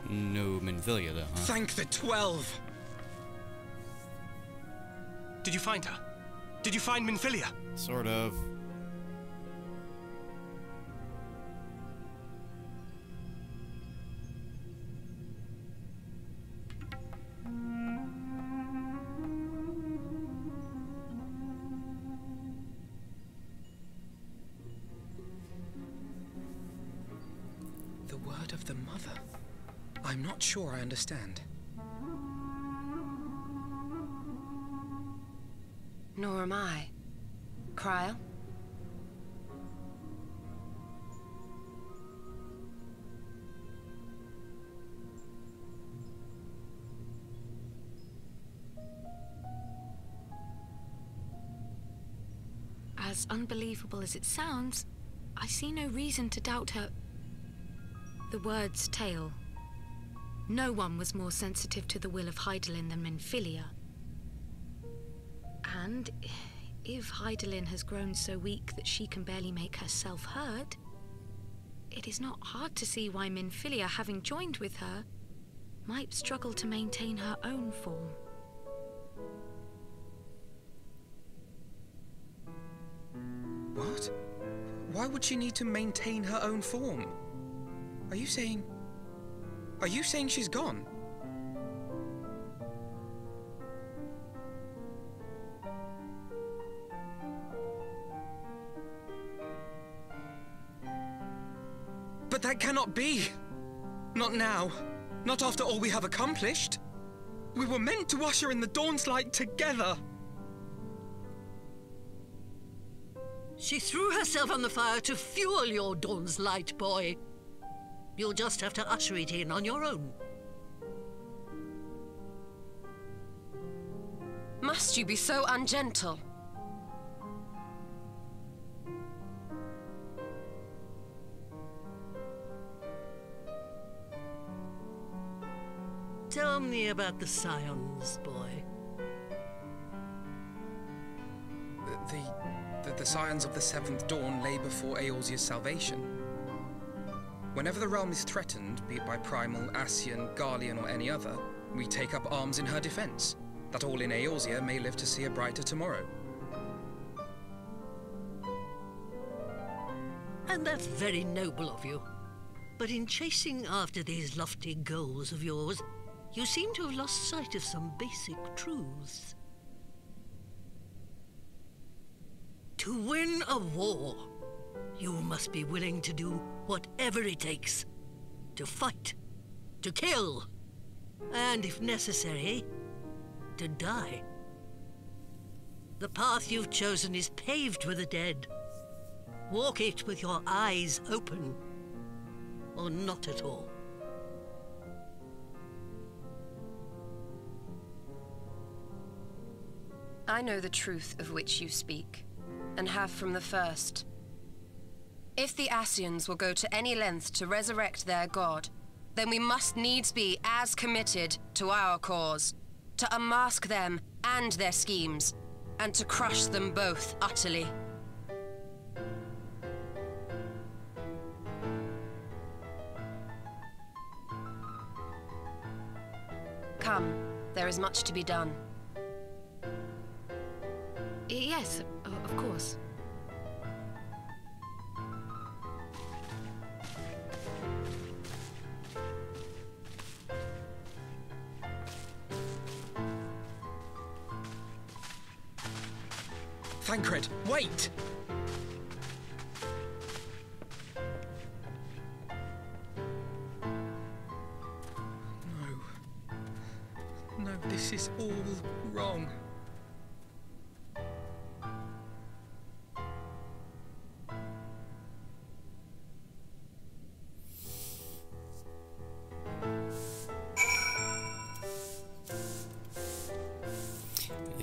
No Minfilia, though, huh? Thank the 12! Did you find her? Did you find Minfilia? Sort of. The word of the mother. I'm not sure I understand. Nor am I. Cryle? As unbelievable as it sounds, I see no reason to doubt her. The word's tale. No one was more sensitive to the will of Hydaelyn than Minfilia. And if Hydaelyn has grown so weak that she can barely make herself heard, it is not hard to see why Minfilia, having joined with her, might struggle to maintain her own form. What? Why would she need to maintain her own form? Are you saying she's gone? But that cannot be! Not now. Not after all we have accomplished. We were meant to usher in the dawn's light together. She threw herself on the fire to fuel your dawn's light, boy. You'll just have to usher it in on your own. Must you be so ungentle? Tell me about the Scions, boy. The Scions of the Seventh Dawn labor for Eorzea's salvation. Whenever the realm is threatened, be it by Primal, Ascian, Garlean, or any other, we take up arms in her defense, that all in Eorzea may live to see a brighter tomorrow. And that's very noble of you. But in chasing after these lofty goals of yours, you seem to have lost sight of some basic truths. To win a war, you must be willing to do whatever it takes. To fight, to kill, and if necessary, to die. The path you've chosen is paved with the dead. Walk it with your eyes open, or not at all. I know the truth of which you speak, and have from the first. If the Ascians will go to any length to resurrect their god, then we must needs be as committed to our cause, to unmask them and their schemes, and to crush them both utterly. Come, there is much to be done. Yes, of course. Thancred, wait! No, this is all wrong.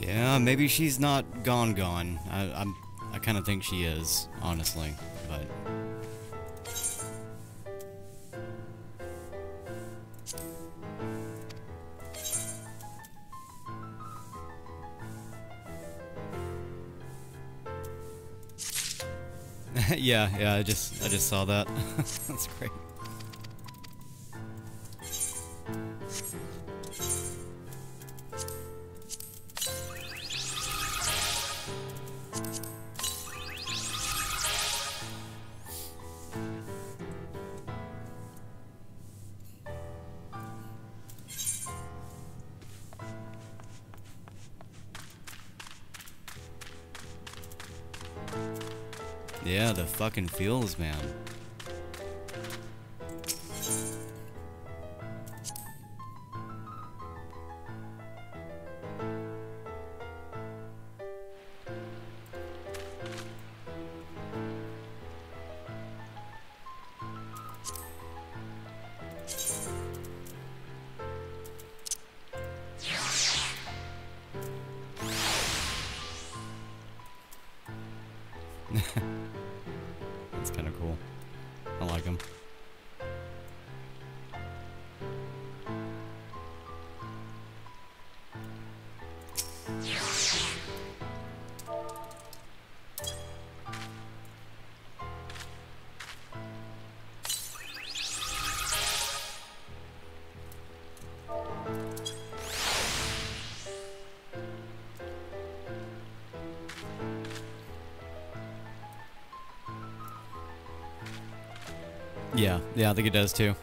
Yeah, maybe she's not gone. I kind of think she is, honestly, but. yeah, I just saw that. That's great. Yeah, the fucking feels, man. That's kind of cool. I like him. Yeah, I think it does too.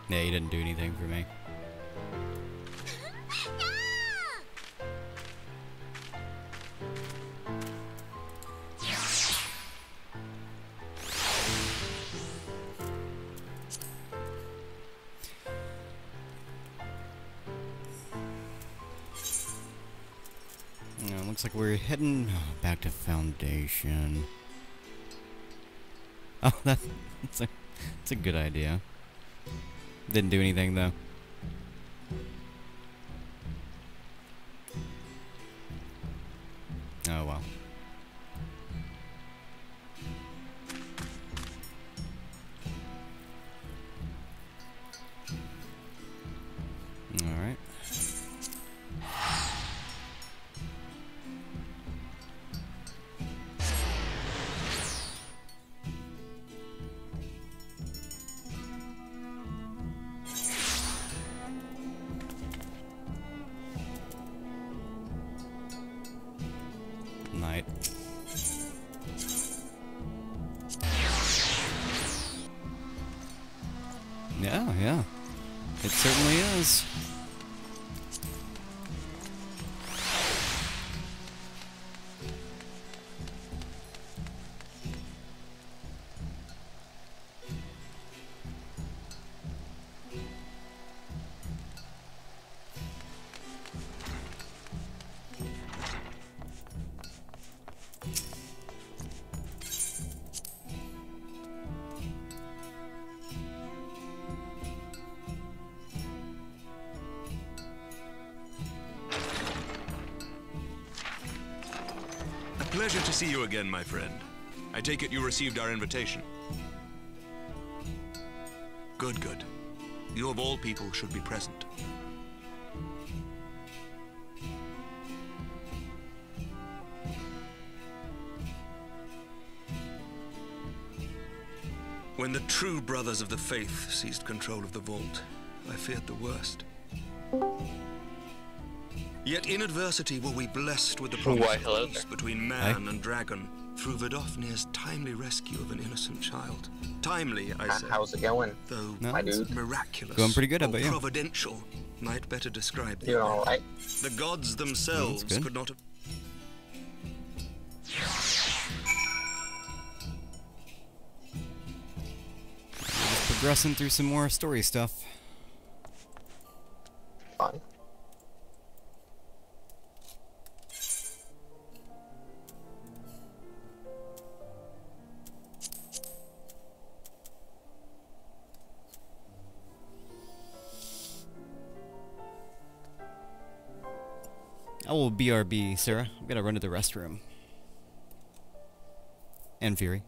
Yeah, he didn't do anything for me. Looks like we're heading back to Foundation. Oh, that's a good idea. Didn't do anything though. Oh well. Yeah, yeah. It certainly is. Pleasure to see you again, my friend. I take it you received our invitation. Good, good. You of all people should be present. When the true brothers of the faith seized control of the vault, I feared the worst. Yet in adversity were we blessed with the promise of peace between man and dragon through Vidofnir's timely rescue of an innocent child. Timely, I say. How's it going? Though my dude? miraculous Going pretty good, how about you? providential might better describe the Doing all right. The gods themselves could not have... Just progressing through some more story stuff. Fun. I will BRB, Sarah. I'm gonna run to the restroom. And Fury.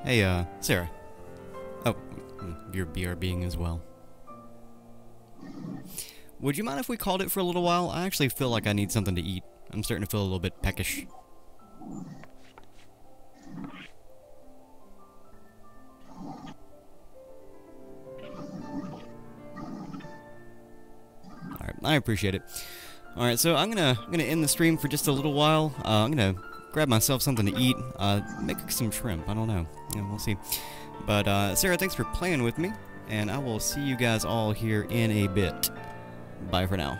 Hey, Sarah. Oh, you're BRBing as well. Would you mind if we called it for a little while? I actually feel like I need something to eat. I'm starting to feel a little bit peckish. Alright, I appreciate it. Alright, so I'm gonna end the stream for just a little while. I'm gonna grab myself something to eat, make some shrimp, I don't know, yeah, we'll see. But, Sarah, thanks for playing with me, and I will see you guys all here in a bit. Bye for now.